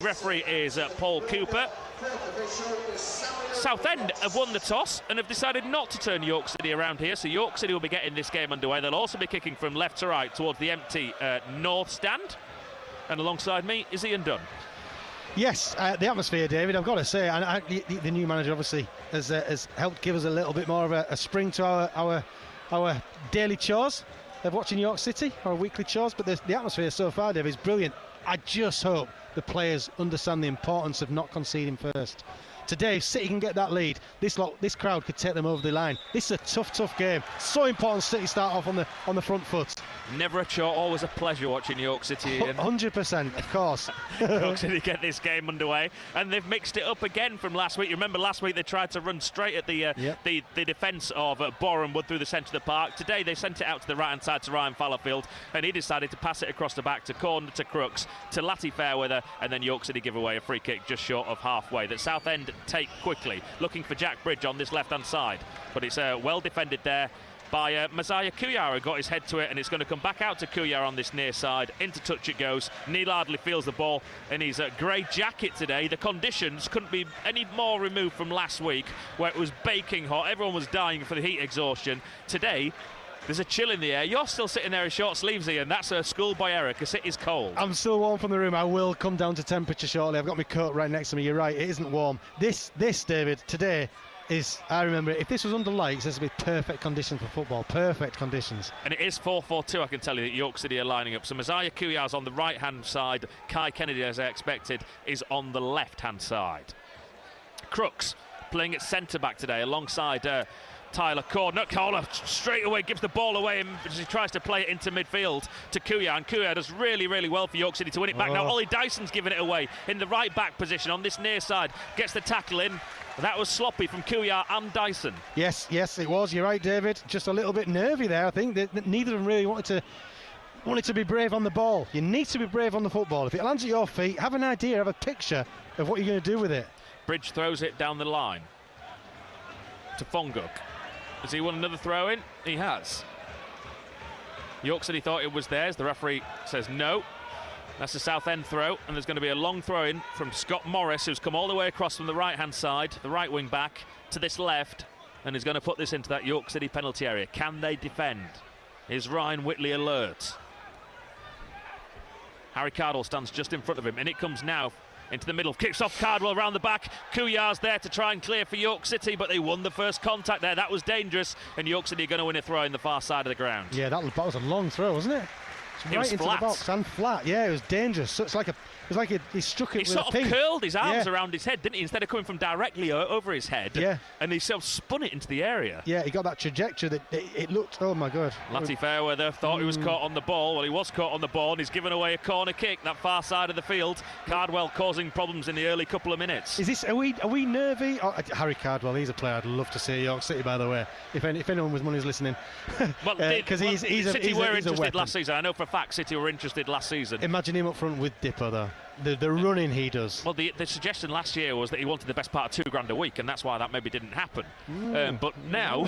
Referee is Paul Cooper. Southend have won the toss and have decided not to turn York City around here, so York City will be getting this game underway. They'll also be kicking from left to right towards the empty north stand. And alongside me is Ian Dunn. Yes, the atmosphere, David, I've got to say, and the new manager obviously has helped give us a little bit more of a spring to our daily chores of watching York City, our weekly chores, but the atmosphere so far, David, is brilliant. I just hope the players understand the importance of not conceding first. Today, if City can get that lead, this crowd could take them over the line. This is a tough game. So important City start off on the front foot. Never a chore, always a pleasure watching York City. 100%, of course. York City get this game underway, and they've mixed it up again from last week. You remember last week they tried to run straight at the defence of Boreham Wood through the centre of the park. Today they sent it out to the right-hand side to Ryan Fallowfield, and he decided to pass it across the back to Corner, to Crooks, to Latty Fairweather, and then York City give away a free kick just short of halfway that Southend take quickly, looking for Jack Bridge on this left-hand side. But it's well defended there by Mazaya Kuyar, who got his head to it, and it's going to come back out to Kuyar on this near side. Into touch it goes. Neil Ardley feels the ball in his grey jacket today. The conditions couldn't be any more removed from last week, where it was baking hot. Everyone was dying for the heat exhaustion. Today, there's a chill in the air. You're still sitting there in short sleeves, Ian. That's a schoolboy error, because it is cold. I'm still warm from the room. I will come down to temperature shortly. I've got my coat right next to me. You're right, it isn't warm. This David, today is, I remember, if this was under lights, this would be perfect conditions for football. Perfect conditions. And it is 4-4-2, I can tell you, that York City are lining up. So Mazaya Kuyar's on the right-hand side. Kai Kennedy, as I expected, is on the left-hand side. Crooks playing at centre-back today alongside Tyler Corner. Corner straight away gives the ball away and he tries to play it into midfield to Kuyar, and Kuyar does really well for York City to win it back. Now Ollie Dyson's giving it away in the right back position on this near side, gets the tackle in. That was sloppy from Kuyar and Dyson. Yes, it was. You're right, David. Just a little bit nervy there. I think that neither of them really wanted to be brave on the ball. You need to be brave on the football. If it lands at your feet, have an idea, have a picture of what you're going to do with it. Bridge throws it down the line to Fonguk. Has he won another throw-in? He has. York City thought it was theirs. The referee says no. That's a Southend throw, and there's going to be a long throw-in from Scott Morris, who's come all the way across from the right-hand side, the right wing back, to this left, and is going to put this into that York City penalty area. Can they defend? Is Ryan Whitley alert? Harry Cardwell stands just in front of him, and it comes now into the middle, kicks off Cardwell around the back. Kuyar's there to try and clear for York City, but they won the first contact there. That was dangerous, and York City are going to win a throw in the far side of the ground. Yeah, that was a long throw, wasn't it? Right it was into flat. The box and flat. Yeah, it was dangerous. So it was like he struck it. He with sort a of pin. curled his arms around his head, didn't he? Instead of coming from directly over his head. Yeah. And he sort of spun it into the area. Yeah, he got that trajectory that it looked. Oh my God. Latty Fairweather thought he was caught on the ball. Well, he was caught on the ball, and he's given away a corner kick that far side of the field. Cardwell causing problems in the early couple of minutes. Is this? Are we nervy? Oh, Harry Cardwell, he's a player I'd love to see at York City, by the way. If anyone with money is listening. Well, because City were interested last season. I know for a fact City were interested last season. Imagine him up front with Dipper though. The running he does. Well, the suggestion last year was that he wanted the best part of £2,000 a week, and that's why that maybe didn't happen. But now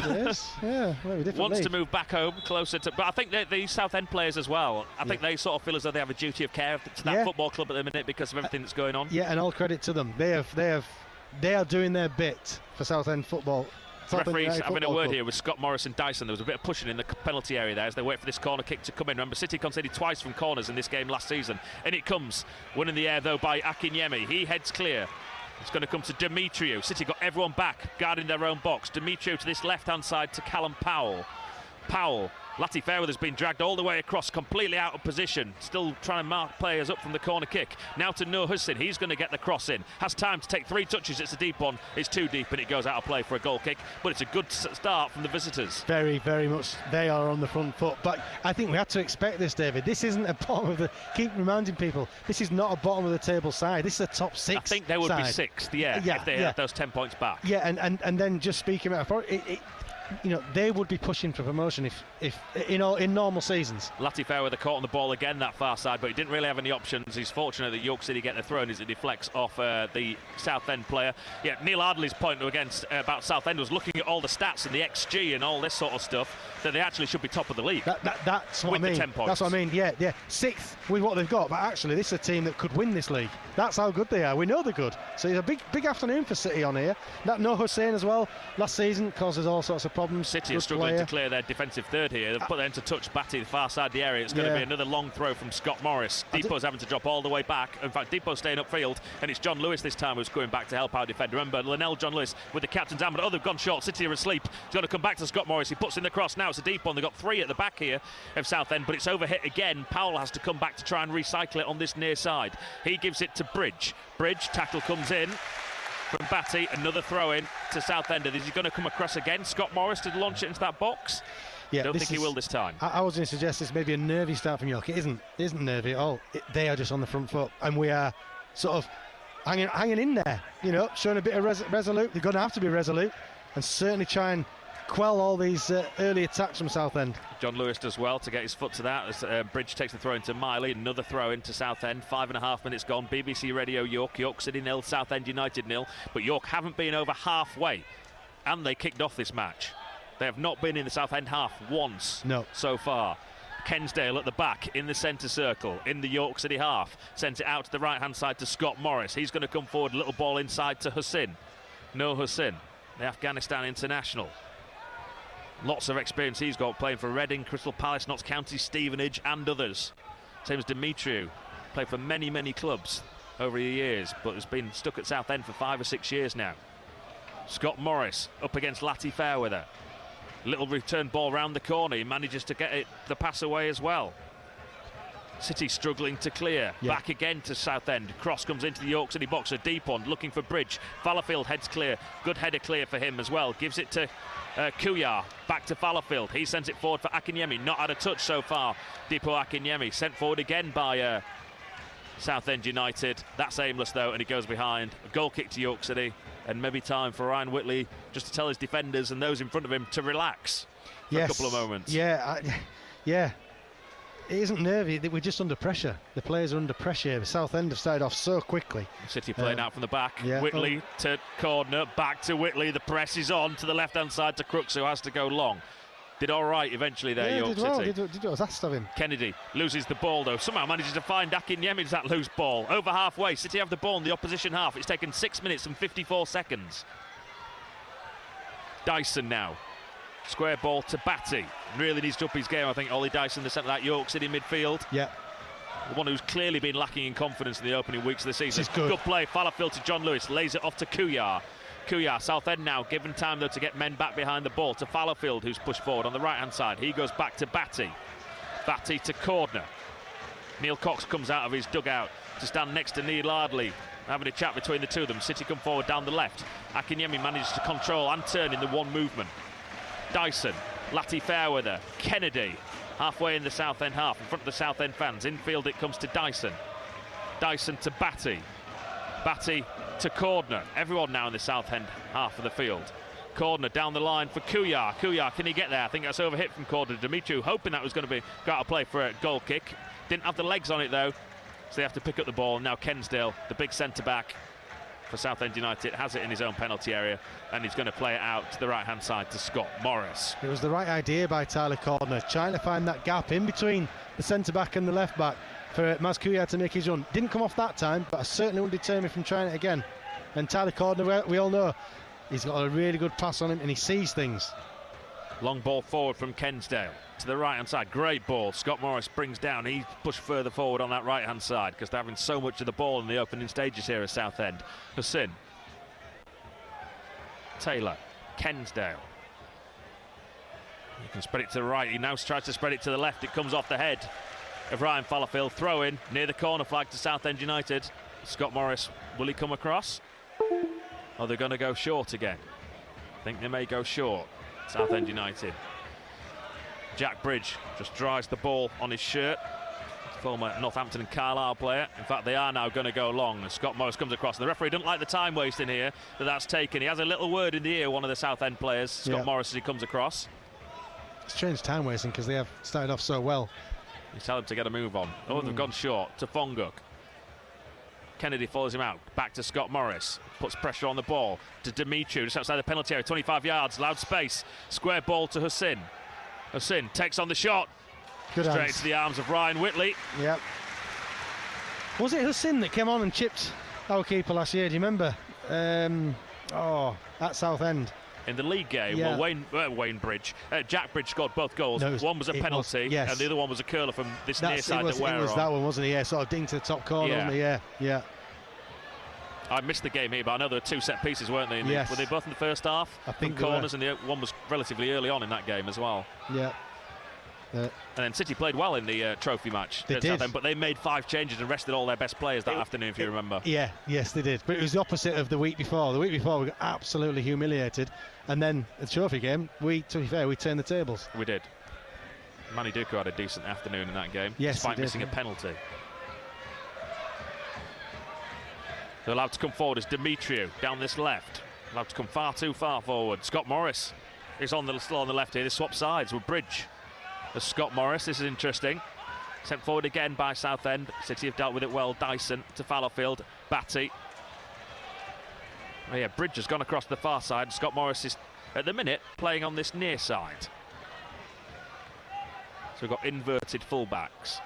wants to move back home, closer to. But I think that the Southend players as well. I think they sort of feel as though they have a duty of care to that football club at the minute because of everything that's going on. Yeah, and all credit to them. They are doing their bit for Southend football. The referee's having a word here with Scott Morris and Dyson. There was a bit of pushing in the penalty area there as they wait for this corner kick to come in. Remember, City conceded twice from corners in this game last season. And it comes, won in the air though by Akinyemi. He heads clear. It's going to come to Demetriou. City got everyone back, guarding their own box. Demetriou to this left-hand side to Callum Powell. Latty Fairweather's been dragged all the way across, completely out of position. Still trying to mark players up from the corner kick. Now to Noor Hussin. He's going to get the cross in. Has time to take 3 touches. It's a deep one. It's too deep and it goes out of play for a goal kick. But it's a good start from the visitors. Very, very much. They are on the front foot. But I think we had to expect this, David. This isn't a bottom of the... Keep reminding people, this is not a bottom of the table side. This is a top 6 I think they would be 6th, if they had those 10 points back. Yeah, and then just speaking about... they would be pushing for promotion if in normal seasons. Latty Fairweather caught on the ball again that far side, but he didn't really have any options. He's fortunate that York City get the throw as it deflects off the Southend player. Yeah, Neil Ardley's point against about Southend was looking at all the stats and the XG and all this sort of stuff. that they actually should be top of the league. That's what I mean. The 10 points. That's what I mean. Yeah. 6th with what they've got, but actually this is a team that could win this league. That's how good they are. We know they're good. So it's a big afternoon for City on here. That No Hussein as well. Last season causes all sorts of problems. City are struggling to clear their defensive third here. They've put them to touch Batty, the far side of the area. It's going to be another long throw from Scott Morris. Depot's having to drop all the way back. In fact, Depot's staying upfield, and it's John Lewis this time who's going back to help out defender. Remember, Linnell John Lewis with the captain's hand, but they've gone short. City are asleep. He's got to come back to Scott Morris. He puts in the cross now. It's a deep one. They've got 3 at the back here of Southend, but it's overhit again. Powell has to come back to try and recycle it on this near side. He gives it to Bridge. Bridge, tackle comes in from Batty. Another throw in to Southend. Is he going to come across again? Scott Morris to launch it into that box? Yeah, don't think he will this time. I was going to suggest this may be a nervy start from York. It isn't nervy at all. They are just on the front foot, and we are sort of hanging in there, showing a bit of resolute. They're going to have to be resolute and certainly try and quell all these early attacks from Southend. John Lewis does well to get his foot to that as Bridge takes the throw into Miley. Another throw into Southend. 5.5 minutes gone. BBC Radio York City 0, Southend United 0. But York haven't been over halfway, and they kicked off this match. They have not been in the Southend half once so far. Kensdale at the back in the centre circle in the York City half. Sends it out to the right hand side to Scott Morris. He's going to come forward, a little ball inside to Hussein. No Hussein, the Afghanistan international. Lots of experience he's got playing for Reading, Crystal Palace, Notts County, Stevenage and others. Same as Dimitriou, played for many clubs over the years, but has been stuck at Southend for 5 or 6 years now. Scott Morris up against Lati Fairweather. Little return ball round the corner. He manages to get the pass away as well. City struggling to clear. Back again to Southend. Cross comes into the York City box. A deep one looking for Bridge. Fallowfield heads clear. Good header clear for him as well. Gives it to Kuyar. Back to Fallowfield. He sends it forward for Akinyemi. Not had a touch so far. Depot Akinyemi sent forward again by Southend United. That's aimless though, and he goes behind. A goal kick to York City, and maybe time for Ryan Whitley just to tell his defenders and those in front of him to relax for a couple of moments. Yeah. It isn't nervy. We're just under pressure. The players are under pressure. Southend have started off so quickly. City playing out from the back. Whitley to corner, back to Whitley. The press is on to the left-hand side to Crooks, who has to go long. Did all right eventually there, York City. Did what was asked of him. Kennedy loses the ball though. Somehow manages to find Akinyemi that loose ball. Over halfway, City have the ball in the opposition half. It's taken 6 minutes and 54 seconds. Dyson now. Square ball to Batty. Really needs to up his game, I think. Ollie Dyson, the centre of that York City midfield. Yeah. The one who's clearly been lacking in confidence in the opening weeks of the season. This is good. Good play. Fallowfield to John Lewis. Lays it off to Kuyar. Southend now given time though to get men back behind the ball to Fallowfield, who's pushed forward on the right hand side. He goes back to Batty. Batty to Cordner. Neil Cox comes out of his dugout to stand next to Neil Ardley, having a chat between the two of them. City come forward down the left. Akinyemi manages to control and turn in the one movement. Dyson, Lati Fairweather, Kennedy halfway in the Southend half in front of the Southend fans. Infield it comes to Dyson. Dyson to Batty. Batty to Cordner. Everyone now in the Southend half of the field. Cordner down the line for Kuyar. Kuyar, can he get there? I think that's overhit from Cordner. Dimitriou hoping that was going to go out of play for a goal kick. Didn't have the legs on it though, so they have to pick up the ball. Now Kensdale, the big centre back for Southend United, has it in his own penalty area, and he's going to play it out to the right hand side to Scott Morris. It was the right idea by Tyler Cordner, trying to find that gap in between the centre back and the left back for Maz Kuyar to make his run. Didn't come off that time, but I certainly wouldn't deter me from trying it again. And Tyler Cordner, we all know he's got a really good pass on him and he sees things. Long ball forward from Kensdale to the right hand side. Great ball. Scott Morris brings down. He pushed further forward on that right hand side because they're having so much of the ball in the opening stages here at Southend. Hussein, Taylor, Kensdale. He can spread it to the right. He now tries to spread it to the left. It comes off the head of Ryan Fallowfield. Throw in near the corner flag to Southend United. Scott Morris, will he come across? Or they're going to go short again? I think they may go short. Southend United. Jack Bridge just dries the ball on his shirt. Former Northampton and Carlisle player. In fact, they are now going to go long. Scott Morris comes across. The referee doesn't like the time wasting here that's taken. He has a little word in the ear, one of the Southend players, Scott Morris, as he comes across. Strange time wasting because they have started off so well. You tell them to get a move on. Oh, they've gone short to Fonguk. Kennedy follows him out. Back to Scott Morris. Puts pressure on the ball to Dimitriou, just outside the penalty area. 25 yards, loud space. Square ball to Hussein. Hussein takes on the shot. Good Straight hands. to the arms of Ryan Whitley. Yeah. Was it Hussein that came on and chipped our keeper last year? Do you remember? At Southend. In the league game, Yeah. Jack Bridge scored both goals. No, one was a penalty, yes. and the other one was a curler from this near side it was that one, wasn't it? Yeah, sort of ding to the top corner, wasn't it? Yeah. I missed the game here, but I know there were 2 set pieces, weren't they? Yes. Were they both in the first half? I think from corners, and the one was relatively early on in that game as well. Yeah. And then City played well in the trophy match. They did. But they made 5 changes and rested all their best players that afternoon, if you remember. Yes, they did. But it was the opposite of the week before. The week before, we got absolutely humiliated. And then the trophy game, to be fair, we turned the tables. We did. Manny Duku had a decent afternoon in that game, yes, despite missing a penalty. They're allowed to come forward as Demetriou down this left. Allowed to come far too far forward. Scott Morris is still on the left here. They swap sides with Bridge. As Scott Morris, this is interesting. Sent forward again by Southend. City have dealt with it well. Dyson to Fallowfield. Batty. Bridge has gone across the far side. Scott Morris is, at the minute, playing on this near side. So we've got inverted fullbacks.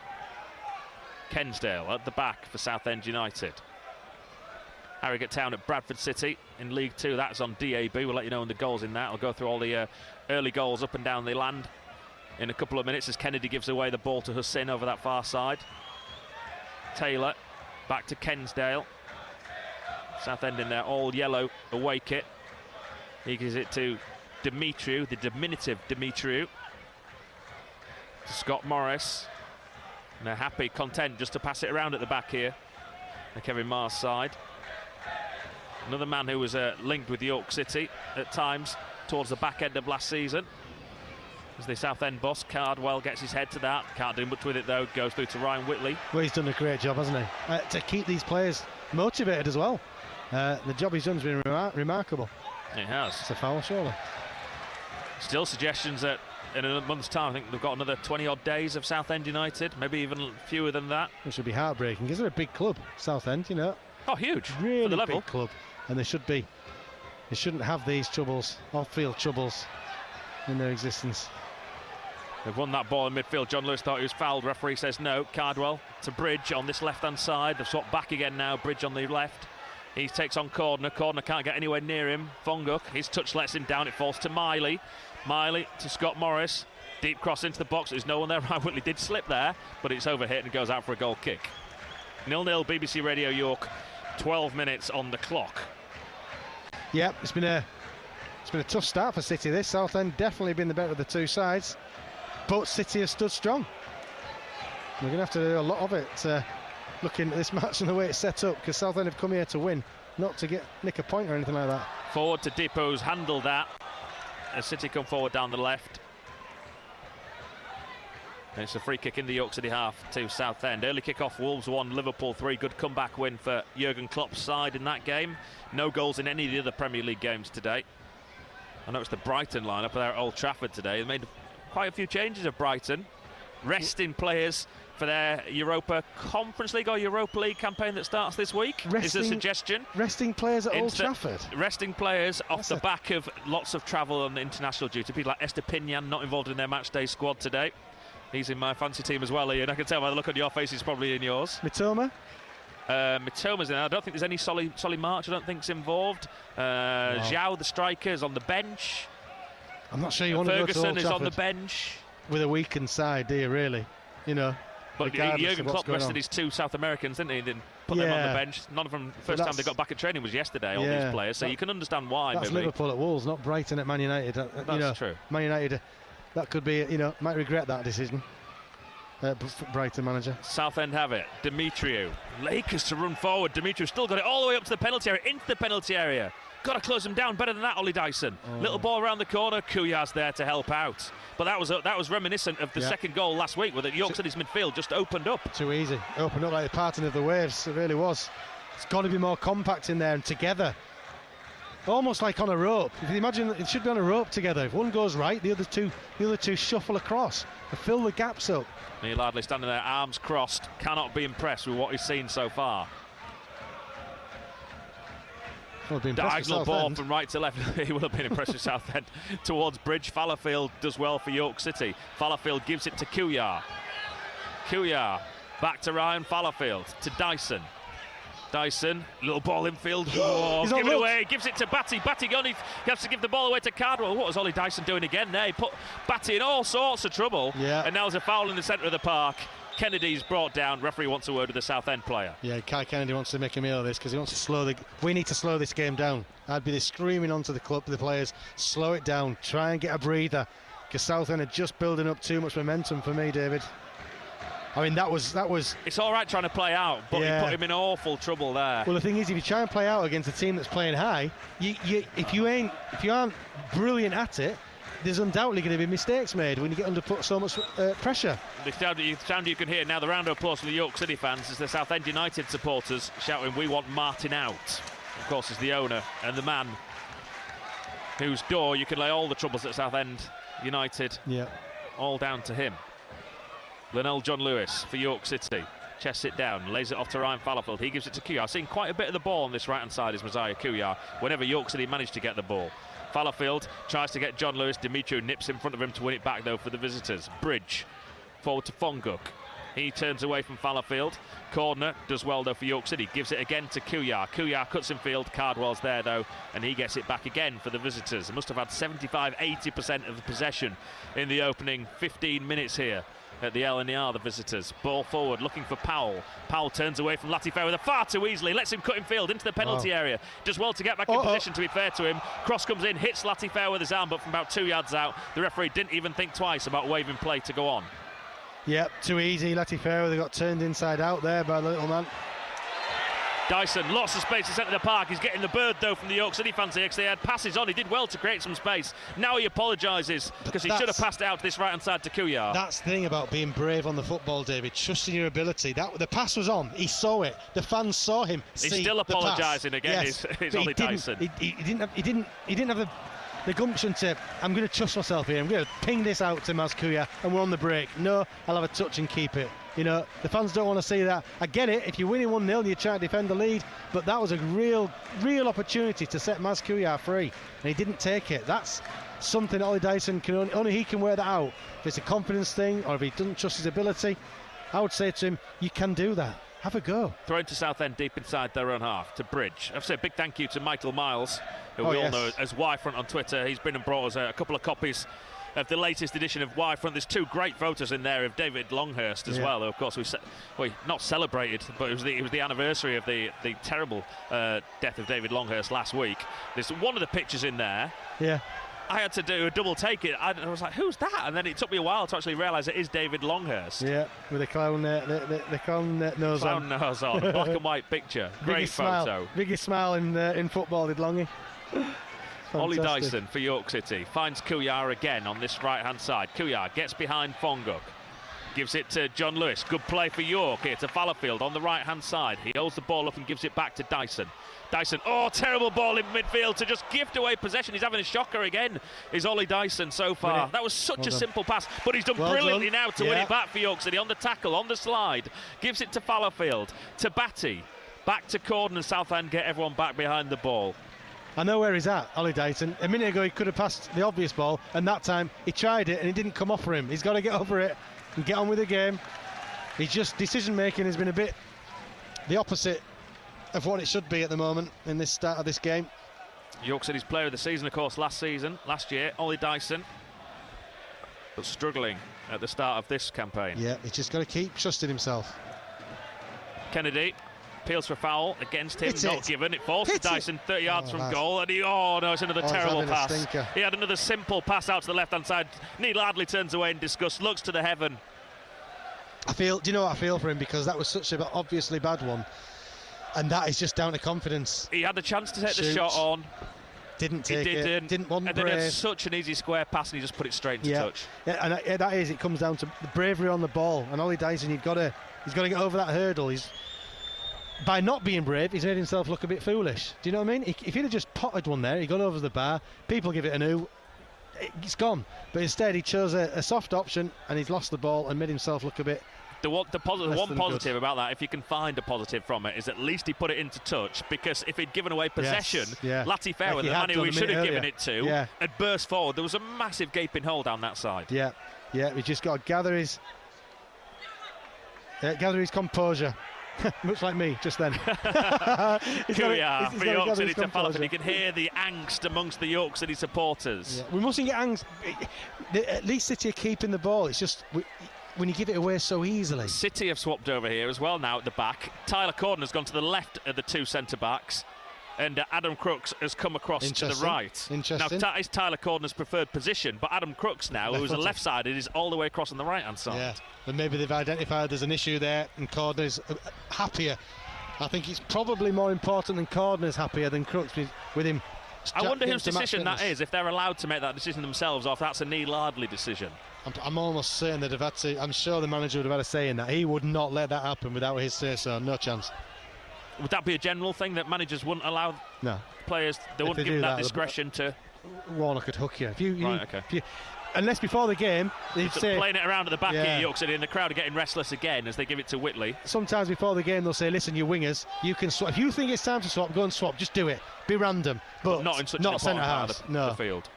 Kensdale at the back for Southend United. Harrogate Town at Bradford City in League 2. That's on DAB. We'll let you know when the goals in that. I'll go through all the early goals up and down the land in a couple of minutes as Kennedy gives away the ball to Hussein over that far side. Taylor back to Kensdale. Southend in their all-yellow away kit. He gives it to Demetriou, the diminutive Demetriou. To Scott Morris. And they're happy, content just to pass it around at the back here. On Kevin Marr's side. Another man who was linked with York City at times towards the back end of last season. As the Southend boss, Cardwell gets his head to that. Can't do much with it though. Goes through to Ryan Whitley. Well, he's done a great job, hasn't he? To keep these players motivated as well. The job he's done has been remarkable. It has. It's a foul, surely. Still suggestions that in a month's time, I think they've got another 20-odd days of Southend United, maybe even fewer than that. It should be heartbreaking. Is it a big club, Southend? You know. Oh, huge. Really for the level. Big club, and they shouldn't have these troubles, off-field troubles, in their existence. They've won that ball in midfield. John Lewis thought he was fouled. Referee says no. Cardwell to Bridge on this left-hand side. They've swapped back again now. Bridge on the left. He takes on Cordner. Cordner can't get anywhere near him. Fonguk, his touch lets him down. It falls to Miley. Miley to Scott Morris. Deep cross into the box. There's no one there. Ryan Whitley did slip there, but it's overhit and goes out for a goal kick. 0-0 BBC Radio York. 12 minutes on the clock. Yeah, it's been a tough start for City. This Southend definitely been the better of the two sides, but City have stood strong. We're going to have to do a lot of it looking at this match and the way it's set up, because Southend have come here to win, not to nick a point or anything like that. Forward to Depot's handled that as City come forward down the left. And it's a free kick in the York City half to Southend. Early kick-off, Wolves 1, Liverpool 3. Good comeback win for Jurgen Klopp's side in that game. No goals in any of the other Premier League games today. I know it's the Brighton lineup there at Old Trafford today. They made quite a few changes of Brighton, resting players for their Europa Conference League or Europa League campaign that starts this week. Is a suggestion. Resting players at Old Trafford? Resting players off the back of lots of travel and international duty. People like Esther Pinian not involved in their match day squad today. He's in my fancy team as well, Ian. I can tell by the look on your face he's probably in yours. Mitoma? Mitoma's in. I don't think there's any Solly March. I don't think's involved. Zhao, the striker, is on the bench. I'm not sure you want to go to Old Ferguson is on the Trafford bench. with a weakened side, do you really? You know. But Jurgen Klopp rested his 2 South Americans, didn't he? Didn't put them on the bench. None of them. First time they got back at training was yesterday. All these players, so you can understand why. That's maybe. Liverpool at Wolves, not Brighton at Man United. That's true. Man United, that could be. Might regret that decision. Brighton manager. Southend have it. Demetriou. Lakers to run forward. Demetriou still got it all the way up to the penalty area, into the penalty area. Got to close him down better than that, Ollie Dyson. Little ball around the corner. Kuyas there to help out. But that was reminiscent of the second goal last week, where the York City's midfield just opened up. Too easy. Opened up like the parting of the waves. It really was. It's got to be more compact in there and together. Almost like on a rope. If you imagine, it should be on a rope together. If one goes right, the other two shuffle across to fill the gaps up. Neil Ardley standing there, arms crossed, cannot be impressed with what he's seen so far. Diagonal ball from right to left. He will have been impressed with Southend. Towards Bridge. Fallowfield does well for York City. Fallowfield gives it to Kuyar. Kuyar back to Ryan Fallowfield. To Dyson. Dyson, little ball infield. Oh, give it away. Gives it to Batty. Batty he has to give the ball away to Cardwell. What was Ollie Dyson doing again there? He put Batty in all sorts of trouble. Yeah. And now there's a foul in the centre of the park. Kennedy's brought down. Referee wants a word with the Southend player. Yeah, Kai Kennedy wants to make a meal of this because he wants to slow the. We need to slow this game down. I'd be screaming onto the club, the players, slow it down, try and get a breather, because Southend are just building up too much momentum for me, David. I mean, that was. It's all right trying to play out, but you put him in awful trouble there. Well, the thing is, if you try and play out against a team that's playing high, if you aren't brilliant at it, there's undoubtedly going to be mistakes made when you get under so much pressure. The sound you can hear now, the round of applause from the York City fans, is the Southend United supporters shouting, "We want Martin out." Of course, is the owner and the man whose door you can lay all the troubles at Southend United. Yeah, all down to him. Linnell John Lewis for York City. Chests it down, lays it off to Ryan Fallowfield. He gives it to Kuyar. Seen quite a bit of the ball on this right-hand side is Messiah Kuyar, whenever York City managed to get the ball. Fallowfield tries to get John Lewis. Dimitru nips in front of him to win it back, though, for the visitors. Bridge forward to Fonguk. He turns away from Fallowfield. Corner does well, though, for York City. Gives it again to Kuyar. Kuyar cuts in field. Cardwell's there, though, and he gets it back again for the visitors. They must have had 75-80% of the possession in the opening 15 minutes here at the LNER, the visitors. Ball forward, looking for Powell. Powell turns away from Latifair with a far too easily, lets him cut in field into the penalty area. Does well to get back in position, to be fair to him. Cross comes in, hits Latifair with his arm, but from about 2 yards out, the referee didn't even think twice about waving play to go on. Yep, too easy. Latifair, they got turned inside out there by the little man. Dyson, lots of space in centre of the park. He's getting the bird, though, from the York City fans here because they had passes on. He did well to create some space. Now he apologises because he should have passed it out to this right-hand side to Kuyar. That's the thing about being brave on the football, David. Trusting your ability. The pass was on. He saw it. The fans saw him. He's still apologising again. Yes, is Ollie Dyson. He didn't have the gumption to, I'm going to trust myself here. I'm going to ping this out to Maz Kuyar and we're on the break. No, I'll have a touch and keep it. You know, the fans don't want to see that. I get it, if you're winning 1-0, you try to defend the lead, but that was a real opportunity to set Maz Kuyar free, and he didn't take it. That's something Ollie Dyson can only he can wear that out. If it's a confidence thing, or if he doesn't trust his ability, I would say to him, you can do that. Have a go. Thrown to Southend deep inside their own half, to Bridge. I've said a big thank you to Michael Miles, who we all know as Y-Front on Twitter. He's been and brought us a couple of copies of the latest edition of Y-Front. There's two great photos in there of David Longhurst as well. Of course, we not celebrated, but it was the anniversary of the terrible death of David Longhurst last week. There's one of the pictures in there. Yeah. I had to do a double take it. I was like, who's that? And then it took me a while to actually realise it is David Longhurst. Yeah, with the clown, the clown nose on. Clown nose on. Black and white picture. Great photo. Biggest smile in football, did Longy. Ollie Dyson for York City finds Kuyar again on this right-hand side. Kuyar gets behind Fonguk. Gives it to John Lewis. Good play for York here to Fallowfield on the right-hand side. He holds the ball up and gives it back to Dyson. Dyson, terrible ball in midfield to just gift away possession. He's having a shocker again, is Ollie Dyson so far. That was such a simple pass, but he's done brilliantly now to win it back for York City on the tackle, on the slide. Gives it to Fallowfield, to Batty. Back to Corden and Southend get everyone back behind the ball. I know where he's at, Ollie Dyson. A minute ago he could have passed the obvious ball, and that time he tried it and it didn't come off for him. He's got to get over it and get on with the game. He's just, decision making has been a bit the opposite of what it should be at the moment in this start of this game. York City's player of the season, of course, last year, Ollie Dyson, but struggling at the start of this campaign. Yeah, he's just got to keep trusting himself. Kennedy appeals for foul against him, not given. It falls to Dyson 30 yards from goal, and it's another terrible pass. He had another simple pass out to the left-hand side. Neil Ardley turns away in disgust, looks to the heaven. Do you know what I feel for him? Because that was such an obviously bad one, and that is just down to confidence. He had the chance to take the shot on. Didn't take it. Didn't want and then he had such an easy square pass, and he just put it straight into touch. Yeah, and it comes down to the bravery on the ball. And Ollie Dyson, he's got to get over that hurdle. By not being brave, he's made himself look a bit foolish. Do you know what I mean? If he'd have just potted one there, he'd gone over the bar, people give it a new, it's gone. But instead he chose a soft option, and he's lost the ball and made himself look a bit The one positive about that, if you can find a positive from it, is at least he put it into touch, because if he'd given away possession, Lati Fairweather, the man who he should have given it to, had burst forward. There was a massive gaping hole down that side. Yeah, we just got to gather his composure. Much like me just then. Kouya for York City to follow. You can hear the angst amongst the York City supporters. We mustn't get angst. At least City are keeping the ball. It's just when you give it away so easily. City have swapped over here as well now at the back. Tyler Corden has gone to the left of the two centre-backs, and Adam Crooks has come across to the right. Now, that is Tyler Corden's preferred position, but Adam Crooks now, who's a left-sided, is all the way across on the right-hand side. Yeah, but maybe they've identified there's an issue there, and Corden is happier. I think it's probably more important than Corden is happier than Crooks with him. I wonder whose decision that is, if they're allowed to make that decision themselves, or if that's a Neil Ardley decision. I'm almost certain they'd have had to. I'm sure the manager would have had a say in that. He would not let that happen without his say-so. No chance. Would that be a general thing, that managers wouldn't allow players? They wouldn't give them that discretion to. Warner could hook you. Unless before the game they'd say, playing it around at the back here, York City, and the crowd are getting restless again as they give it to Whitley. Sometimes before the game they'll say, "Listen, you wingers, you can swap. If you think it's time to swap, go and swap. Just do it. Be random, but not in such an important part of the field."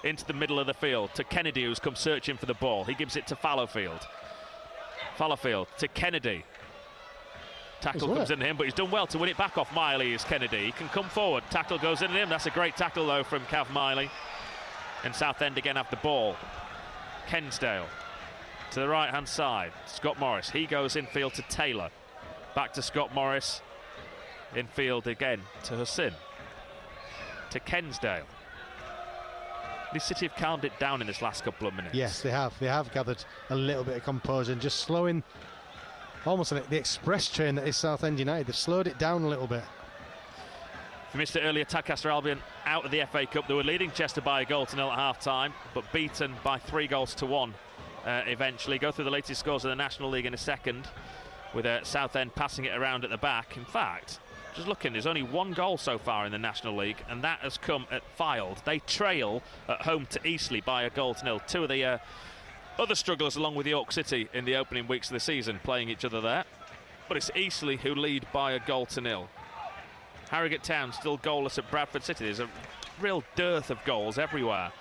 Into the middle of the field to Kennedy, who's come searching for the ball. He gives it to Fallowfield. Fallowfield to Kennedy. Tackle comes in him, but he's done well to win it back off Miley. Is Kennedy. He can come forward. Tackle goes in him. That's a great tackle, though, from Cav Miley. And Southend again have the ball. Kensdale to the right-hand side. Scott Morris. He goes infield to Taylor. Back to Scott Morris. Infield again to Hussein. To Kensdale. The City have calmed it down in this last couple of minutes. Yes, they have. They have gathered a little bit of composure and just slowing, almost like the express train that is Southend United. They've slowed it down a little bit. If you missed it earlier, Tadcaster Albion out of the FA Cup. They were leading Chester by a goal to nil at half-time, but beaten by 3-1 eventually. Go through the latest scores of the National League in a second, with Southend passing it around at the back. In fact, just looking, there's only one goal so far in the National League, and that has come at Fylde. They trail at home to Eastleigh by a goal to nil. Two of the other strugglers, along with York City, in the opening weeks of the season, playing each other there. But it's Eastleigh who lead by a goal to nil. Harrogate Town still goalless at Bradford City. There's a real dearth of goals everywhere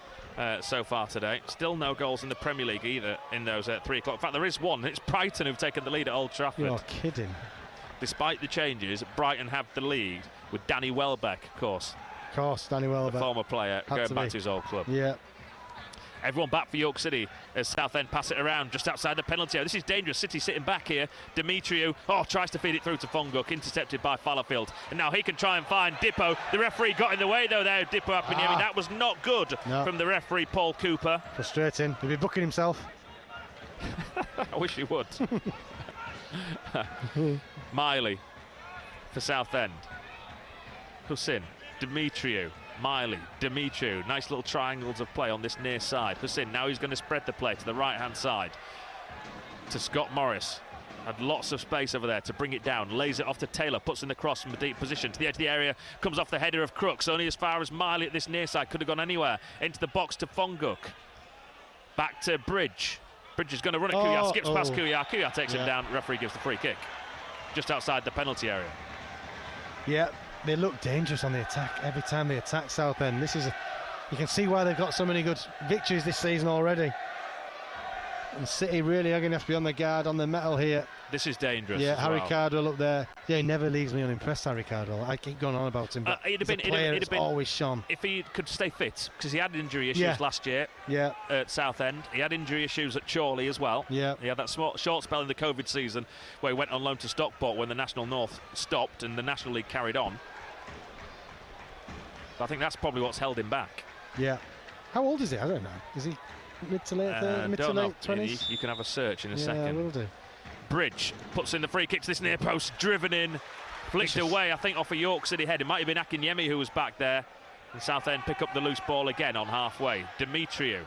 so far today. Still no goals in the Premier League either in those 3 o'clock. In fact, there is one. It's Brighton who've taken the lead at Old Trafford. You're kidding. Despite the changes, Brighton have the lead with Danny Welbeck, of course. Danny Welbeck. A former player going back to his old club. Yeah. Everyone back for York City as Southend pass it around just outside the penalty area. This is dangerous. City sitting back here. Demetriou, tries to feed it through to Fonguk, intercepted by Fallowfield. And now he can try and find Dippo. The referee got in the way, though, there, Dippo Appignemi. That was not good from the referee, Paul Cooper. Frustrating. He'll be booking himself. I wish he would. Miley for Southend. Hussein, Demetriou, Miley, Demetriou. Nice little triangles of play on this near side. Hussein, now he's going to spread the play to the right-hand side. To Scott Morris. Had lots of space over there to bring it down. Lays it off to Taylor, puts in the cross from a deep position. To the edge of the area, comes off the header of Crooks. Only as far as Miley at this near side. Could have gone anywhere. Into the box to Fonguk. Back to Bridge. Bridge is going to run at Kouya, skips past Kouya. Kouya takes him down. Referee gives the free kick. Just outside the penalty area. Yeah, they look dangerous on the attack every time they attack Southend. You can see why they've got so many good victories this season already. And City really are going to have to be on the guard, on the metal here. This is dangerous. Yeah, Harry Cardwell up there. Yeah, he never leaves me unimpressed, Harry Cardwell. I keep going on about him, but he'd have been always shone. If he could stay fit, because he had injury issues last year at Southend. He had injury issues at Chorley as well. Yeah. He had that short spell in the COVID season where he went on loan to Stockport when the National North stopped and the National League carried on. But I think that's probably what's held him back. Yeah. How old is he? I don't know. Is he mid to late 20s? You can have a search in a second. Yeah, will do. Bridge puts in the free kick to this near post, driven in, flicked away, I think, off a York City head. It might have been Appignemi who was back there. And Southend pick up the loose ball again on halfway. Demetriou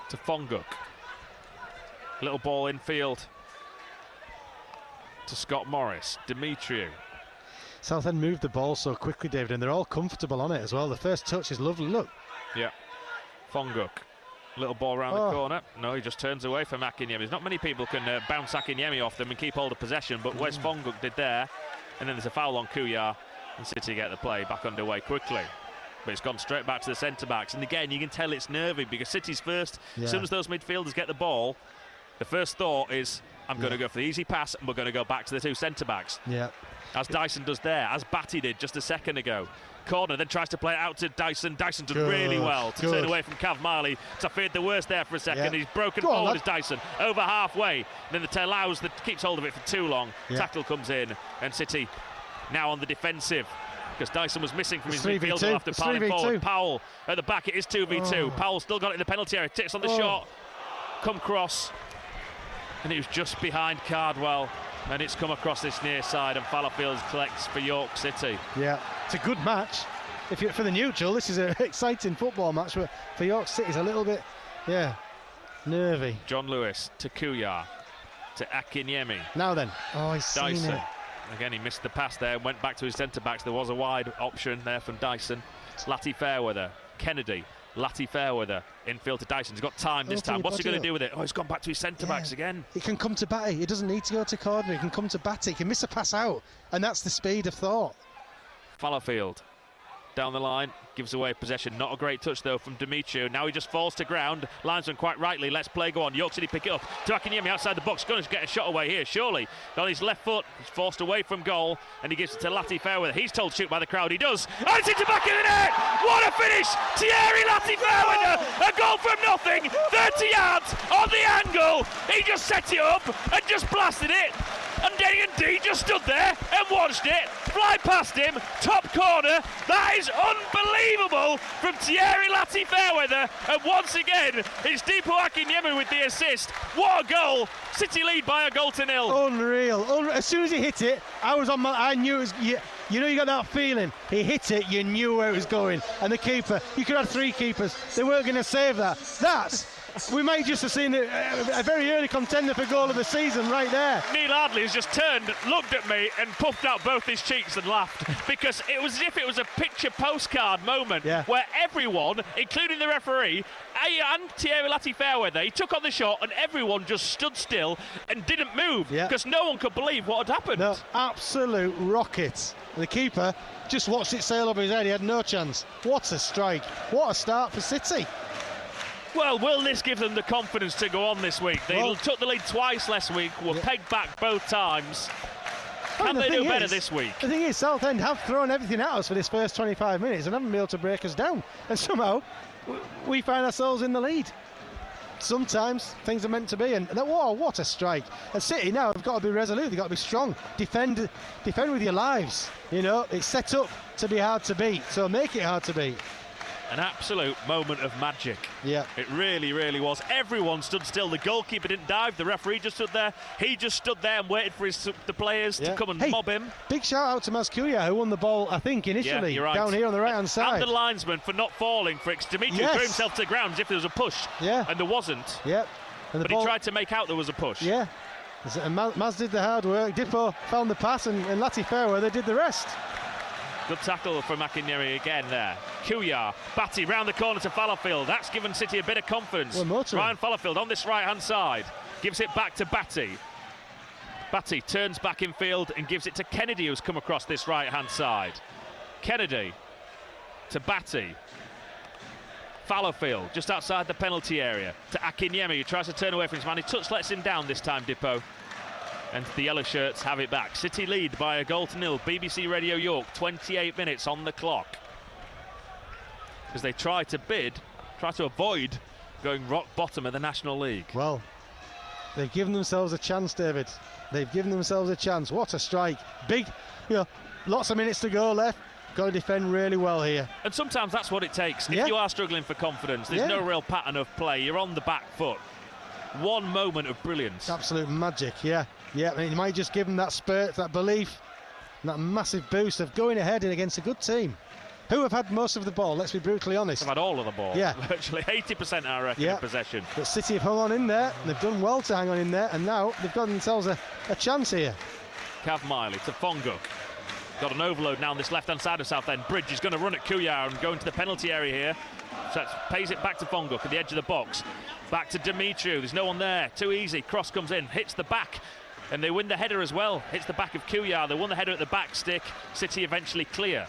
to Fonguk. Little ball infield to Scott Morris. Demetriou. Southend moved the ball so quickly, David, and they're all comfortable on it as well. The first touch is lovely. Look. Yeah. Fonguk. Little ball around the corner. No, he just turns away from Akinyemi. There's not many people can bounce Akinyemi off them and keep hold of possession, but Wes Fonguk did there. And then there's a foul on Kuyar, and City get the play back underway quickly. But it's gone straight back to the centre-backs. And again, you can tell it's nervy because City's first, as soon as those midfielders get the ball, the first thought is, I'm going to go for the easy pass, and we're going to go back to the two centre-backs. Yeah. As Dyson does there, as Batty did just a second ago. Corner, then tries to play it out to Dyson. Dyson does really well to turn away from Cav Marley. So I feared the worst there for a second. He's broken forward as Dyson, over halfway. Then the Telau's that keeps hold of it for too long. Tackle comes in, and City now on the defensive. Because Dyson was missing from his midfielder after piling forward. Powell at the back, it is 2v2. Powell still got it in the penalty area, tits on the shot. Come cross. And it was just behind Cardwell. And it's come across this near side, and Fallowfield collects for York City. Yeah, it's a good match. If you're for the neutral, this is an exciting football match, but for York City, it's a little bit, nervy. John Lewis to Kuyar, to Akinyemi. Now then, he's seen it. Again, he missed the pass there, went back to his centre-backs. There was a wide option there from Dyson. Lati Fairweather, Kennedy, Lati Fairweather, infield to Dyson. He's got time this time. What's he going to do with it? He's gone back to his centre-backs again. He can come to Batty. He doesn't need to go to corner. He can come to Batty. He can miss a pass out, and that's the speed of thought. Fallowfield down the line, gives away possession. Not a great touch though from Demetriou. Now he just falls to ground. Linesman quite rightly lets play go on. York City pick it up. To Akinyemi outside the box. Going to get a shot away here, surely. On his left foot, he's forced away from goal, and he gives it to Lati Fairweather. He's told to shoot by the crowd. He does. And it's into back of the net. What a finish! Thierry Lati Fairweather. A goal from nothing. 30 yards on the angle. He just set it up and just blasted it. And D just stood there and watched it fly past him, top corner. That is unbelievable from Thierry Lati Fairweather. And once again, it's Deepo Akinyemi with the assist. What a goal! City lead by a goal to nil. Unreal. As soon as he hit it, I knew it was. You know, you got that feeling. He hit it, you knew where it was going. And the keeper, you could have three keepers. They weren't going to save that. We may just have seen a very early contender for goal of the season right there. Neil Ardley has just turned, looked at me and puffed out both his cheeks and laughed because it was as if it was a picture postcard moment where everyone, including the referee and Thierry Lati Fairweather, he took on the shot and everyone just stood still and didn't move because no one could believe what had happened. No, absolute rocket. The keeper just watched it sail over his head. He had no chance. What a strike. What a start for City. Well, will this give them the confidence to go on this week? They took the lead twice last week, were pegged back both times. Can they do better this week? The thing is, Southend have thrown everything at us for this first 25 minutes and haven't been able to break us down. And somehow, we find ourselves in the lead. Sometimes things are meant to be, and what a strike. And City now have got to be resolute, they've got to be strong. Defend with your lives. You know, it's set up to be hard to beat, so make it hard to beat. An absolute moment of magic. Yeah. It really, really was. Everyone stood still. The goalkeeper didn't dive. The referee just stood there. He just stood there and waited for the players to come and mob him. Big shout out to Mazkuya, who won the ball, I think, initially. You're right. Down here on the right-hand side. And the linesman for not falling for it. Demetriou threw himself to the ground as if there was a push. Yeah. And there wasn't. Yeah. But he tried to make out there was a push. Yeah. And Maz did the hard work. Dippo found the pass, and Lati Fairweather did the rest. Good tackle from Akinyemi again there. Kuyar, Batty round the corner to Fallowfield. That's given City a bit of confidence. Ryan Fallowfield on this right-hand side. Gives it back to Batty. Batty turns back in field and gives it to Kennedy, who's come across this right-hand side. Kennedy to Batty. Fallowfield just outside the penalty area to Akinyemi, who tries to turn away from his man. He lets him down this time, Dippo. And the yellow shirts have it back. City lead by a goal to nil. BBC Radio York, 28 minutes on the clock. As they try to avoid going rock bottom of the National League. Well, they've given themselves a chance, David. They've given themselves a chance. What a strike. Big, lots of minutes to go left. Got to defend really well here. And sometimes that's what it takes. If you are struggling for confidence, there's no real pattern of play. You're on the back foot. One moment of brilliance. Absolute magic, yeah. I mean, it might just give them that spurt, that belief, that massive boost of going ahead and against a good team who have had most of the ball, let's be brutally honest. They've had all of the ball. Yeah. Virtually 80%, I reckon, in possession. But City have hung on in there, and they've done well to hang on in there, and now they've got themselves a chance here. Cav Miley to Fonguk. Got an overload now on this left-hand side of Southend. Bridge is going to run at Kuyar and go into the penalty area here. So pays it back to Fonguk at the edge of the box. Back to Dimitriou. There's no one there. Too easy. Cross comes in, hits the back. And they win the header as well. Hits the back of Kuyar. They won the header at the back stick. City eventually clear.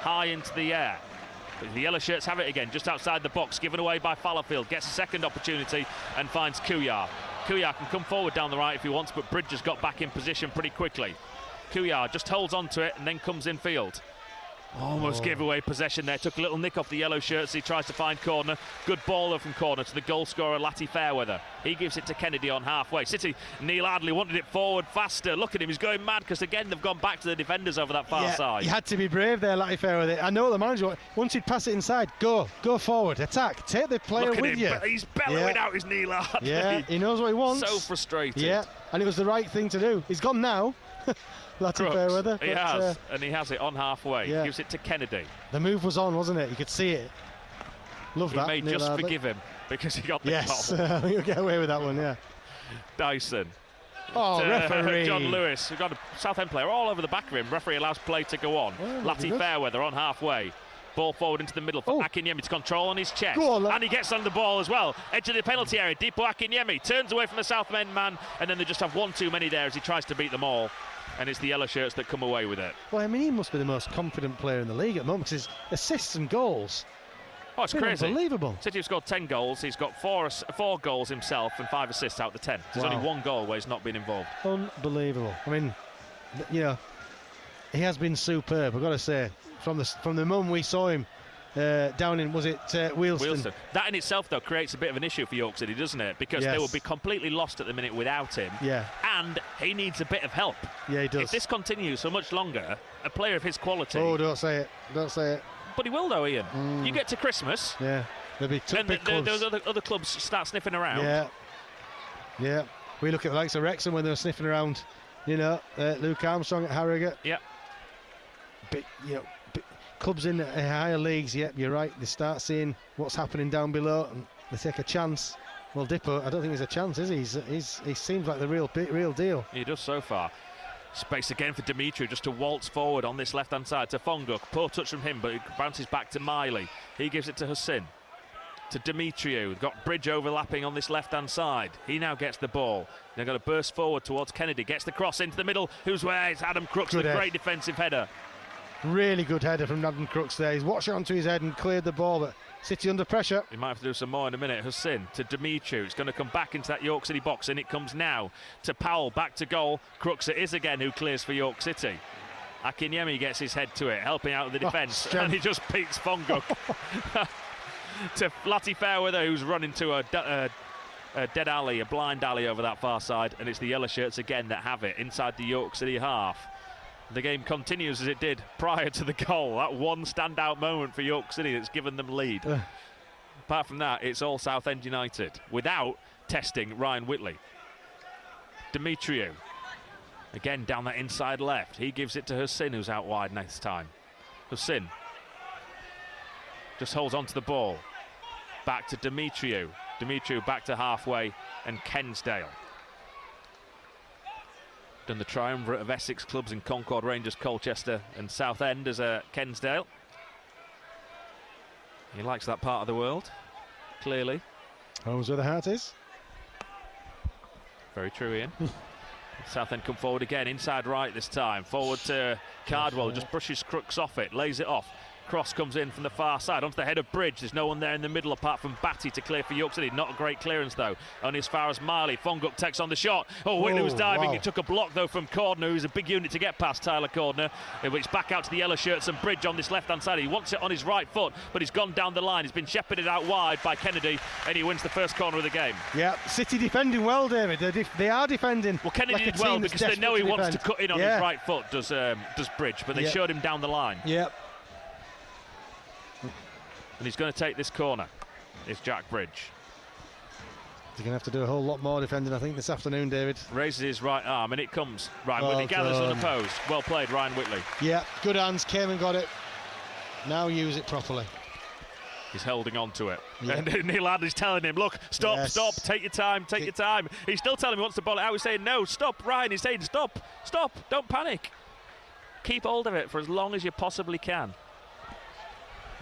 High into the air. But the yellow shirts have it again, just outside the box. Given away by Fallowfield. Gets a second opportunity and finds Kuyar. Kuyar can come forward down the right if he wants, but Bridge has got back in position pretty quickly. Kuyar just holds on to it and then comes in field. Almost gave away possession there. Took a little nick off the yellow shirts. He tries to find corner. Good baller from corner to the goal scorer, Lati Fairweather. He gives it to Kennedy on halfway. City, Neil Adley wanted it forward faster. Look at him, he's going mad because again they've gone back to the defenders over that far side. You had to be brave there, Lati Fairweather. I know the manager, once he'd pass it inside, go forward, attack, take the player with you. He's bellowing out his Neil Adley. Yeah, he knows what he wants. So frustrated. Yeah, and it was the right thing to do. He's gone now. Lati Fairweather. He has, and he has it on halfway. Yeah. Gives it to Kennedy. The move was on, wasn't it? You could see it. Love that. He may just forgive him because he got the goal. You'll get away with that one, yeah. Dyson. Referee. John Lewis. We've got a Southend player all over the back of him. Referee allows play to go on. Lati Fairweather on halfway. Ball forward into the middle for Akinyemi to control on his chest. And he gets on the ball as well. Edge of the penalty area. Dipo Akinyemi turns away from the Southend man, and then they just have one too many there as he tries to beat them all. And it's the yellow shirts that come away with it. Well, I mean, he must be the most confident player in the league at the moment because his assists and goals. Oh, it's crazy. Unbelievable. City have scored 10 goals. He's got four goals himself and 5 assists out of the 10. There's only one goal where he's not been involved. Unbelievable. I mean, you know, he has been superb, I've got to say. From the moment we saw him down in, was it Wealdstone? That in itself, though, creates a bit of an issue for York City, doesn't it? Because they will be completely lost at the minute without him. Yeah. And he needs a bit of help. Yeah, he does. If this continues for much longer, a player of his quality... Oh, don't say it. Don't say it. But he will, though, Ian. You get to Christmas... Yeah. There'll be those other clubs start sniffing around. Yeah. Yeah. We look at the likes of Wrexham when they were sniffing around, you know, Luke Armstrong at Harrogate. Yeah. But, you know, clubs in higher leagues, you're right, they start seeing what's happening down below and they take a chance. Well, Dippo, I don't think he's a chance, is he? He seems like the real deal. He does so far. Space again for Dimitriou just to waltz forward on this left-hand side to Fonguk. Poor touch from him, but it bounces back to Miley. He gives it to Hussein. To Dimitriou. Got Bridge overlapping on this left-hand side. He now gets the ball. They're going to burst forward towards Kennedy. Gets the cross into the middle. Who's where? It's Adam Crooks with a great defensive header. Really good header from Adam Crooks there. He's watched it onto his head and cleared the ball, but City under pressure. He might have to do some more in a minute. Hussein to Dimitriou. It's going to come back into that York City box, and it comes now to Powell. Back to goal. Crooks it is again who clears for York City. Akinyemi gets his head to it, helping out with the defence, and he just beats Fonguk. To Lati Fairweather, who's run into a dead alley, a blind alley over that far side, and it's the yellow shirts again that have it inside the York City half. The game continues as it did prior to the goal. That one standout moment for York City that's given them lead. Apart from that, it's all Southend United without testing Ryan Whitley. Dimitriou again down that inside left. He gives it to Hussein, who's out wide next time. Hussein just holds on to the ball. Back to Dimitriou. Dimitriou back to halfway, and Kensdale. Done the triumvirate of Essex clubs in Concord, Rangers, Colchester and Southend as Kensdale. He likes that part of the world, clearly. Home's where the heart is. Very true, Ian. Southend come forward again, inside right this time. Forward to Cardwell, just brushes Crooks off it, lays it off. Cross comes in from the far side onto the head of Bridge. There's no one there in the middle apart from Batty to clear for York City. Not a great clearance though. Only as far as Marley. Fonguk takes on the shot. Oh, Whitley was diving. He took a block though from Cordner, who's a big unit to get past Tyler Cordner. It's back out to the yellow shirts and Bridge on this left-hand side. He wants it on his right foot, but he's gone down the line. He's been shepherded out wide by Kennedy, and he wins the first corner of the game. Yeah, City defending well, David. They are defending. Well, Kennedy did well because they know he wants to cut in on his right foot, does Bridge, but they showed him down the line. Yeah. And he's going to take this corner, is Jack Bridge. He's going to have to do a whole lot more defending, I think, this afternoon, David. Raises his right arm, and it comes. Ryan Whitley gathers unopposed. Well played, Ryan Whitley. Yeah, good hands, came and got it. Now use it properly. He's holding on to it. Yeah. And Neil Adley's telling him, look, stop, take your time, take your time. He's still telling him he wants to bowl it out. He's saying, no, stop, Ryan. He's saying, stop, don't panic. keep hold of it for as long as you possibly can.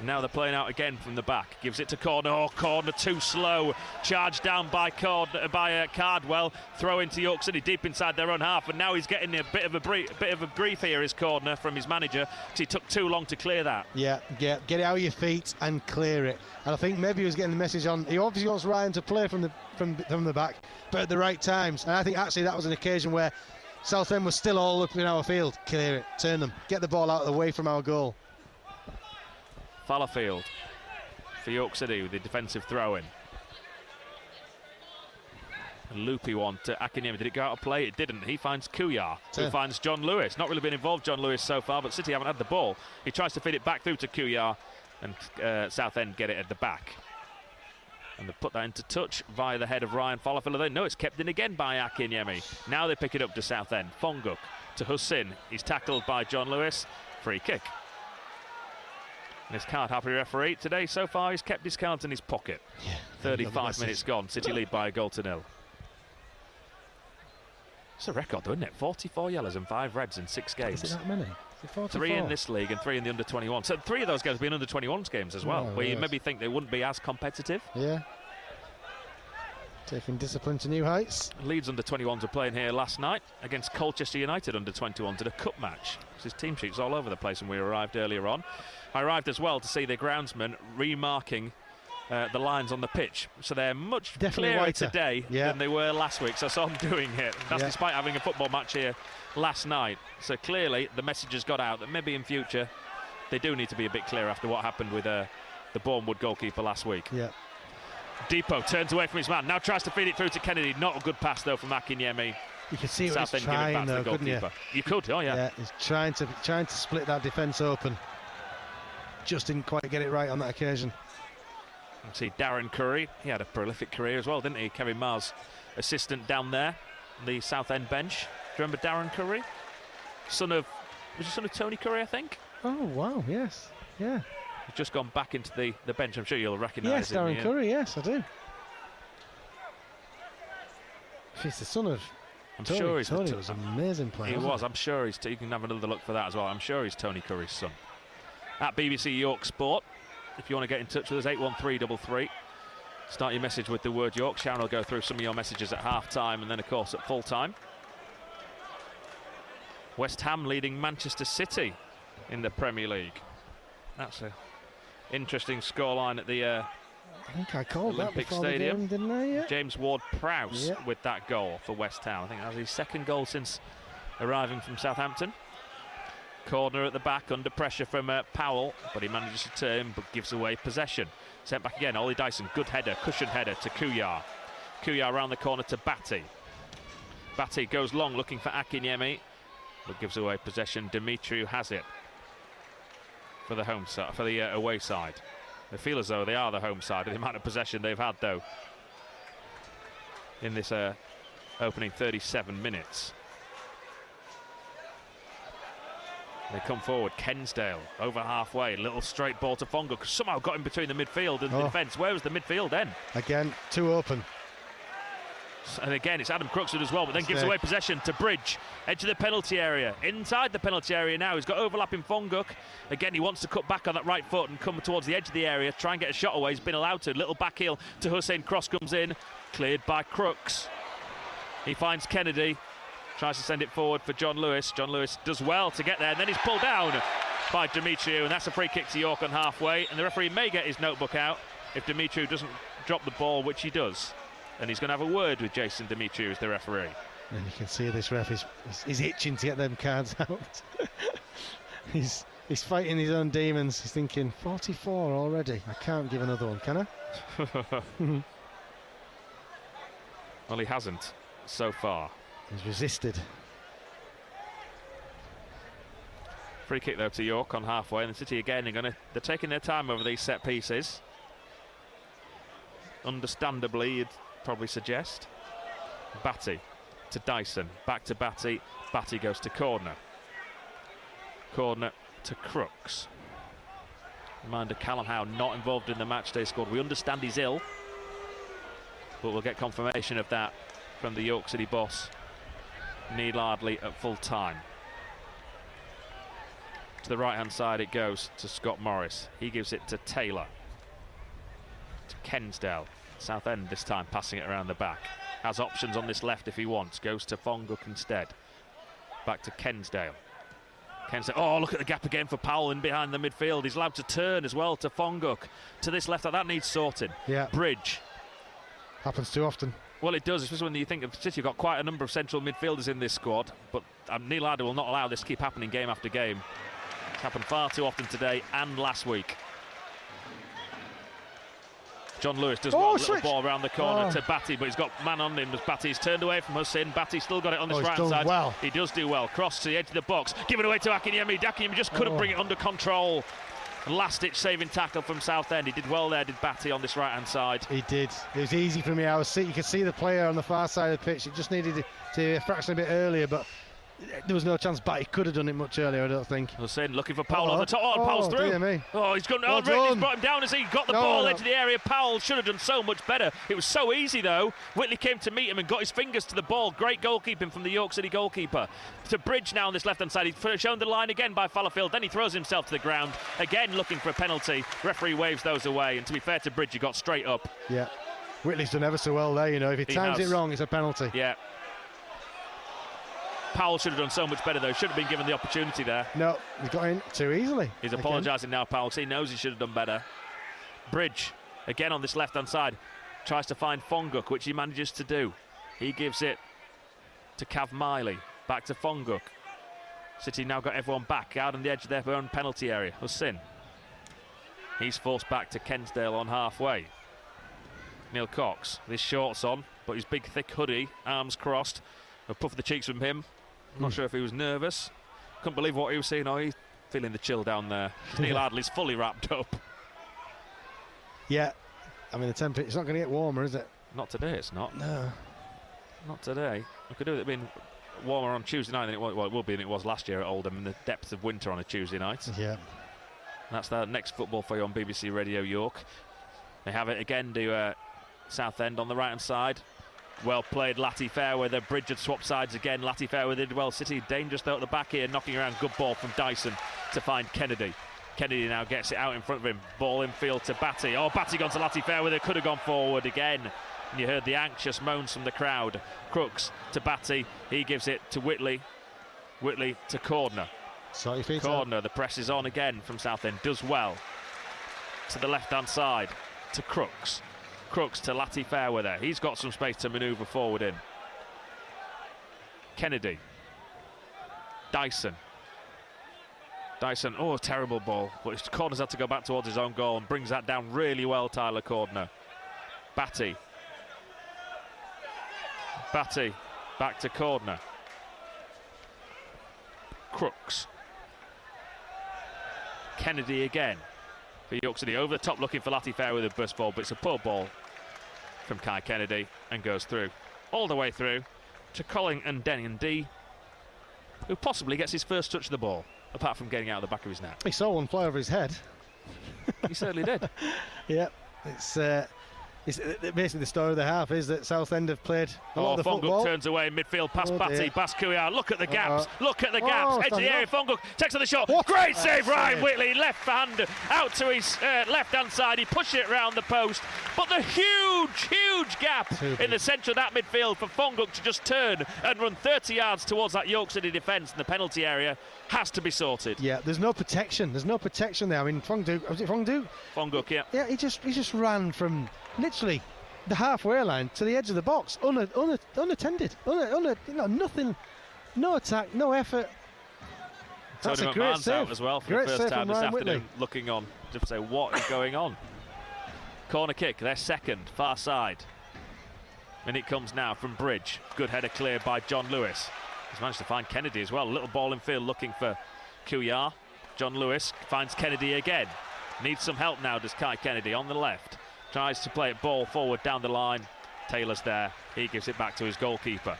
Now they're playing out again from the back. Gives it to Corner. Oh, Corner too slow. Charged down by Cardwell. Throw into York City deep inside their own half. And now he's getting a bit of a grief here, is Corner, from his manager, because he took too long to clear that. Yeah, get it out of your feet and clear it. And I think maybe he was getting the message on. He obviously wants Ryan to play from the back, but at the right times. And I think actually that was an occasion where Southend was still all up in our field. Clear it, turn them, get the ball out of the way from our goal. Fallowfield for York City with the defensive throw-in. A loopy one to Akinyemi. Did it go out of play? It didn't. He finds Kuyar, who finds John Lewis. Not really been involved, John Lewis, so far, but City haven't had the ball. He tries to feed it back through to Kuyar, and Southend get it at the back. And they put that into touch via the head of Ryan Fallowfield. They know it's kept in again by Akinyemi. Now they pick it up to Southend. Fonguk to Hussein. He's tackled by John Lewis. Free kick. And his card-happy referee today so far, he's kept his cards in his pocket. Yeah, 35 minutes gone. City lead by a goal to nil. It's a record, though, isn't it? 44 yellows and 5 reds in 6 games. Is it that many? Is it 44? 3 in this league and 3 in the under-21. So 3 of those games have been under-21s games as well, where you maybe think they wouldn't be as competitive. Yeah. Taking discipline to new heights. Leeds under-21s were playing here last night against Colchester United under-21s in a cup match. His team sheet's all over the place when we arrived earlier on. I arrived as well to see the groundsman remarking the lines on the pitch, so they're much clearer whiter today than they were last week. So I saw them doing it. That's despite having a football match here last night. So clearly the message has got out that maybe in future they do need to be a bit clearer after what happened with the Bournemouth goalkeeper last week. Yeah. Depot turns away from his man, now tries to feed it through to Kennedy. Not a good pass though from Akinyemi. You can see what he's trying though, couldn't you? You could, oh yeah. Yeah, he's trying to split that defence open. Just didn't quite get it right on that occasion. You see Darren Curry, he had a prolific career as well, didn't he? Kevin Maher's assistant down there, the Southend bench. Do you remember Darren Curry? Was he son of Tony Curry, I think? Oh, wow, yes, yeah. He's just gone back into the bench. I'm sure you'll recognise him. Yes, Darren Curry, yes, I do. If he's the son of Tony was an amazing player. He was, I'm sure he's... You can have another look for that as well. I'm sure he's Tony Curry's son. At BBC York Sport, if you want to get in touch with us, 81333. Start your message with the word York. Sharon will go through some of your messages at half-time and then, of course, at full-time. West Ham leading Manchester City in the Premier League. That's an interesting scoreline at the I think I called Olympic that Stadium. The game, didn't I? Yeah. James Ward-Prowse with that goal for West Ham. I think that's his 2nd goal since arriving from Southampton. Corner at the back, under pressure from Powell, but he manages to turn, but gives away possession. Sent back again, Ollie Dyson, good header, cushion header to Kuyar. Kuyar around the corner to Batty. Batty goes long, looking for Akinyemi, but gives away possession. Dimitriou has it for the home side, for the away side. They feel as though they are the home side, with the amount of possession they've had, though, in this opening 37 minutes. They come forward, Kensdale over halfway, little straight ball to Fonguk, somehow got in between the midfield and the defence. Where was the midfield then? Again, too open. And again, it's Adam Cruxford as well, but then gives away possession to Bridge, edge of the penalty area, inside the penalty area now. He's got overlapping Fonguk. Again, he wants to cut back on that right foot and come towards the edge of the area, try and get a shot away. He's been allowed to. Little back heel to Hussein, cross comes in, cleared by Crooks. He finds Kennedy. Tries to send it forward for John Lewis. John Lewis does well to get there, and then he's pulled down by Dimitriou, and that's a free kick to York on halfway. And the referee may get his notebook out if Dimitriou doesn't drop the ball, which he does. And he's going to have a word with Jason Dimitriou as the referee. And you can see this ref is itching to get them cards out. he's fighting his own demons. He's thinking, 44 already. I can't give another one, can I? Well, he hasn't so far. He's resisted. Free kick though to York on halfway, and the City again they're taking their time over these set pieces. Understandably, you'd probably suggest. Batty to Dyson, back to Batty. Batty goes to corner. Corner to Crooks. Reminder, Callum Howe not involved in the matchday squad. We understand he's ill, but we'll get confirmation of that from the York City boss, Neil Ardley, at full time. To the right-hand side it goes to Scott Morris. He gives it to Taylor. To Kensdale. Southend this time passing it around the back. Has options on this left if he wants. Goes to Fonguk instead. Back to Kensdale. Kensdale. Oh, look at the gap again for Powell in behind the midfield. He's allowed to turn as well to Fonguk. To this left, that needs sorting. Yeah. Bridge. Happens too often. Well, it does, especially when you think of City. You've got quite a number of central midfielders in this squad, but Neil Adder will not allow this to keep happening game after game. It's happened far too often today and last week. John Lewis does well, little ball around the corner to Batty, but he's got man on him as Batty's turned away from Hussein. Batty still got it on this right side. Well. He does do well. Cross to the edge of the box, give it away to Akinyemi. Akinyemi just couldn't bring it under control. Last-ditch saving tackle from Southend. He did well there, did Batty on this right-hand side. He did. It was easy for me. You could see the player on the far side of the pitch. It just needed to fraction a bit earlier, but there was no chance Batty could have done it much earlier, I don't think. Hussein looking for Powell on the top. Oh, Powell's through. Oh, he's gone. He's brought him down as he got the ball into the area. Powell should have done so much better. It was so easy, though. Whitley came to meet him and got his fingers to the ball. Great goalkeeping from the York City goalkeeper. To Bridge now on this left-hand side. He's shown the line again by Fallowfield. Then he throws himself to the ground. Again, looking for a penalty. Referee waves those away. And to be fair to Bridge, he got straight up. Yeah. Whitley's done ever so well there, you know. If he times it wrong, it's a penalty. Yeah. Powell should have done so much better, though. Should have been given the opportunity there. No, he got in too easily. He's apologising now, Powell, because he knows he should have done better. Bridge, again on this left-hand side, tries to find Fonguk, which he manages to do. He gives it to Cav Miley. Back to Fonguk. City now got everyone back out on the edge of their own penalty area. Hussein. He's forced back to Kensdale on halfway. Neil Cox, with his shorts on, but his big thick hoodie, arms crossed. A puff of the cheeks from him. Not sure if he was nervous. Couldn't believe what he was seeing. Oh, he's feeling the chill down there. Neil Ardley's fully wrapped up. Yeah. I mean, the temperature, it's not going to get warmer, is it? Not today, it's not. No. Not today. I could do it being warmer on Tuesday night than it was, well, it will be than it was last year at Oldham in the depths of winter on a Tuesday night. Yeah. That's the next football for you on BBC Radio York. They have it again to Southend on the right-hand side. Well played, Latty Fairweather. Bridge had swapped sides again. Latty Fairweather did well. City dangerous though at the back here, knocking around. Good ball from Dyson to find Kennedy. Kennedy now gets it out in front of him. Ball in field to Batty. Oh, Batty gone to Latty Fairweather. Could have gone forward again. And you heard the anxious moans from the crowd. Crooks to Batty. He gives it to Whitley. Whitley to Cordner. Cordner, the press is on again from Southend. Does well. To the left-hand side. To Crooks. Crooks to Latty Fairweather. He's got some space to manoeuvre forward in. Kennedy. Dyson. Dyson, oh, terrible ball. But Cordner's had to go back towards his own goal and brings that down really well, Tyler Cordner. Batty. Batty. Back to Cordner. Crooks. Kennedy again. For York City, over the top looking for Latty Fairweather with a burst ball, but it's a poor ball from Kai Kennedy and goes through. All the way through to Colin and Denny D, who possibly gets his first touch of the ball, apart from getting out of the back of his net. He saw one fly over his head. He certainly did. Yeah, it's basically the story of the half is that Southend have played a lot of the football. Turns away in midfield past Batty, past Kouillard. Look at the gaps. Look at the gaps. Edge of the area. Fonguk takes on the shot. Great save, Ryan Whitley. Left hand out to his left-hand side. He pushed it round the post. But the huge gap in the centre of that midfield for Fonguk to just turn and run 30 yards towards that York City defence in the penalty area has to be sorted. Yeah, there's no protection. There's no protection there. I mean, Fonguk, was it Fonguk? Fonguk, yeah. Yeah, he just ran from literally the halfway line to the edge of the box, unattended, nothing, no attack, no effort. That's a great save out as well for the first time this afternoon, looking on to say what is going on. Corner kick, their second, far side. And it comes now from Bridge. Good header cleared by John Lewis. He's managed to find Kennedy as well. Little ball in field looking for Kouillard. John Lewis finds Kennedy again. Needs some help now, does Kai Kennedy on the left. Tries to play it ball forward down the line. Taylor's there. He gives it back to his goalkeeper.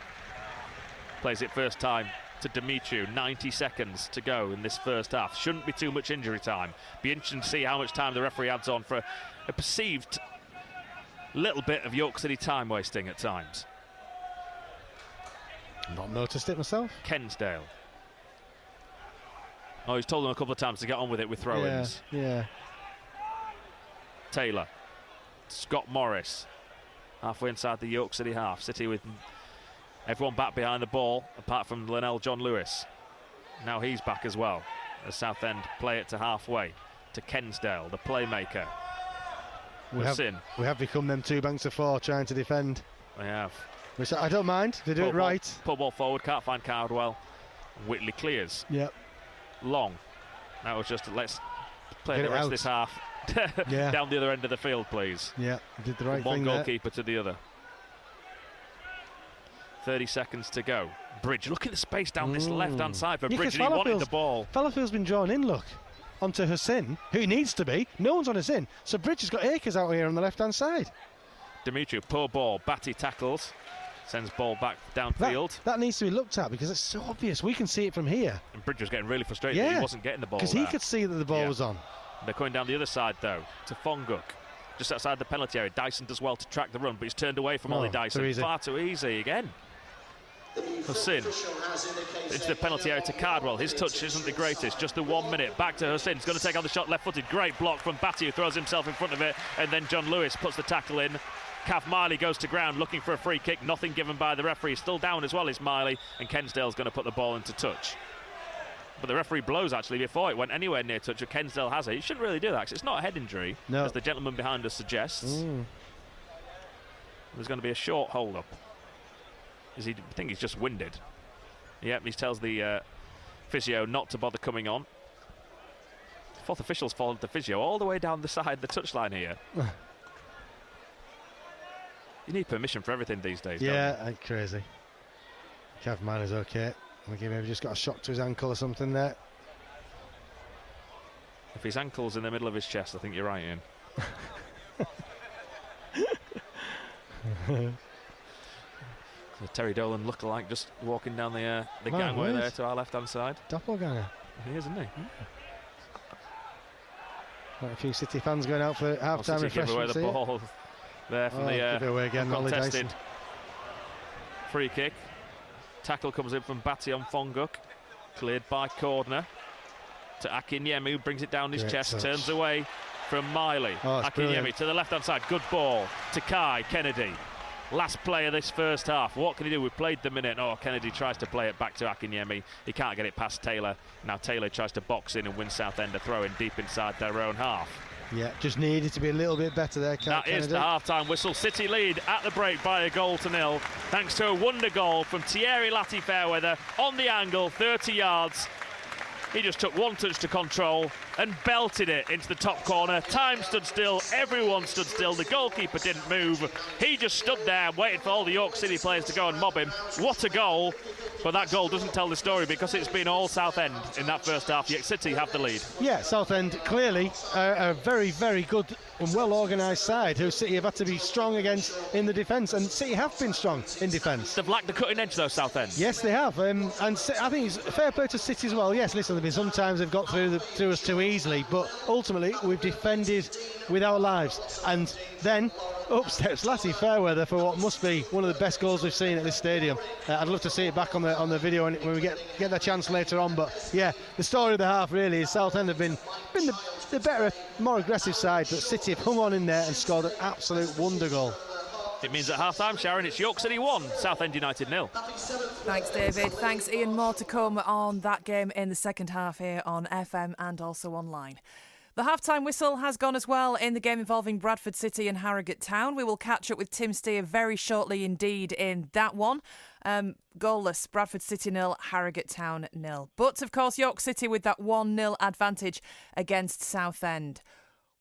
Plays it first time to Dimitriou. 90 seconds to go in this first half. Shouldn't be too much injury time. Be interesting to see how much time the referee adds on for a perceived little bit of York City time wasting at times. Not noticed it myself. Kensdale. Oh, he's told them a couple of times to get on with it with throw-ins. Yeah. Taylor. Scott Morris. Halfway inside the York City half. City with everyone back behind the ball, apart from Linnell John Lewis. Now he's back as well, as Southend play it to halfway. To Kensdale, the playmaker. We have become them 2 banks of 4 trying to defend. We have. Which I don't mind. They do it right. Pull ball forward, can't find Cardwell. Whitley clears. Yep. Long. That was just let's play the rest of this half down the other end of the field, please. Yeah, did the right From thing. One goalkeeper to the other. 30 seconds to go. Bridge, look at the space down this left-hand side for Bridge, and he wanted the ball. Fallowfield's been drawn in, look, onto Hussein, who he needs to be. No one's on Hussein, so Bridge has got acres out here on the left-hand side. Demetriou, poor ball. Batty tackles. Sends ball back downfield. That needs to be looked at because it's so obvious. We can see it from here. And Bridge was getting really frustrated that he wasn't getting the ball because he could see that the ball was on. They're coming down the other side, though, to Fonguk. Just outside the penalty area. Dyson does well to track the run, but he's turned away from Ollie Dyson. Far too easy again. Hussein into the penalty area to Cardwell. His touch isn't the greatest, just the 1 minute. Back to Hussein. He's going to take on the shot left-footed. Great block from Batty, who throws himself in front of it. And then John Lewis puts the tackle in. Cav Miley goes to ground looking for a free kick. Nothing given by the referee. Still down as well is Miley. And Kensdale's going to put the ball into touch. But the referee blows actually before it went anywhere near touch. Kensdale has it. He shouldn't really do that because it's not a head injury, as the gentleman behind us suggests. There's going to be a short hold-up. I think he's just winded. Yep, he tells the physio not to bother coming on. Fourth officials followed the physio all the way down the side of the touchline here. You need permission for everything these days, don't you? Crazy. Cav Miley's okay. I think he maybe just got a shock to his ankle or something there. If his ankle's in the middle of his chest, I think you're right, Ian. So Terry Dolan lookalike just walking down the gangway there to our left-hand side. Doppelganger. He is, isn't he? Quite a few City fans going out for half-time refreshments. Give away the ball there from the contested free kick. Tackle comes in from Batty on Fonguk. Cleared by Cordner to Akinyemi, brings it down his chest, turns away from Miley. Akinyemi to the left-hand side. Good ball to Kai Kennedy. Last play of this first half. What can he do? We've played the minute. Kennedy tries to play it back to Akinyemi. He can't get it past Taylor. Now Taylor tries to box in and win Southend a throw in deep inside their own half. Yeah, just needed to be a little bit better there, Kennedy. Is the half-time whistle. City lead at the break by 1-0, thanks to a wonder goal from Thierry Latty-Fairweather on the angle, 30 yards. He just took one touch to control and belted it into the top corner. Time stood still, everyone stood still, the goalkeeper didn't move. He just stood there waiting for all the York City players to go and mob him. What a goal. But that goal doesn't tell the story because it's been all Southend in that first half. Yet City have the lead. Yeah, Southend clearly a very, very good and well-organised side who City have had to be strong against in the defence, and City have been strong in defence. They've lacked the cutting edge though, Southend. Yes, they have, and I think it's fair play to City as well. Yes, listen, there've been sometimes they've got through us too easily, but ultimately we've defended with our lives. And then up steps Latty-Fairweather for what must be one of the best goals we've seen at this stadium. I'd love to see it back on the video when we get that chance later on. But yeah, the story of the half really is Southend have been the better, more aggressive side, but City have hung on in there and scored an absolute wonder goal. It means at half-time, Sharon, it's York City 1, Southend United 0. Thanks, David. Thanks, Ian. More to come on that game in the second half here on FM and also online. The half-time whistle has gone as well in the game involving Bradford City and Harrogate Town. We will catch up with Tim Steer very shortly indeed in that one. Goalless, Bradford City 0, Harrogate Town 0. But, of course, York City with that 1-0 advantage against Southend.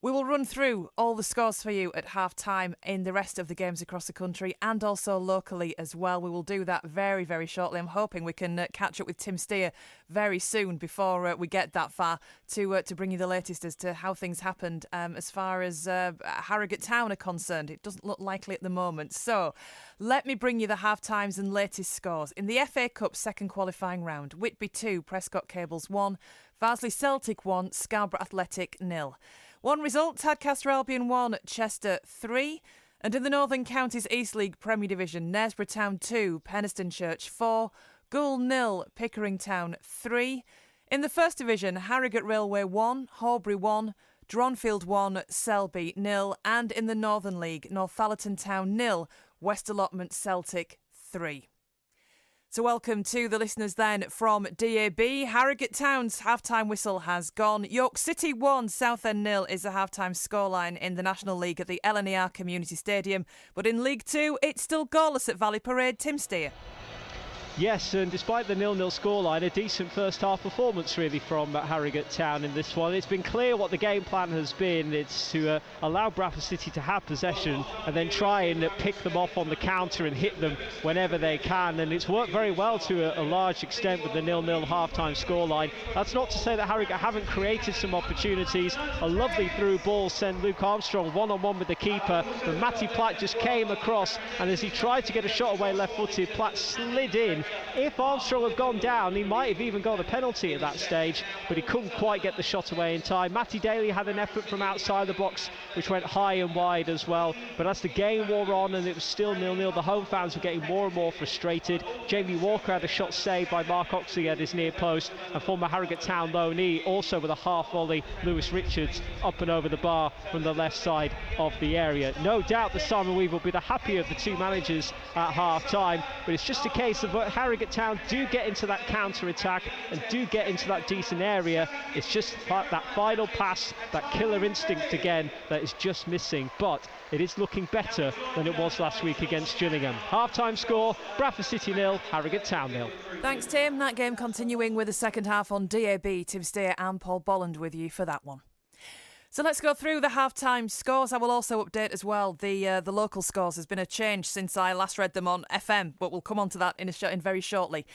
We will run through all the scores for you at half-time in the rest of the games across the country and also locally as well. We will do that very, very shortly. I'm hoping we can catch up with Tim Steer very soon before we get that far to bring you the latest as to how things happened as far as Harrogate Town are concerned. It doesn't look likely at the moment. So let me bring you the half-times and latest scores. In the FA Cup second qualifying round, Whitby 2, Prescott Cables 1, Farsley Celtic 1, Scarborough Athletic 0. One result, Tadcaster Albion 1, Chester 3. And in the Northern Counties East League Premier Division, Knaresborough Town 2, Penistone Church 4, Goole 0, Pickering Town 3. In the First Division, Harrogate Railway 1, Horbury 1, Dronfield 1, Selby 0, and in the Northern League, Northallerton Town 0, West Allotment Celtic 3. So welcome to the listeners then from DAB. Harrogate Town's half-time whistle has gone. York City 1, Southend 0 is the half-time scoreline in the National League at the LNER Community Stadium. But in League 2, it's still goalless at Valley Parade. Tim Steer. Yes, and despite the 0-0 scoreline, a decent first-half performance really from Harrogate Town in this one. It's been clear what the game plan has been. It's to allow Bradford City to have possession and then try and pick them off on the counter and hit them whenever they can. And it's worked very well to a large extent with the 0-0 half-time scoreline. That's not to say that Harrogate haven't created some opportunities. A lovely through ball sent Luke Armstrong one-on-one with the keeper, but Matty Platt just came across, and as he tried to get a shot away left-footed, Platt slid in. If Armstrong had gone down, he might have even got a penalty at that stage, but he couldn't quite get the shot away in time. Matty Daly had an effort from outside the box, which went high and wide as well. But as the game wore on and it was still 0-0, the home fans were getting more and more frustrated. Jamie Walker had a shot saved by Mark Oxley at his near post, and former Harrogate Town loanee also with a half volley, Lewis Richards, up and over the bar from the left side of the area. No doubt that Simon Weaver will be the happier of the two managers at half time, but it's just a case of Harrogate Town do get into that counter-attack and do get into that decent area. It's just that final pass, that killer instinct again, that is just missing. But it is looking better than it was last week against Gillingham. Half-time score, Bradford City 0, Harrogate Town 0. Thanks, Tim. That game continuing with the second half on DAB. Tim Steer and Paul Bolland with you for that one. So let's go through the half-time scores. I will also update as well the local scores. There's been a change since I last read them on FM, but we'll come on to that in very shortly.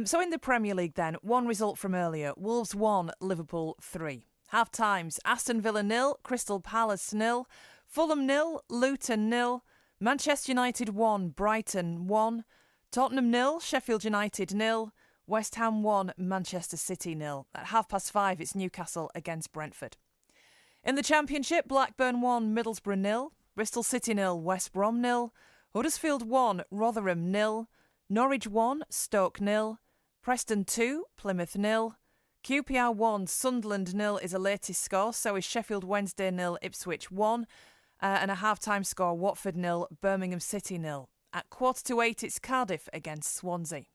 So in the Premier League then, one result from earlier. Wolves 1, Liverpool 3. Half-times, Aston Villa 0, Crystal Palace 0, Fulham 0, Luton 0, Manchester United 1, Brighton 1, Tottenham 0, Sheffield United 0, West Ham 1, Manchester City 0. At 5:30, it's Newcastle against Brentford. In the Championship, Blackburn 1, Middlesbrough 0, Bristol City 0, West Brom 0, Huddersfield 1, Rotherham 0, Norwich 1, Stoke 0, Preston 2, Plymouth 0, QPR 1, Sunderland 0 is a latest score, so is Sheffield Wednesday 0, Ipswich 1, and a half-time score, Watford 0, Birmingham City 0. At 7:45, it's Cardiff against Swansea.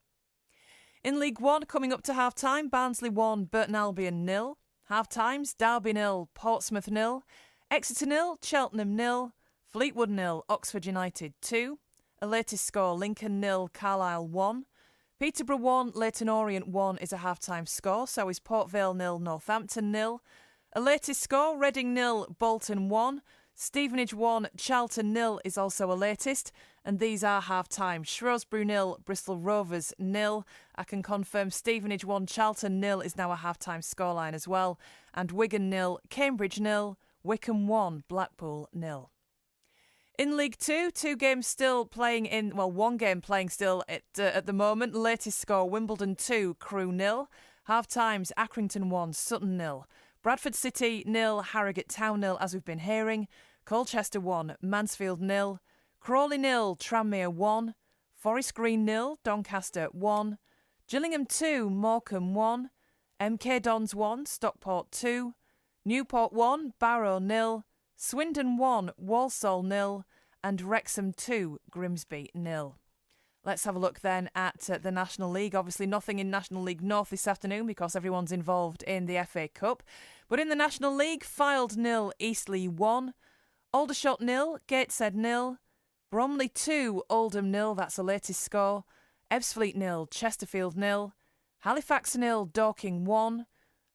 In League 1, coming up to half-time, Barnsley 1, Burton Albion 0, half-times, Derby 0, Portsmouth 0, Exeter 0, Cheltenham 0, Fleetwood 0, Oxford United 2, a latest score, Lincoln 0, Carlisle 1, Peterborough 1, Leyton Orient 1 is a half-time score, so is Port Vale 0, Northampton 0, a latest score, Reading 0, Bolton 1, Stevenage 1, Charlton 0 is also a latest, and these are half-time. Shrewsbury 0, Bristol Rovers 0. I can confirm Stevenage 1, Charlton 0 is now a half-time scoreline as well, and Wigan 0, Cambridge 0, Wycombe 1, Blackpool 0. In League 2, one game playing still at the moment. Latest score, Wimbledon 2, Crewe 0. Half-times, Accrington 1, Sutton 0. Bradford City 0, Harrogate Town 0, as we've been hearing. Colchester 1, Mansfield 0. Crawley 0, Tranmere 1. Forest Green 0, Doncaster 1. Gillingham 2, Morecambe 1. MK Dons 1, Stockport 2. Newport 1, Barrow 0. Swindon 1, Walsall 0. And Wrexham 2, Grimsby 0. Let's have a look then at the National League. Obviously nothing in National League North this afternoon because everyone's involved in the FA Cup. But in the National League, Fylde 0, Eastleigh 1. Aldershot 0, Gateshead 0. Bromley 2, Oldham 0, that's the latest score. Ebbsfleet 0, Chesterfield 0. Halifax 0, Dorking 1.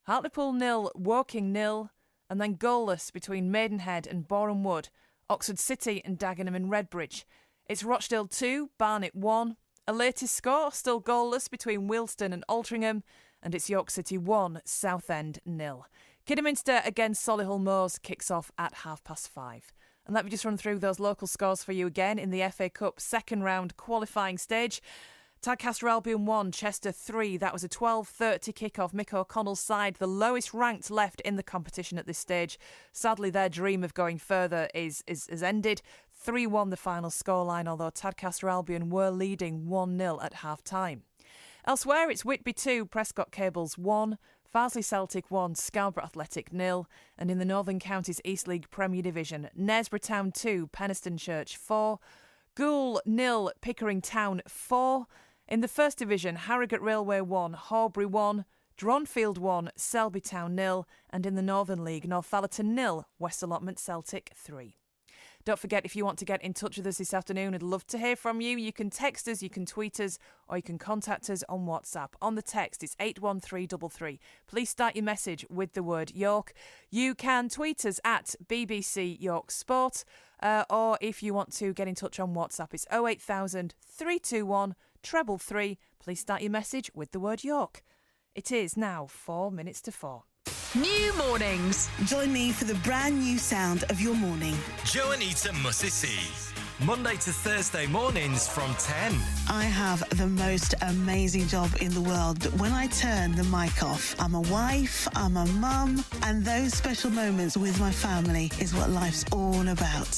Hartlepool 0, Woking 0. And then goalless between Maidenhead and Boreham Wood, Oxford City and Dagenham and Redbridge. It's Rochdale 2, Barnet 1. A latest score, still goalless between Wealdstone and Altrincham. And it's York City 1, Southend 0. Kidderminster against Solihull Moors kicks off at 5:30. And let me just run through those local scores for you again in the FA Cup second round qualifying stage. Tadcaster Albion 1, Chester 3. That was a 12:30 kick-off. Mick O'Connell's side, the lowest ranked left in the competition at this stage. Sadly, their dream of going further is ended. 3-1 the final scoreline, although Tadcaster Albion were leading 1-0 at half-time. Elsewhere, it's Whitby 2, Prescott Cables 1, Farsley Celtic 1, Scarborough Athletic 0. And in the Northern Counties East League Premier Division, Knaresborough Town 2, Penistone Church 4. Goole 0, Pickering Town 4. In the First Division, Harrogate Railway 1, Horbury 1. Dronfield 1, Selby Town 0. And in the Northern League, Northallerton 0, West Allotment Celtic 3. Don't forget, if you want to get in touch with us this afternoon, I'd love to hear from you. You can text us, you can tweet us, or you can contact us on WhatsApp. On the text, it's 81333. Please start your message with the word York. You can tweet us at BBC York Sport, or if you want to get in touch on WhatsApp, it's 08000 321 333. Please start your message with the word York. It is now 4 minutes to 4. New mornings. Join me for the brand new sound of your morning. Joe and Anita Musisi. Monday to Thursday mornings from 10. I have the most amazing job in the world, but when I turn the mic off, I'm a wife, I'm a mum, and those special moments with my family is what life's all about.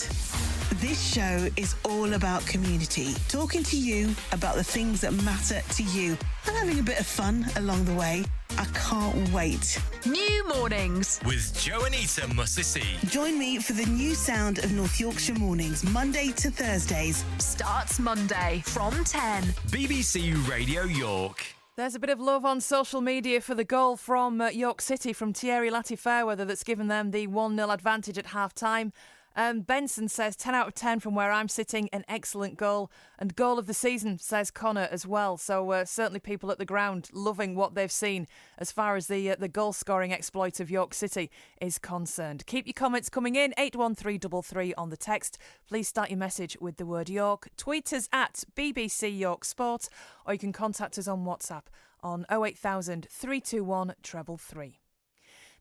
This show is all about community, talking to you about the things that matter to you and having a bit of fun along the way. I can't wait. New mornings. With Joe and Anita Musisi. Join me for the new sound of North Yorkshire mornings, Monday to Thursdays. Starts Monday from 10. BBC Radio York. There's a bit of love on social media for the goal from York City from Thierry Latiffairweather that's given them the 1-0 advantage at half-time. Benson says 10 out of 10 from where I'm sitting, an excellent goal. And goal of the season, says Connor as well. So certainly people at the ground loving what they've seen as far as the goal-scoring exploit of York City is concerned. Keep your comments coming in, 81333 on the text. Please start your message with the word York. Tweet us at BBC York Sport, or you can contact us on WhatsApp on 08000 321 333.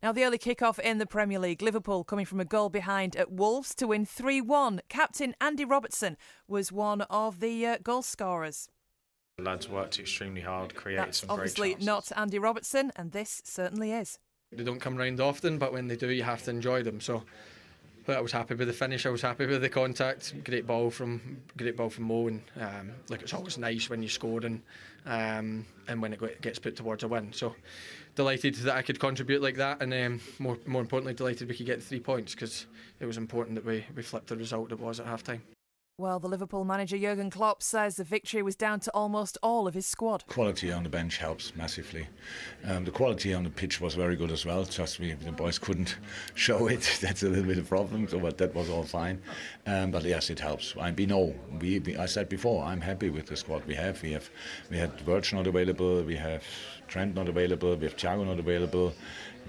Now, the early kick-off in the Premier League, Liverpool coming from a goal behind at Wolves to win 3-1. Captain Andy Robertson was one of the goal scorers. The lads worked extremely hard, created some great chances. That's obviously not Andy Robertson, and this certainly is. They don't come round often, but when they do, you have to enjoy them. So I was happy with the finish. I was happy with the contact. Great ball from Mo, and it's always nice when you score and when it gets put towards a win. So delighted that I could contribute like that, and more importantly, delighted we could get 3 points, because it was important that we flipped the result it was at half time. Well, the Liverpool manager Jurgen Klopp says the victory was down to almost all of his squad. Quality on the bench helps massively. The quality on the pitch was very good as well. Just the boys couldn't show it. That's a little bit of a problem. But that was all fine. But yes, it helps. I said before, I'm happy with the squad we have. We had Virch not available. We have Trent not available. We have Thiago not available.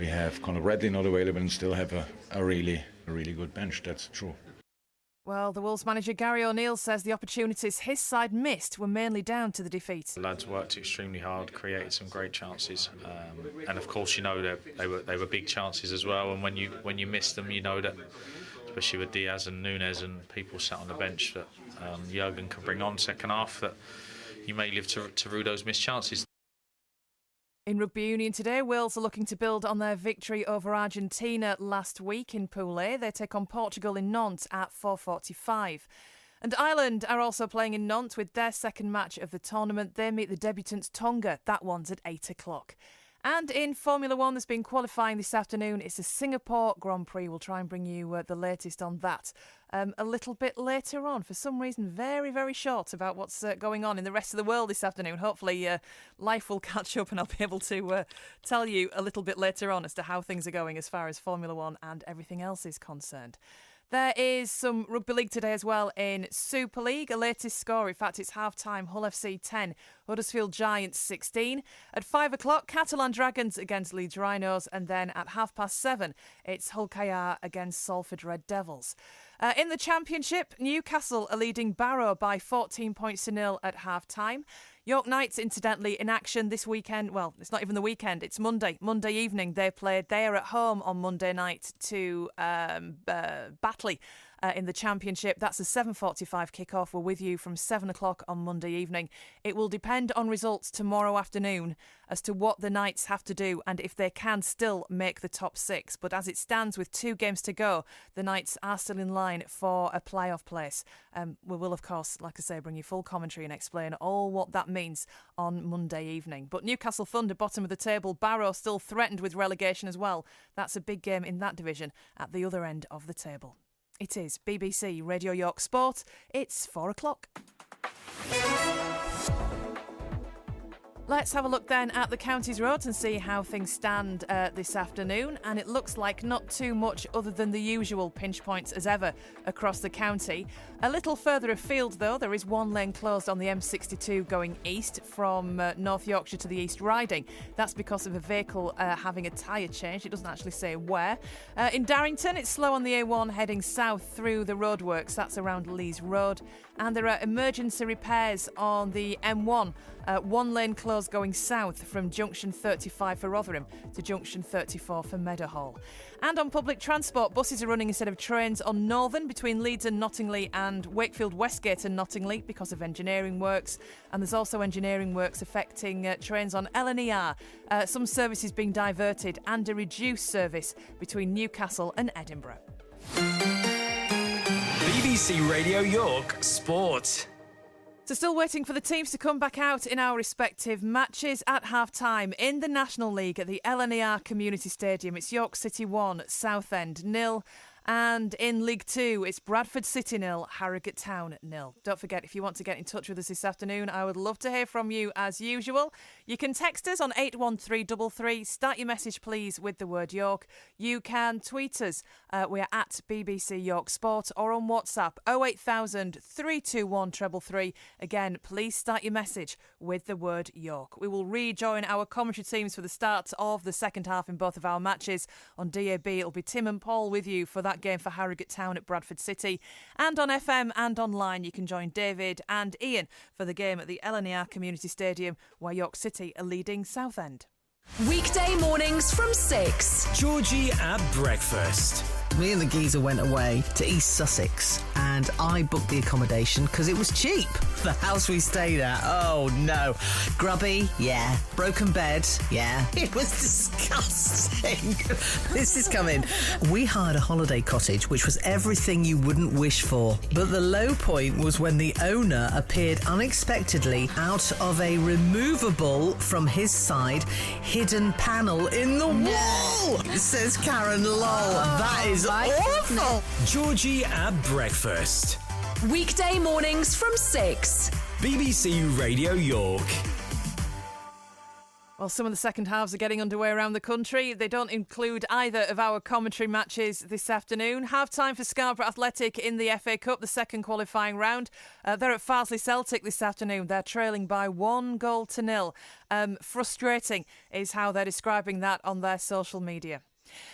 We have Conor Bradley not available, and still have a really good bench. That's true. Well, the Wolves manager Gary O'Neill says the opportunities his side missed were mainly down to the defeat. The lads worked extremely hard, created some great chances, and of course, you know that they were big chances as well. And when you miss them, you know that, especially with Diaz and Nunes and people sat on the bench, that Jurgen can bring on second half, that you may live to rue those missed chances. In rugby union today, Wales are looking to build on their victory over Argentina last week in Pool A. They take on Portugal in Nantes at 4:45. And Ireland are also playing in Nantes with their second match of the tournament. They meet the debutants Tonga. That one's at 8 o'clock. And in Formula One, there's been qualifying this afternoon. It's the Singapore Grand Prix. We'll try and bring you the latest on that a little bit later on. For some reason, very, very short about what's going on in the rest of the world this afternoon. Hopefully, life will catch up and I'll be able to tell you a little bit later on as to how things are going as far as Formula One and everything else is concerned. There is some rugby league today as well in Super League. A latest score, in fact, it's half-time. Hull FC 10, Huddersfield Giants 16. At 5 o'clock, Catalan Dragons against Leeds Rhinos. And then at 7:30, it's Hull KR against Salford Red Devils. In the Championship, Newcastle are leading Barrow by 14 points to 0 at half-time. York Knights, incidentally, in action this weekend. Well, it's not even the weekend, it's Monday. Monday evening they played. They are at home on Monday night to Batley. in the Championship. That's a 7:45 kick-off. We're with you from 7 o'clock on Monday evening. It will depend on results tomorrow afternoon as to what the Knights have to do and if they can still make the top 6. But as it stands with 2 games to go, the Knights are still in line for a playoff place. We will, of course, like I say, bring you full commentary and explain all what that means on Monday evening. But Newcastle Thunder, bottom of the table. Barrow still threatened with relegation as well. That's a big game in that division at the other end of the table. It is BBC Radio York Sport. It's 4 o'clock. Let's have a look then at the county's roads and see how things stand this afternoon. And it looks like not too much other than the usual pinch points as ever across the county. A little further afield, though, there is one lane closed on the M62 going east from North Yorkshire to the East Riding. That's because of a vehicle having a tyre change. It doesn't actually say where. In Darrington, it's slow on the A1 heading south through the roadworks. That's around Lees Road. And there are emergency repairs on the M1. One lane closed going south from junction 35 for Rotherham to junction 34 for Meadowhall. And on public transport, buses are running instead of trains on Northern between Leeds and Nottingley and Wakefield Westgate and Nottingley because of engineering works. And there's also engineering works affecting trains on LNER. Some services being diverted and a reduced service between Newcastle and Edinburgh. BBC Radio York Sport. So still waiting for the teams to come back out in our respective matches at half-time in the National League at the LNER Community Stadium. It's York City 1, Southend 0. And in League 2, it's Bradford City 0, Harrogate Town 0. Don't forget, if you want to get in touch with us this afternoon, I would love to hear from you as usual. You can text us on 81333. Start your message, please, with the word York. You can tweet us. We are at BBC York Sport or on WhatsApp 08000 321 333. Again, please start your message with the word York. We will rejoin our commentary teams for the start of the second half in both of our matches. On DAB, it'll be Tim and Paul with you for that game for Harrogate Town at Bradford City. And on FM and online, you can join David and Ian for the game at the LNER Community Stadium, where York City are leading Southend. Weekday mornings from 6. Georgie at breakfast. Me and the geezer went away to East Sussex and I booked the accommodation because it was cheap. The house we stayed at, oh no. Grubby, yeah. Broken bed, yeah. It was disgusting. This is coming. We hired a holiday cottage which was everything you wouldn't wish for. But the low point was when the owner appeared unexpectedly out of a removable from his side hidden panel in the wall, says Karen Lowell. That is awful. Georgie at breakfast. Weekday mornings from 6. BBC Radio York. Well, some of the second halves are getting underway around the country. They don't include either of our commentary matches this afternoon. Half-time for Scarborough Athletic in the FA Cup, the second qualifying round. They're at Farsley Celtic this afternoon. They're trailing by 1-0. Frustrating is how they're describing that on their social media.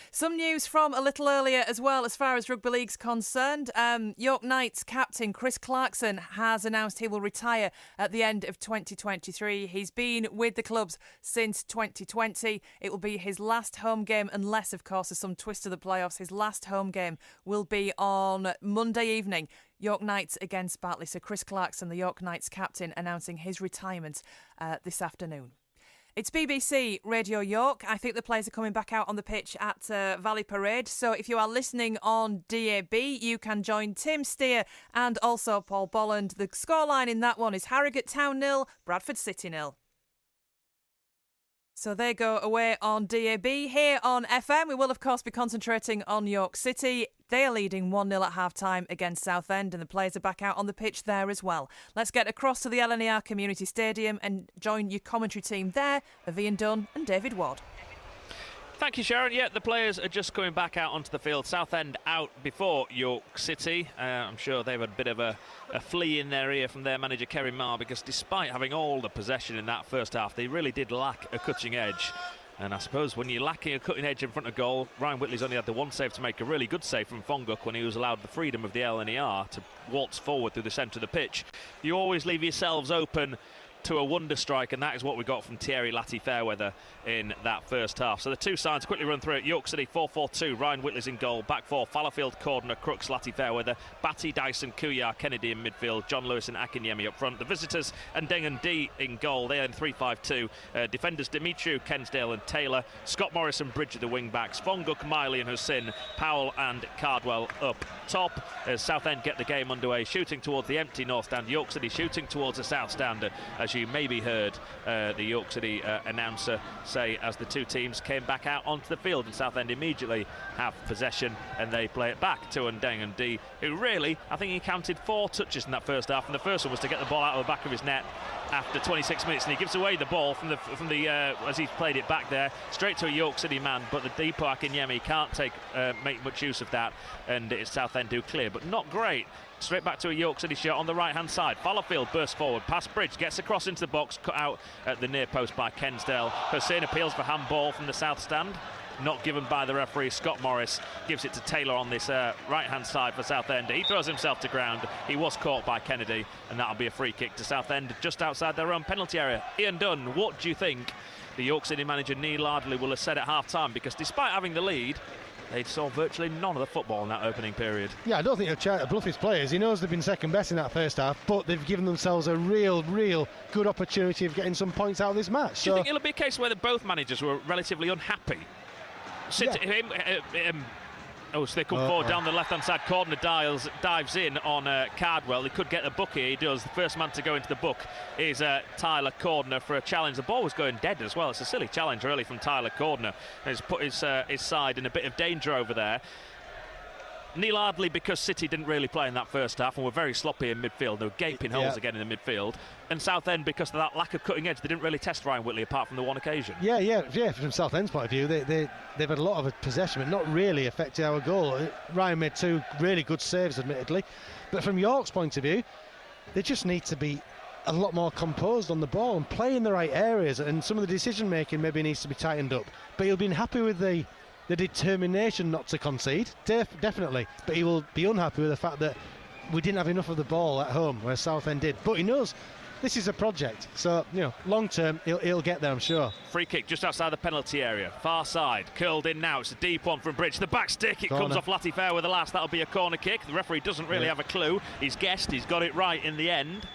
Some news from a little earlier as well as far as rugby league's concerned. York Knights captain Chris Clarkson has announced he will retire at the end of 2023. He's been with the clubs since 2020. It will be his last home game unless, of course, there's some twist to the playoffs. His last home game will be on Monday evening. York Knights against Bartley. So Chris Clarkson, the York Knights captain, announcing his retirement this afternoon. It's BBC Radio York. I think the players are coming back out on the pitch at Valley Parade. So if you are listening on DAB, you can join Tim Steer and also Paul Bolland. The scoreline in that one is Harrogate Town 0, Bradford City 0. So they go away on DAB. Here on FM, we will, of course, be concentrating on York City. They are leading 1-0 at half-time against Southend, and the players are back out on the pitch there as well. Let's get across to the LNER Community Stadium and join your commentary team there of Ian Dunn and David Ward. Thank you, Sharon. Yeah, the players are just coming back out onto the field. Southend out before York City. I'm sure they've had a bit of a flea in their ear from their manager, Kerry Marr, because despite having all the possession in that first half, they really did lack a cutting edge. And I suppose when you're lacking a cutting edge in front of goal, Ryan Whitley's only had the one save to make, a really good save from Fonguk when he was allowed the freedom of the LNER to waltz forward through the centre of the pitch. You always leave yourselves open to a wonder strike, and that is what we got from Thierry Latty-Fairweather in that first half. So the two sides quickly run through it. York City 4-4-2, Ryan Whitley's in goal. Back four, Fallowfield, Cordner, Crooks, Latty-Fairweather, Batty, Dyson, Kuyar, Kennedy in midfield, John Lewis and Akinyemi up front. The visitors and Dengan D in goal. They are in 3-5-2. Defenders Dimitriou, Kensdale and Taylor. Scott Morris and Bridge are the wing backs. Fonguk, Miley and Hussein. Powell and Cardwell up top as Southend get the game underway, shooting towards the empty north stand. York City shooting towards the south stand, as you maybe heard the York City announcer say as the two teams came back out onto the field, and Southend immediately have possession and they play it back to Ndeng and D, who really, I think he counted 4 touches in that first half, and the first one was to get the ball out of the back of his net after 26 minutes, and he gives away the ball from the as he's played it back there straight to a York City man, but the Deepo Akinyemi can't make much use of that, and it's Southend who clear, but not great. Straight back to a York City shot on the right hand side. Fallowfield bursts forward past Bridge, gets across into the box, cut out at the near post by Kensdale. Hussein appeals for handball from the south stand, not given by the referee. Scott Morris gives it to Taylor on this right hand side for Southend. He throws himself to ground. He was caught by Kennedy, and that'll be a free kick to Southend just outside their own penalty area. Ian Dunn, what do you think the York City manager Neil Ardley will have said at half time? Because despite having the lead, they saw virtually none of the football in that opening period. Yeah, I don't think he'll try to bluff his players. He knows they've been second best in that first half, but they've given themselves a real good opportunity of getting some points out of this match. Do you think it'll be a case where both managers were relatively unhappy? So they come forward down the left-hand side. Cordner dives in on Cardwell. He could get the book here. He does. The first man to go into the book is Tyler Cordner for a challenge. The ball was going dead as well. It's a silly challenge, really, from Tyler Cordner. He's put his side in a bit of danger over there. Neil Ardley, because City didn't really play in that first half and were very sloppy in midfield, there were gaping holes again in the midfield, and Southend, because of that lack of cutting edge, they didn't really test Ryan Whitley apart from the one occasion. Yeah. From Southend's point of view, they've had a lot of possession, but not really affected our goal. Ryan made 2 really good saves, admittedly, but from York's point of view, they just need to be a lot more composed on the ball and play in the right areas, and some of the decision making maybe needs to be tightened up. But he'll be happy with the determination not to concede, definitely, but he will be unhappy with the fact that we didn't have enough of the ball at home where Southend did. But he knows this is a project, so long term he'll get there, I'm sure. Free kick just outside the penalty area, far side, curled in now. It's a deep one from Bridge, the back stick, it comes off Latty-Fairweather with the last. That'll be a corner kick. The referee doesn't really have a clue. He's guessed, he's got it right in the end.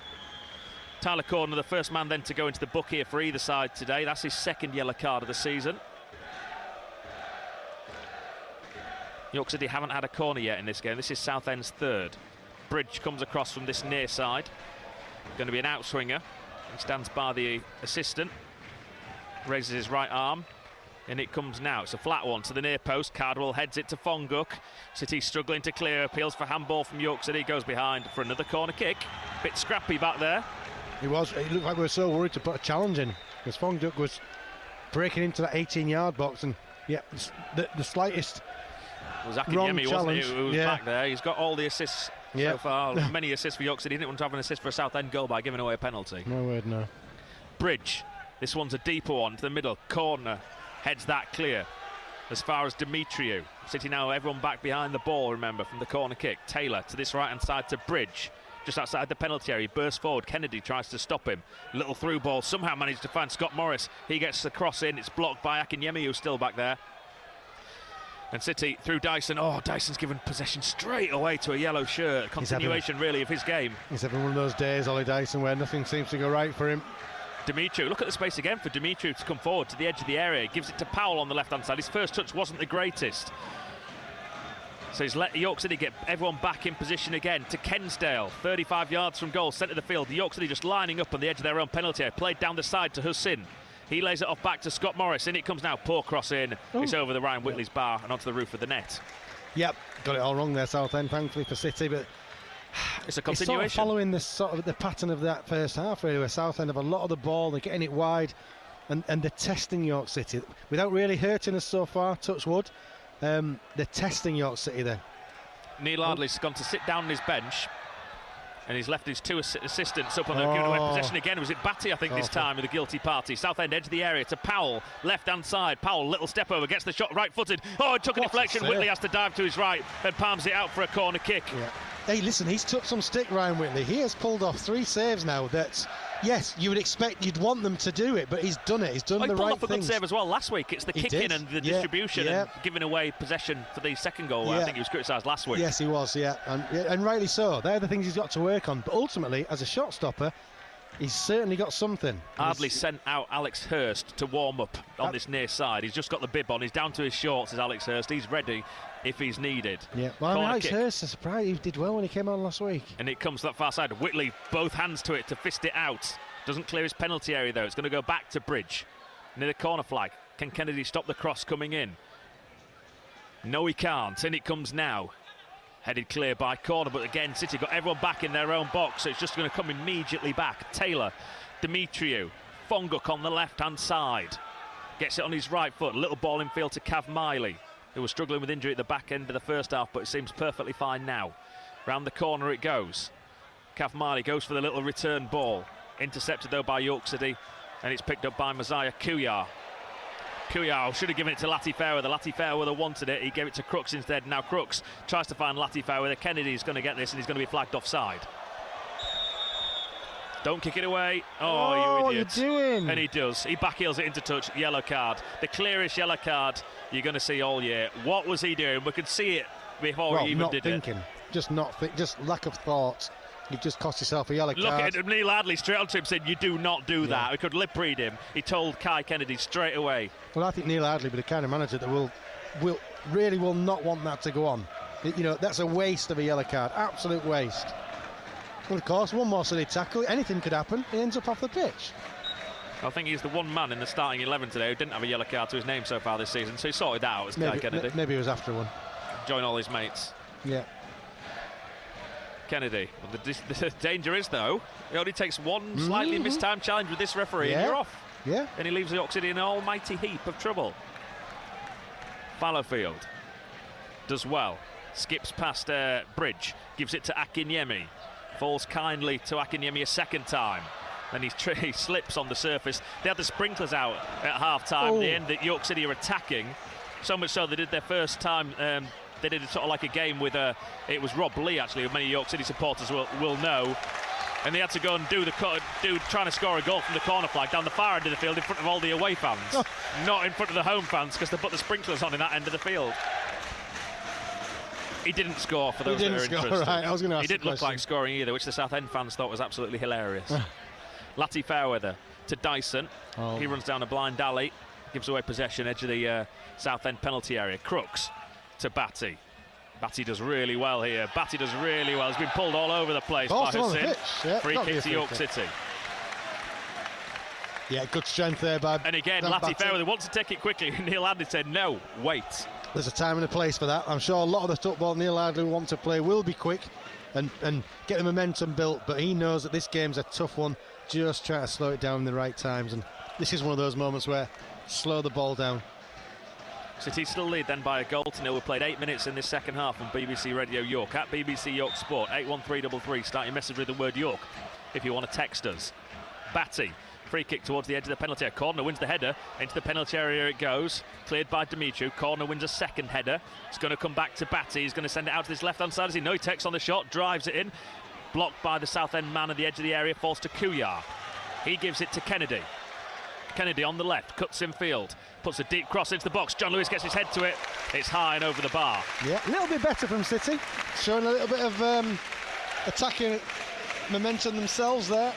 Tyler Cordner, the first man then to go into the book here for either side today. That's his second yellow card of the season. York City haven't had a corner yet in this game. This is Southend's third. Bridge comes across from this near side. Going to be an outswinger. He stands by the assistant. Raises his right arm. And it comes now. It's a flat one to the near post. Cardwell heads it to Fonguk. City struggling to clear. Appeals for handball from York City. Goes behind for another corner kick. Bit scrappy back there. It looked like we were so worried to put a challenge in, because Fonguk was breaking into that 18-yard box, and the slightest was Akinyemi, wasn't he, who was back there. He's got all the assists so far, many assists for York City. He didn't want to have an assist for a Southend goal by giving away a penalty. No word, no. Bridge, this one's a deeper one to the middle. Corner heads that clear as far as Dimitriou. City now, everyone back behind the ball, remember, from the corner kick. Taylor to this right-hand side to Bridge. Just outside the penalty area, he bursts forward. Kennedy tries to stop him. Little through ball, somehow managed to find Scott Morris. He gets the cross in, it's blocked by Akinyemi, who's still back there. And City through Dyson. Oh, Dyson's given possession straight away to a yellow shirt. Continuation, really, of his game. He's having one of those days, Ollie Dyson, where nothing seems to go right for him. Dimitriou, look at the space again for Dimitriou to come forward to the edge of the area. Gives it to Powell on the left-hand side. His first touch wasn't the greatest. So he's let York City get everyone back in position again to Kensdale, 35 yards from goal, centre of the field. York City just lining up on the edge of their own penalty area. Played down the side to Hussein. He lays it off back to Scott Morris. In it comes now. Poor cross in. It's over the Ryan Whitley's bar and onto the roof of the net. Yep, got it all wrong there, Southend, thankfully for City, but it's a continuation. It's sort of following the pattern of that first half, really, where Southend have a lot of the ball, they're getting it wide, and they're testing York City without really hurting us so far. Touch wood, they're testing York City there. Neil Ardley's gone to sit down on his bench, and he's left his 2 assistants up on the giving away possession again. Was it Batty, I think, this time, with the guilty party? Southend edge of the area to Powell, left-hand side. Powell, little step over, gets the shot right-footed. Oh, it took a deflection. Whitley has to dive to his right and palms it out for a corner kick. Yeah. Hey, listen, he's took some stick, Ryan Whitley. He has pulled off 3 saves now that Yes, you would expect, you'd want them to do it, but he's done it. He's done the right things. He pulled off a good save as well last week. It's the kicking and the distribution and giving away possession for the second goal. I think he was criticised last week. Yes, he was, and rightly so. They're the things he's got to work on. But ultimately, as a shot stopper, he's certainly got something. Hardly sent out Alex Hurst to warm up on this near side. He's just got the bib on. He's down to his shorts as Alex Hurst. He's ready if he's needed. Yeah, well, Alex Hurst, I'm surprised he did well when he came on last week. And it comes to that far side. Whitley, both hands to it to fist it out. Doesn't clear his penalty area though. It's going to go back to Bridge. Near the corner flag. Can Kennedy stop the cross coming in? No, he can't. In it comes now. Headed clear by corner, but again, City got everyone back in their own box, so it's just going to come immediately back. Taylor, Dimitriou, Fonguk on the left-hand side. Gets it on his right foot. Little ball in field to Cav Miley, who was struggling with injury at the back end of the first half, but it seems perfectly fine now. Round the corner it goes. Cav Miley goes for the little return ball. Intercepted though by York City, and it's picked up by Messiah Kuyar. Kuyar should have given it to Lati Fairweather. Lati Fairweather wanted it. He gave it to Crooks instead. Now Crooks tries to find Lati Fairweather. Kennedy's going to get this, and he's going to be flagged offside. Don't kick it away. Oh, you idiot. What are you doing? And he does. He backheels it into touch. Yellow card. The clearest yellow card you're going to see all year. What was he doing? We could see it before he even did thinking. it. Just lack of thought. You've just cost yourself a yellow card. Look at Neil Hadley straight onto him, said, "You do not do that." We could lip read him. He told Kai Kennedy straight away. Well, I think Neil Hadley will be the kind of manager that will really not want that to go on. You know, that's a waste of a yellow card. Absolute waste. And of course, one more silly tackle. Anything could happen. He ends up off the pitch. I think he's the one man in the starting 11 today who didn't have a yellow card to his name so far this season, so he sorted that out as Kai Kennedy. Maybe he was after one. Join all his mates. Yeah. Kennedy. Well, the danger is, though, it only takes one slightly mistimed challenge with this referee and you're off. Yeah. And he leaves York City in an almighty heap of trouble. Fallowfield does well. Skips past Bridge. Gives it to Akinyemi. Falls kindly to Akinyemi a second time. Then he slips on the surface. They had the sprinklers out at half-time. The end that York City are attacking. So much so they did their first time... They did sort of like a game with it was Rob Lee actually, who many York City supporters will know, and they had to go and trying to score a goal from the corner flag down the far end of the field in front of all the away fans, not in front of the home fans because they put the sprinklers on in that end of the field. He didn't score for those that are interested. Right. I was going to ask. He didn't look like scoring either, which the Southend fans thought was absolutely hilarious. Lati Fairweather to Dyson. He runs down a blind alley, gives away possession, edge of the Southend penalty area. Crooks to Batty. Batty does really well here. Batty does really well. He's been pulled all over the place by Hussein. Free kick to York City. Yeah, good strength there by... And again, Lati Fairweather wants to take it quickly. Neil Hadley said, no, wait. There's a time and a place for that. I'm sure a lot of the football Neil Hadley want to play will be quick and get the momentum built, but he knows that this game's a tough one. Just try to slow it down in the right times, and this is one of those moments where slow the ball down. City still lead then by a goal to nil. We played 8 minutes in this second half on BBC Radio York. At BBC York Sport, 81333. Start your message with the word York if you want to text us. Batty, free kick towards the edge of the penalty area. Corner wins the header. Into the penalty area it goes. Cleared by Dimitriou. Corner wins a second header. It's going to come back to Batty. He's going to send it out to this left-hand side. As he no takes on the shot, drives it in. Blocked by the Southend man at the edge of the area. Falls to Kuyar. He gives it to Kennedy. Kennedy on the left, cuts in field, puts a deep cross into the box. John Lewis gets his head to it. It's high and over the bar. Yeah, a little bit better from City. Showing a little bit of attacking momentum themselves there.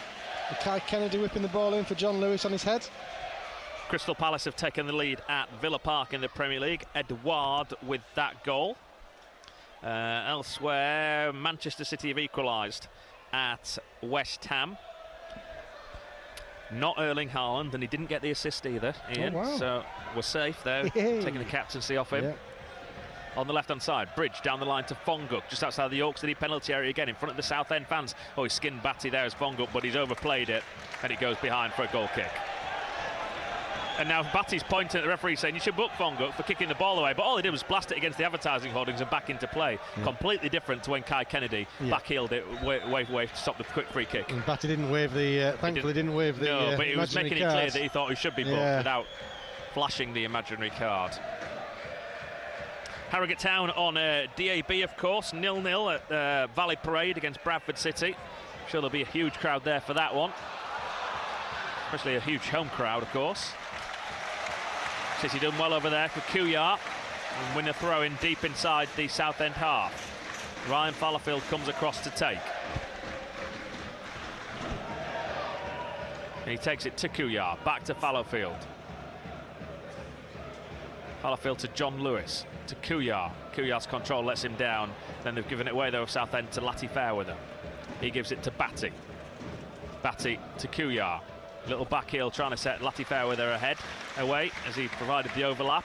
Kai Kennedy whipping the ball in for John Lewis on his head. Crystal Palace have taken the lead at Villa Park in the Premier League. Edouard with that goal. Elsewhere, Manchester City have equalised at West Ham. Not Erling Haaland, and he didn't get the assist either, Ian. Oh, wow. So we're safe there, taking the captaincy off him. Yeah. On the left-hand side, Bridge down the line to Fonguk, just outside the York City penalty area again, in front of the Southend fans. Oh, he skinned Batty there as Fonguk, but he's overplayed it, and it goes behind for a goal kick. And now Batty's pointing at the referee saying you should book Fonguk for kicking the ball away, but all he did was blast it against the advertising hoardings and back into play. Yeah. Completely different to when Kai Kennedy backheeled it way to stop the quick free kick. And Batty didn't wave the thankfully didn't wave the no, but he was making card. it clear that he thought he should be booked without flashing the imaginary card. Harrogate Town on DAB, of course, 0-0 at Valley Parade against Bradford City. I'm sure there'll be a huge crowd there for that one. especially a huge home crowd, of course. City done well over there for Kuyar, and win a throw in deep inside the Southend half. Ryan Fallowfield comes across to take. And he takes it to Kuyar, back to Fallowfield. Fallowfield to John Lewis, to Kuyar. Kuyar's control lets him down. Then they've given it away, though, Southend to Latty Fairweather. He gives it to Batty. Batty to Kuyar. Little back heel trying to set Latty Fairweather ahead, away, as he provided the overlap.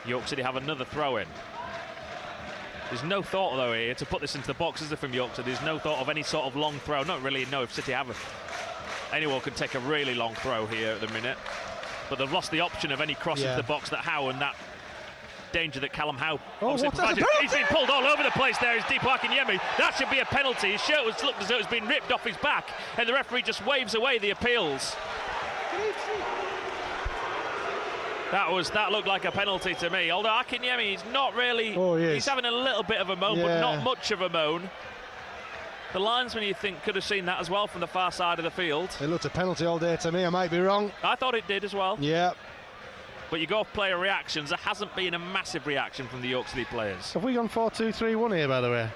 York City have another throw in. There's no thought, though, here to put this into the box, is there, from York City? There's no thought of any sort of long throw. Not really, no, if City have anyone can take a really long throw here at the minute. But they've lost the option of any cross into the box that Howe, and that danger that Callum Howe provided. He's been pulled all over the place there, is Deepak Akinyemi. That should be a penalty. His shirt looked as though it's been ripped off his back, and the referee just waves away the appeals. That looked like a penalty to me. Although Akinyemi, he's not really. He's having a little bit of a moan, but not much of a moan. The linesman, you think, could have seen that as well from the far side of the field. It looked a penalty all day to me. I might be wrong. I thought it did as well. Yeah. But you go off player reactions. There hasn't been a massive reaction from the York City players. Have we gone 4-2-3-1 here, by the way?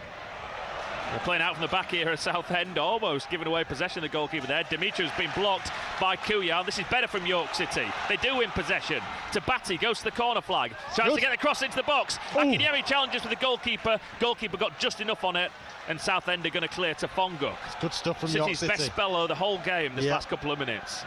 They're playing out from the back here at Southend, almost giving away possession of the goalkeeper there. Dimitri's been blocked by Kuyar. This is better from York City. They do win possession. To Batty, goes to the corner flag. Tries to get the cross into the box. Akinyemi challenges with the goalkeeper. Goalkeeper got just enough on it. And Southend are going to clear to Fonguk. It's good stuff from York City. City's best spell of the whole game this last couple of minutes.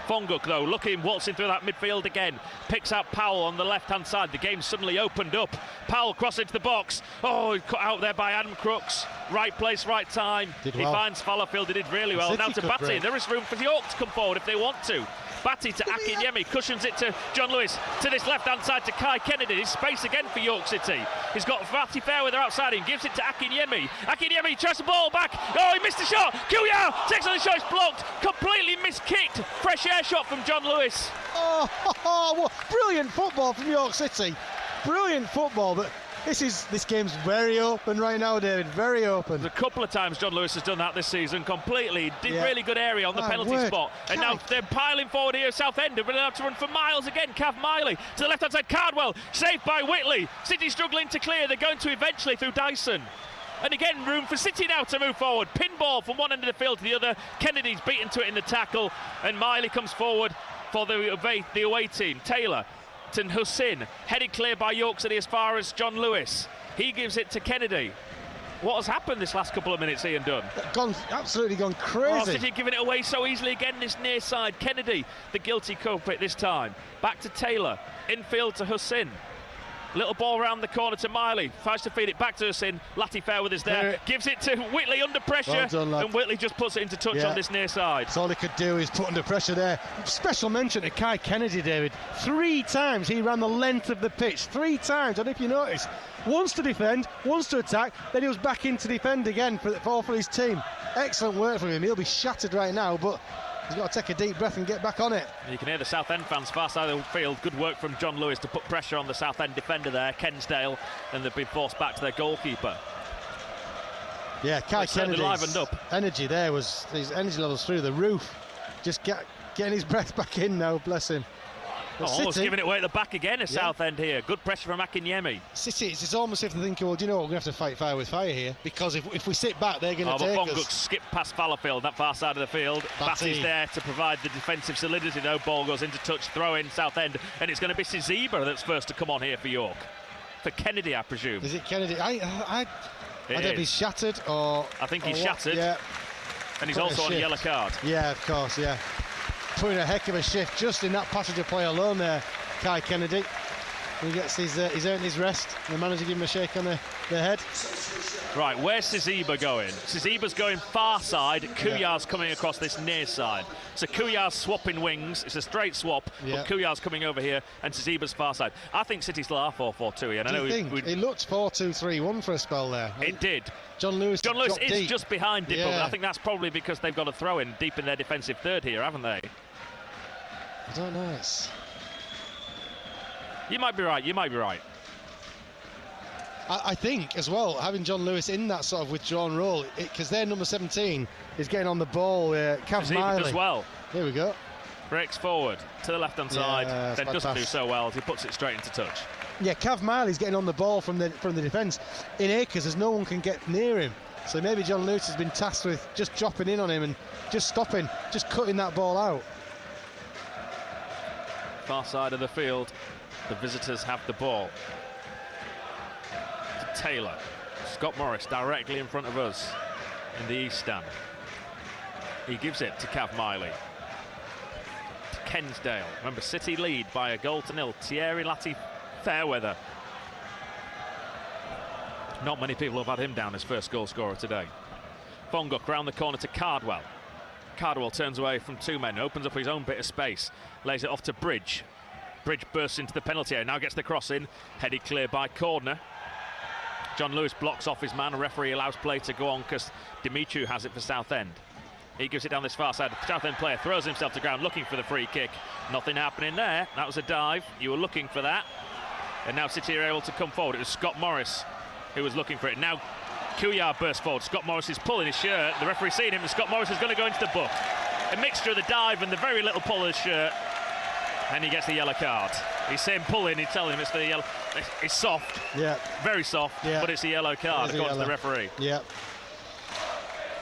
Fonguk, though, looking, waltzing through that midfield again. Picks out Powell on the left-hand side. The game suddenly opened up. Powell crossing into the box. Oh, cut out there by Adam Crooks. Right place, right time. He finds Fallowfield. He did really well. Now to Batty. There is room for York to come forward if they want to. Batty to Akinyemi, cushions it to John Lewis, to this left-hand side to Kai Kennedy. There's space again for York City. He's got Latty Fairweather outside him, gives it to Akinyemi. Akinyemi tries the ball back. Oh, he missed the shot. Kuyar takes on the shot, it's blocked. Completely miskicked. Fresh air shot from John Lewis. Oh, brilliant football from York City. Brilliant football, but this game's very open right now, David. Very open. There's a couple of times John Lewis has done that this season. Completely really good area on the penalty spot. And now they're piling forward here. Southend are going to have to run for miles again. Cav Miley to the left-hand side. Cardwell saved by Whitley. City struggling to clear. They're going to eventually through Dyson. And again, room for City now to move forward. Pinball from one end of the field to the other. Kennedy's beaten to it in the tackle. And Miley comes forward for the away team. Taylor to Hussein, headed clear by York City as far as John Lewis. He gives it to Kennedy. What has happened this last couple of minutes, Ian Dunn? Absolutely gone crazy. City giving it away so easily again, this near side. Kennedy, the guilty culprit this time. Back to Taylor, infield to Hussein. Little ball round the corner to Miley. Tries to feed it back to Hussein. Latty Fairweather's there. Gives it to Whitley under pressure. Well done, and Whitley just puts it into touch on this near side. That's all he could do is put under pressure there. Special mention to Kai Kennedy, David. 3 times he ran the length of the pitch. 3 times. I don't know if you noticed. Once to defend, once to attack, then he was back in to defend again for his team. Excellent work from him. He'll be shattered right now, but he's got to take a deep breath and get back on it. You can hear the Southend fans far side of the field. Good work from John Lewis to put pressure on the Southend defender there, Kensdale, and they've been forced back to their goalkeeper. Yeah, Kai Kennedy's livened up. Energy there was, his energy levels through the roof. Just getting his breath back in now, bless him. Almost giving it away at the back again at Southend here. Good pressure from Akinyemi. City, it's almost if they're thinking, well, do you know what, we're going to have to fight fire with fire here, because if we sit back, they're going to take us. But Fonguk skipped past Fallowfield, that far side of the field. Batty's there to provide the defensive solidity, though. Ball goes into touch, throw in Southend, and it's going to be Siziba that's first to come on here for York. For Kennedy, I presume. Is it Kennedy? I don't know if he's shattered or... I think he's shattered. Yeah. And he's also on a yellow card. Yeah, of course, yeah. Putting a heck of a shift just in that passenger play alone there, Kai Kennedy. He gets he's earned his rest. The manager give him a shake on the head. Right, where's Siziba going? Siziba's going far side. Kuyar's coming across this near side. So Kuyar's swapping wings. It's a straight swap, but Kuyar's coming over here, and Siziba's far side. I think City still are 4-4-2 here. Do you think? It looked 4-2-3-1 for a spell there. It did. John Lewis is deep. Just behind Dippo, but I think that's probably because they've got a throw in deep in their defensive third here, haven't they? I don't know. You might be right. I think as well, having John Lewis in that sort of withdrawn role, because their number 17 is getting on the ball. Cav Miley as well. Here we go. Breaks forward to the left-hand side, then doesn't do so well as he puts it straight into touch. Yeah, Cav Miley's getting on the ball from the defence in acres as no one can get near him. So maybe John Lewis has been tasked with just dropping in on him and just stopping, just cutting that ball out. Far side of the field, the visitors have the ball. To Taylor. Scott Morris directly in front of us in the east stand. He gives it to Cav Miley. To Kensdale. Remember, City lead by a goal to nil. Thierry Lati Fairweather. Not many people have had him down as first goal scorer today. Fonguk round the corner to Cardwell. Cardwell turns away from two men, opens up his own bit of space, lays it off to Bridge. Bridge bursts into the penalty area, now gets the cross in, headed clear by Cordner. John Lewis blocks off his man, a referee allows play to go on because Dimitriou has it for Southend. He gives it down this far side, the Southend player throws himself to ground looking for the free kick. Nothing happening there, that was a dive, you were looking for that. And now City are able to come forward, it was Scott Morris who was looking for it. Now Couillard bursts forward, Scott Morris is pulling his shirt, the referee seeing him and Scott Morris is going to go into the book. A mixture of the dive and the very little pull of his shirt, and he gets the yellow card. He's saying pulling, he's telling him it's for the yellow. It's soft, very soft, but it's a yellow card according to the referee.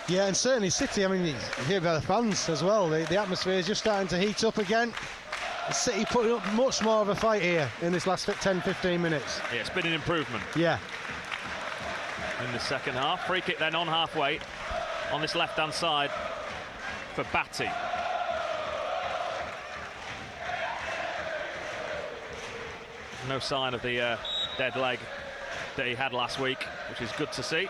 Yeah, and certainly City, I mean, you hear about the fans as well, the atmosphere is just starting to heat up again. City putting up much more of a fight here in this last 10-15 minutes. Yeah, it's been an improvement. Yeah. In the second half. Free kick then on halfway on this left-hand side for Batty. No sign of the dead leg that he had last week, which is good to see.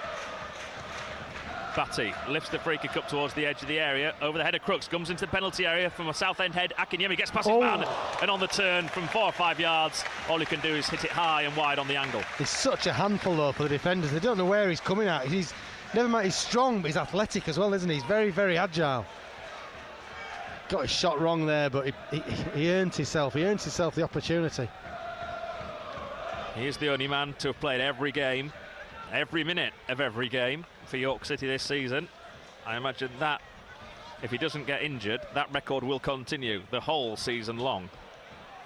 Batty lifts the free kick up towards the edge of the area. Over the head of Crooks, comes into the penalty area from a Southend head. Akinyemi gets past his man, and on the turn from 4 or 5 yards, all he can do is hit it high and wide on the angle. He's such a handful though for the defenders. They don't know where he's coming at. He's never mind, he's strong, but he's athletic as well, isn't he? He's very, very agile. Got his shot wrong there, but he earned himself. He earned himself the opportunity. He is the only man to have played every game, every minute of every game for York City this season. I imagine that if he doesn't get injured, that record will continue the whole season long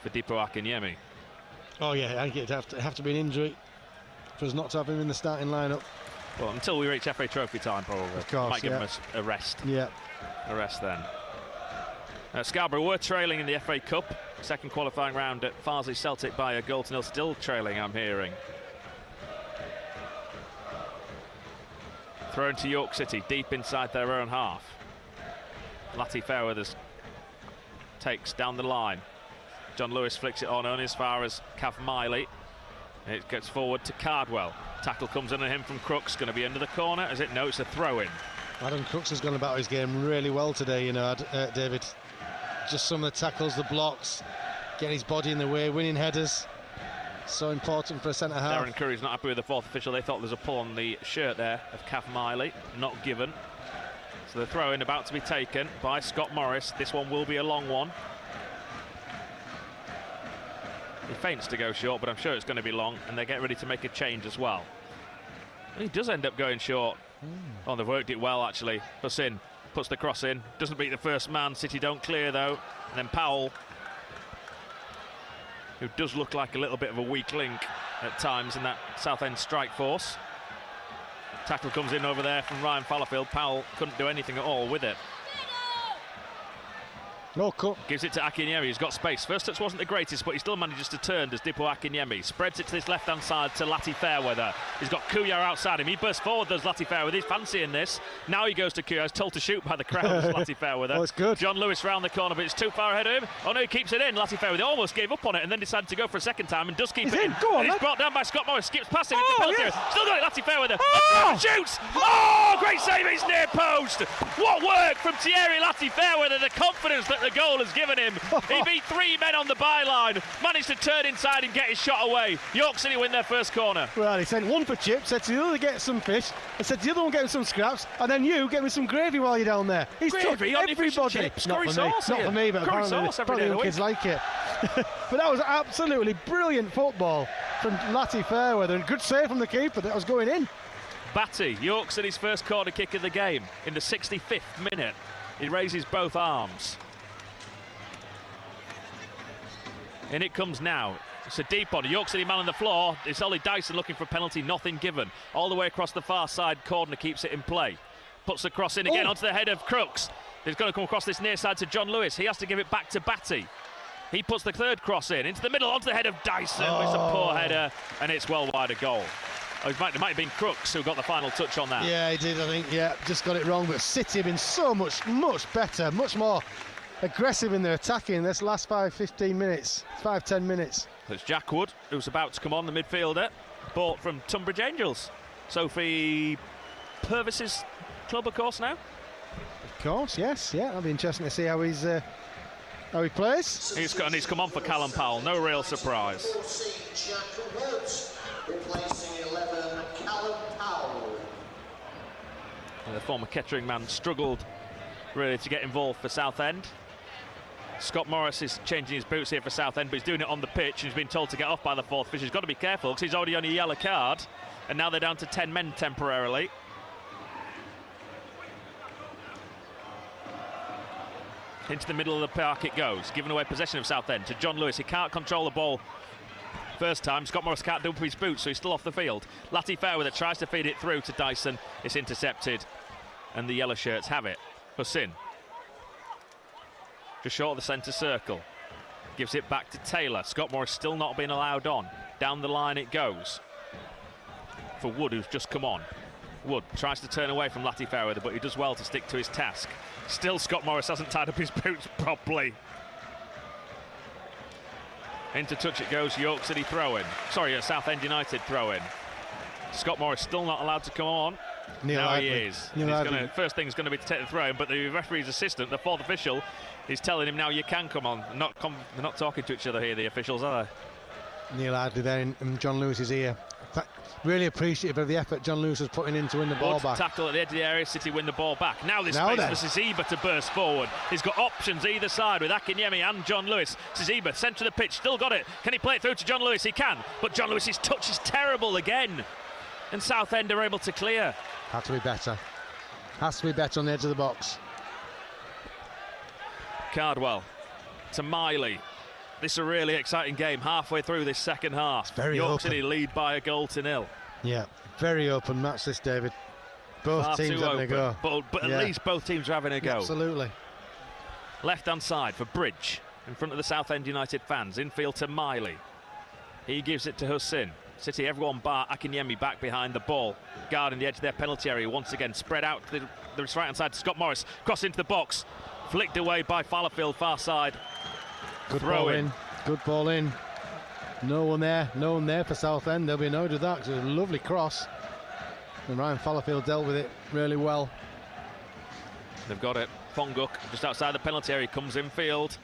for Dipo Akinyemi. Oh yeah, I think it'd have to be an injury for us not to have him in the starting lineup. Well, until we reach FA Trophy time, probably. Of course, might give him a rest. Yeah. A rest then. Scarborough were trailing in the FA Cup, second qualifying round at Farsley Celtic by a goal to nil. Still trailing, I'm hearing. Thrown to York City, deep inside their own half. Lati Fairweather takes down the line. John Lewis flicks it on only as far as Cav Miley. It gets forward to Cardwell. Tackle comes in on him from Crooks, going to be under the corner. Is it? No, it's a throw-in. Adam Crooks has gone about his game really well today, you know, David. Just some of the tackles, the blocks, getting his body in the way, winning headers. So important for a centre-half. Darren Curry's not happy with the fourth official. They thought there was a pull on the shirt there of Cav Miley, not given. So the throw-in about to be taken by Scott Morris. This one will be a long one. He feints to go short, but I'm sure it's going to be long, and they get ready to make a change as well. He does end up going short. Oh, they've worked it well, actually. Hussein puts the cross in, doesn't beat the first man. City don't clear, though. And then Powell, who does look like a little bit of a weak link at times in that Southend strike force. Tackle comes in over there from Ryan Fallowfield. Powell couldn't do anything at all with it. No cut. Gives it to Akinyemi, he's got space. First touch wasn't the greatest, but he still manages to turn, does Dipo Akinyemi. Spreads it to this left-hand side to Lati Fairweather. He's got Couillard outside him. He bursts forward, does Lati Fairweather. He's fancying this. Now he goes to Couillard. He's told to shoot by the crowd, Lati Fairweather. Oh, it's good. John Lewis round the corner, but it's too far ahead of him. Oh no, he keeps it in. Lati Fairweather almost gave up on it and then decided to go for a second time and does keep it in. Go on, and it's brought down by Scott Morris. Skips past him into Oh, penalty yes. area. Still got it, Lati Fairweather. Shoots! Oh, great save. It's near post. What work from Thierry Lati Fairweather. The confidence that the goal has given him. He beat 3 men on the byline, managed to turn inside and get his shot away. York City win their first corner. Well, he sent one for chips, said to the other, get some fish, and said to the other one, get me some scraps, and then you, get me some gravy while you're down there. He's Gravy on your fish and everybody. chips? Not Curry for me, sauce, not Ian. for me, but Curry apparently, sauce every day of the the kids like it. But that was absolutely brilliant football from Lati Fairweather, and good save from the keeper that was going in. Batty, York City's first corner kick of the game in the 65th minute. He raises both arms. And it comes now. It's a deep one. A York City man on the floor. It's Ollie Dyson looking for a penalty, nothing given. All the way across the far side, Cordner keeps it in play. Puts the cross in again onto the head of Crooks. He's going to come across this near side to John Lewis. He has to give it back to Batty. He puts the third cross in, into the middle, onto the head of Dyson. It's a poor header, and it's well wide of goal. Oh, it might have been Crooks who got the final touch on that. Yeah, he did, I think. Yeah, just got it wrong. But City have been so much better, much more aggressive in their attacking this last 5-10 minutes. It's Jack Wood who's about to come on, the midfielder, bought from Tunbridge Angels. Sophie Purvis's club, of course, now. Of course, yes, yeah. That'll be interesting to see how he plays. He's come on for Callum Powell, no real surprise. The former Kettering man struggled really to get involved for Southend. Scott Morris is changing his boots here for Southend, but he's doing it on the pitch and he's been told to get off by the fourth official. He's got to be careful because he's already on a yellow card, and now they're down to 10 men temporarily. Into the middle of the park it goes, giving away possession of Southend to John Lewis. He can't control the ball first time. Scott Morris can't do up his boots, so he's still off the field. Lati Fairweather tries to feed it through to Dyson. It's intercepted, and the yellow shirts have it. Hussin, just short of the centre circle, gives it back to Taylor. Scott Morris still not being allowed on. Down the line it goes for Wood, who's just come on. Wood tries to turn away from Lati Fairweather, but he does well to stick to his task. Still, Scott Morris hasn't tied up his boots properly. Into touch it goes, York City throw-in. Sorry, Southend United throw-in. Scott Morris still not allowed to come on. Now he is. First thing's going to be to take the throw-in, but the referee's assistant, the fourth official, is telling him now you can come on. They're not talking to each other here, the officials, are they? Neil Hadley there in John Lewis's ear. Really appreciative of the effort John Lewis was putting in to win the ball back. Tackle at the edge of the area, City win the ball back. Now there's space for Ziziba to burst forward. He's got options either side with Akinyemi and John Lewis. Ziziba, centre of the pitch, still got it. Can he play it through to John Lewis? He can, but John Lewis's touch is terrible again. And Southend are able to clear. Has to be better. Has to be better on the edge of the box. Cardwell to Miley. This is a really exciting game halfway through this second half. York City lead by a goal to nil. Yeah, very open match this, David. Both teams having a go. But at least both teams are having a go. Absolutely. Left-hand side for Bridge in front of the Southend United fans. Infield to Miley. He gives it to Hussin. City, everyone bar Akinyemi back behind the ball. Guarding the edge of their penalty area once again. Spread out to the right-hand side to Scott Morris. Cross into the box. Flicked away by Fallowfield, far side. Good ball in. Good ball in. No one there for Southend. They'll be annoyed with that because it was a lovely cross. And Ryan Fallowfield dealt with it really well. They've got it. Fonguk just outside the penalty area, comes infield.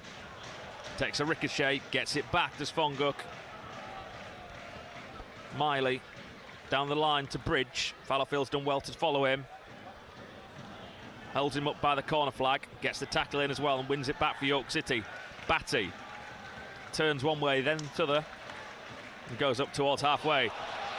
Takes a ricochet, gets it back, does Fonguk. Miley down the line to Bridge. Fallowfield's done well to follow him. Holds him up by the corner flag, gets the tackle in as well and wins it back for York City. Batty turns one way, then to the and goes up towards halfway.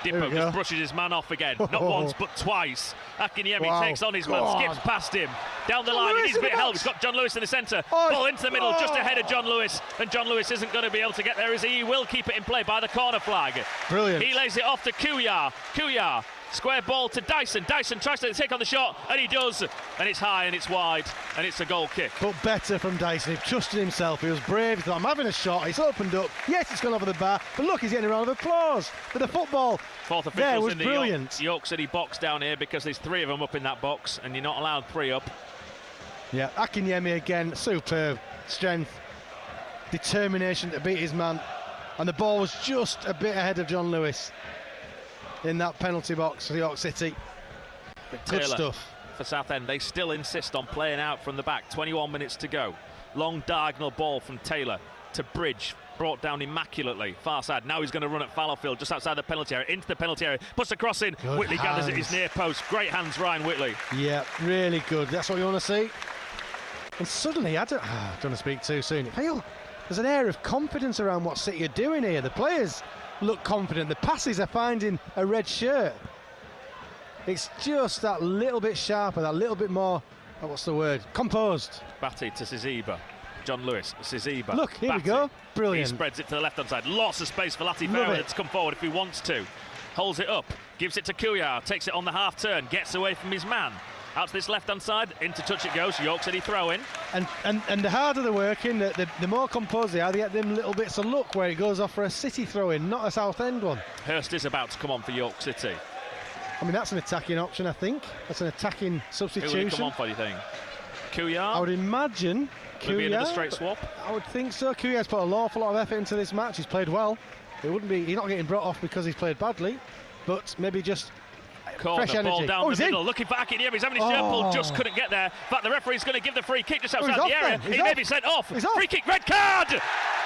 Dippo just brushes his man off again. Not once, but twice. Akinyemi takes on his man, skips past him. Down the line, he needs a bit of help. He's got John Lewis in the centre. Ball into the middle, just ahead of John Lewis. And John Lewis isn't going to be able to get there, is he? He will keep it in play by the corner flag. Brilliant. He lays it off to Kuyar. Kuyar, square ball to Dyson. Dyson tries to take on the shot, and he does. And it's high, and it's wide, and it's a goal kick. But better from Dyson. He trusted himself. He was brave. He thought, I'm having a shot. It's opened up. Yes, it's gone over the bar. But look, he's getting a round of applause. But the football fourth there officials was in the brilliant. York City box down here because there's three of them up in that box, and you're not allowed three up. Yeah, Akinyemi again, superb strength, determination to beat his man, and the ball was just a bit ahead of John Lewis in that penalty box for York City. Good stuff. For Southend, they still insist on playing out from the back. 21 minutes to go. Long diagonal ball from Taylor to Bridge. Brought down immaculately, far side. Now he's going to run at Fallowfield, just outside the penalty area, into the penalty area, puts a cross in. Good Whitley gathers hands. at his near post. Great hands, Ryan Whitley. Yeah, really good. That's what you want to see. And suddenly, I don't want to speak too soon. There's an air of confidence around what City are doing here. The players look confident. The passes are finding a red shirt. It's just that little bit sharper, that little bit more, what's the word? Composed. Batty to Siziba. John Lewis, Siziba. Look, here we Batty. go. Brilliant. He spreads it to the left-hand side. Lots of space for Lati Love Farah it. to come forward if he wants to. Holds it up, gives it to Kuyar, takes it on the half turn, gets away from his man. Out to this left-hand side, into touch it goes. York City throw in. And the harder they're working, the more composed they are, they get them little bits of luck where it goes off for a City throw in, not a Southend one. Hurst is about to come on for York City. I mean, that's an attacking option, I think. That's an attacking Who substitution. will he come on for, do you think? Kuyar? I would imagine Maybe another Kuyar, straight swap? I would think so. Kuyar's put an awful lot of effort into this match. He's played well. He's not getting brought off because he's played badly, but maybe just Corner, fresh energy. ball down the he's in. middle, looking for Akiniemi. He's having his shirt pulled, just couldn't get there. In fact, the referee's going to give the free kick just outside he's the off area. then. He's He may off. be sent off. He's off. Free kick, red card!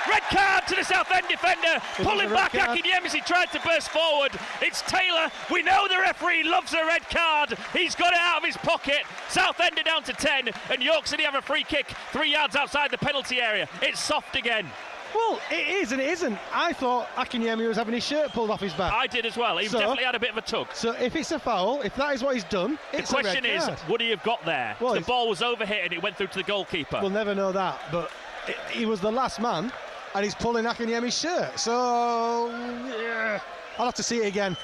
Red card to the Southend defender. Pulling a red back card. Akiniemi as he tried to burst forward. It's Taylor. We know the referee loves a red card. He's got it out of his pocket. Southend are down to 10, and York City have a free kick 3 yards outside the penalty area. It's soft again. Well, it is and it isn't. I thought Akiniemi was having his shirt pulled off his back. I did as well. He definitely had a bit of a tug. So if it's a foul, if that is what he's done, it's The question a red is, card. would he have got there? Well, The ball was overhit and it went through to the goalkeeper. We'll never know that, but he was the last man, and he's pulling Akiniemi's shirt. So yeah, I'll have to see it again.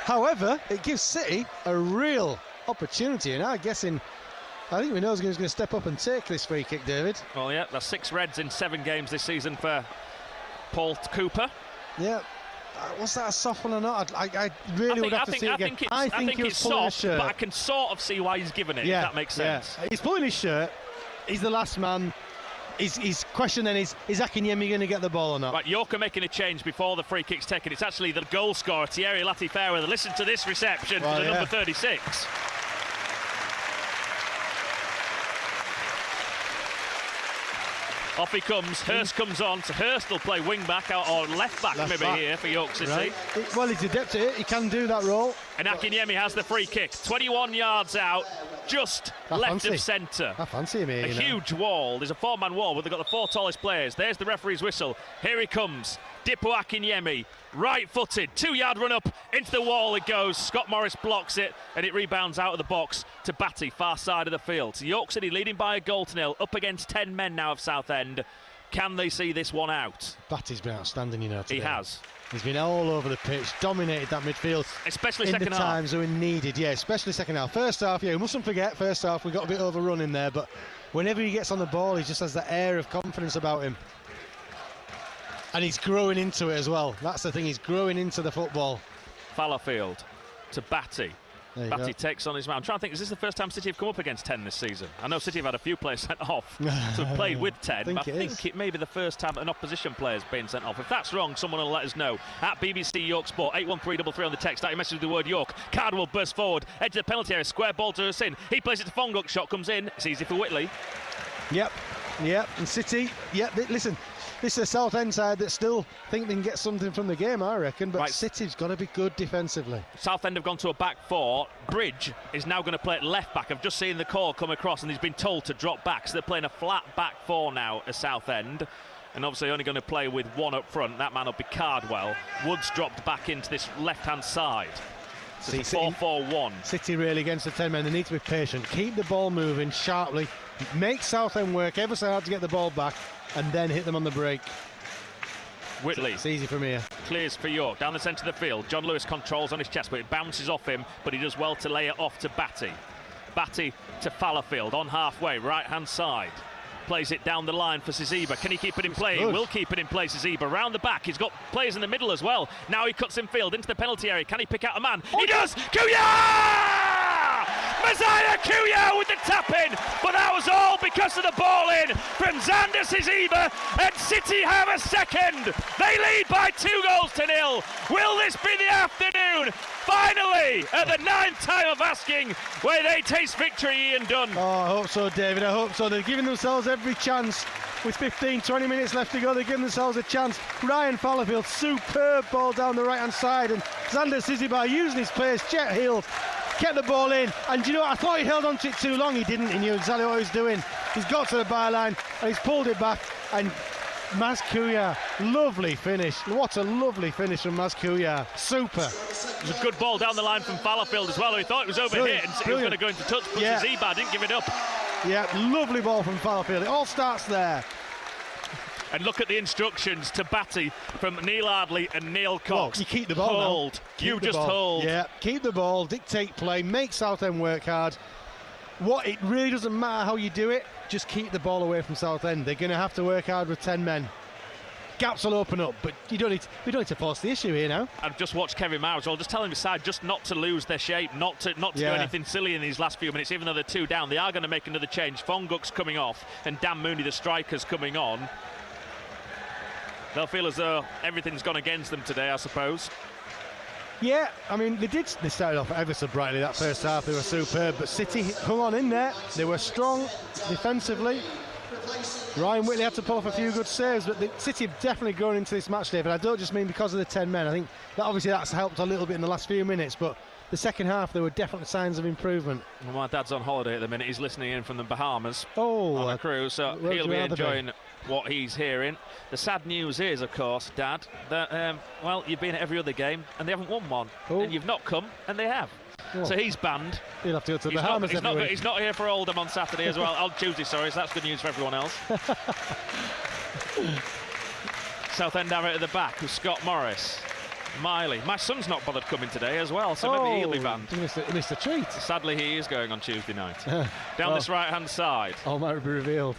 However, it gives City a real opportunity, and I think we know who's going to step up and take this free kick, David. Well, yeah, that's 6 reds in 7 games this season for Paul Cooper. Yeah. Was that a soft one or not? I really would have to see it again. I think he was it's pulling his soft, shirt. but I can sort of see why he's given it, if that makes sense. Yeah. He's pulling his shirt. He's the last man. His question then is Akiniemi going to get the ball or not? Right, York are making a change before the free kick's taken. It's actually the goal scorer, Thierry Latifairweather. Listen to this reception for the number 36. Off he comes. Hurst comes on. So Hurst will play wing back out or left back here for York City. Right. Well, he's adept at it. He can do that role. And Akiniemi has the free kick. 21 yards out, just left of centre. I fancy him here. A huge wall. There's a 4-man wall where they've got the 4 tallest players. There's the referee's whistle. Here he comes. Dipo Akiniemi, right-footed, 2-yard run up into the wall it goes. Scott Morris blocks it, and it rebounds out of the box to Batty, far side of the field. So York City leading by a goal to 0, up against 10 men now of Southend. Can they see this one out? Batty's been outstanding, today. He has. He's been all over the pitch, dominated that midfield. Especially in second the half. times when we needed, especially second half. First half, we mustn't forget, first half, we got a bit overrun in there, but whenever he gets on the ball, he just has that air of confidence about him. And he's growing into it as well. That's the thing, he's growing into the football. Fallowfield to Batty. There you Batty go. takes on his man. I'm trying to think, is this the first time City have come up against 10 this season? I know City have had a few players sent off to play with 10, but I think it may be the first time an opposition player's been sent off. If that's wrong, someone will let us know. At BBC York Sport, 81333 on the text. Start your message with the word York. Cardwell bursts forward, edge of the penalty area, square ball to Hussein. He plays it to Fonguk, shot comes in. It's easy for Whitley. Yep, and City, listen, this is a Southend side that still think they can get something from the game, I reckon, but City's got to be good defensively. Southend have gone to a back 4. Bridge is now going to play at left back. I've just seen the call come across and he's been told to drop back, so they're playing a flat back 4 now at Southend. And obviously only going to play with one up front. That man will be Cardwell. Woods dropped back into this left-hand side. So it's 4-4-1. City really against the 10 men. They need to be patient. Keep the ball moving sharply. Make Southend work ever so hard to get the ball back and then hit them on the break. Whitley. It's easy for me. Clears for York. Down the centre of the field. John Lewis controls on his chest, but it bounces off him. But he does well to lay it off to Batty. Batty to Fallowfield on halfway, right-hand side. Plays it down the line for Siziba. Can he keep it in play? He will keep it in play, Siziba. Round the back. He's got players in the middle as well. Now he cuts in field into the penalty area. Can he pick out a man? He does! Kuyar! Messiah Kuyar with the tap-in. But that was all because of the ball in from Xander Siziba. And City have a second. They lead by 2-0. Will this be the afternoon? Finally, City at the 9th time of asking where they taste victory, Ian Dunn. Oh, I hope so, David. I hope so. They're giving themselves every chance. With 15-20 minutes left to go, they're giving themselves a chance. Ryan Fallowfield, superb ball down the right-hand side, and Xander Zizibar using his pace, jet-heeled, kept the ball in, and you know what, I thought he held on to it too long. He didn't. He knew exactly what he was doing. He's got to the byline and he's pulled it back, and Maz Kuyar, lovely finish. What a lovely finish from Maz Kuyar. Super. It was a good ball down the line from Fallowfield as well. He thought it was overhit and he was going to go into touch, but Zizibar didn't give it up. Yeah, lovely ball from Fallowfield. It all starts there. And look at the instructions to Batty from Neil Ardley and Neil Cox. Well, you keep the ball. Hold. You just hold. Yeah, keep the ball, dictate play, make Southend work hard. It really doesn't matter how you do it, just keep the ball away from Southend. They're going to have to work hard with 10 men. Gaps will open up, but we don't need to force the issue here now. I've just watched Kevin Moore as well, just telling the side just not to lose their shape, not to do anything silly in these last few minutes, even though they're 2 down. They are going to make another change. Fonguk's coming off and Dan Mooney, the striker's coming on. They'll feel as though everything's gone against them today, I suppose. Yeah, I mean, they started off ever so brightly that first half. They were superb, but City hung on in there. They were strong defensively. Ryan Whitley had to pull off a few good saves, but the City have definitely grown into this match, David. I don't just mean because of the 10 men. I think that obviously that's helped a little bit in the last few minutes, but the second half there were definite signs of improvement. Well, my dad's on holiday at the minute. He's listening in from the Bahamas on a cruise, so he'll be enjoying what he's hearing. The sad news is, of course, Dad, that you've been at every other game and they haven't won one, and you've not come and they have. So he's banned. He'll have to go to the Bahamas every week. He's not here for Oldham on Saturday as well. On Tuesday, sorry, so that's good news for everyone else. Southend have it at the back with Scott Morris. Miley. My son's not bothered coming today as well, so maybe he'll be banned. He missed a treat. Sadly, he is going on Tuesday night. Down this right-hand side. All might be revealed.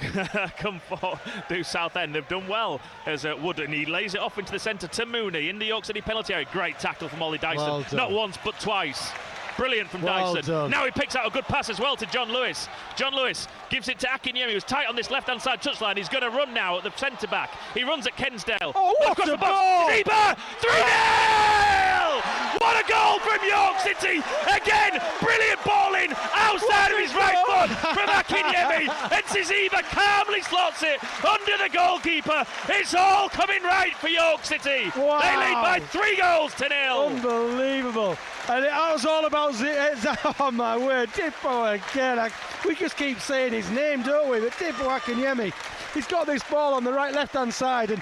Come for do Southend. They've done well as Wood, and he lays it off into the centre to Mooney in the York City penalty area. Great tackle from Ollie Dyson. Well done. Not once, but twice. Brilliant from Well Dyson. done. Now he picks out a good pass as well to John Lewis. John Lewis gives it to Akinyemi, who's tight on this left-hand side touchline. He's going to run now at the centre-back. He runs at Kensdale. Oh, what a ball! Zizibar! 3-0! What a goal from York City! Again, brilliant ball in outside of his right foot from Akinyemi. And Zizibar calmly slots it under the goalkeeper. It's all coming right for York City. Wow. They lead by 3-0. Unbelievable. And it was all about oh my word, Dippo again. We just keep saying his name, don't we? But Dippo Akinyemi, he's got this ball on the left-hand side, and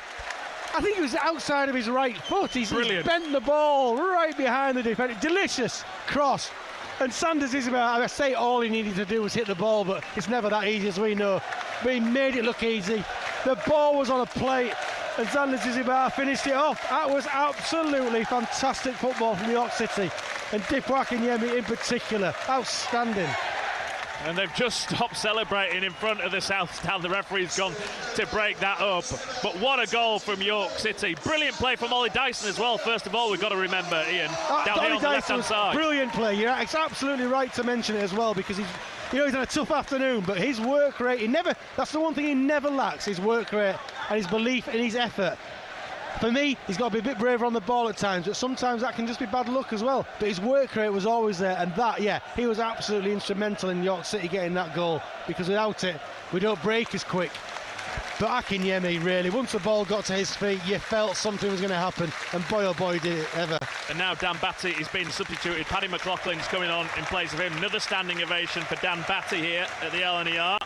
I think it was outside of his right foot. He's bent the ball right behind the defender. Delicious cross. And Sanders is about, I say all he needed to do was hit the ball, but it's never that easy, as we know. But he made it look easy. The ball was on a plate, and Xander Zizibar finished it off. That was absolutely fantastic football from York City, and Dippo Akinyemi in particular, outstanding. And they've just stopped celebrating in front of the South Stand. The referee's gone to break that up. But what a goal from York City. Brilliant play from Ollie Dyson as well. First of all, we've got to remember, Ian, down here on the left-hand side. Brilliant play. Yeah, it's absolutely right to mention it as well, because he's had a tough afternoon, but his work rate, that's the one thing he never lacks, his work rate and his belief in his effort. For me, he's got to be a bit braver on the ball at times, but sometimes that can just be bad luck as well. But his work rate was always there, and he was absolutely instrumental in York City getting that goal, because without it, we don't break as quick. But Akinyemi, really, once the ball got to his feet, you felt something was going to happen, and boy oh boy did it ever. And now Dan Batty is being substituted. Paddy McLaughlin's coming on in place of him. Another standing ovation for Dan Batty here at the LNER.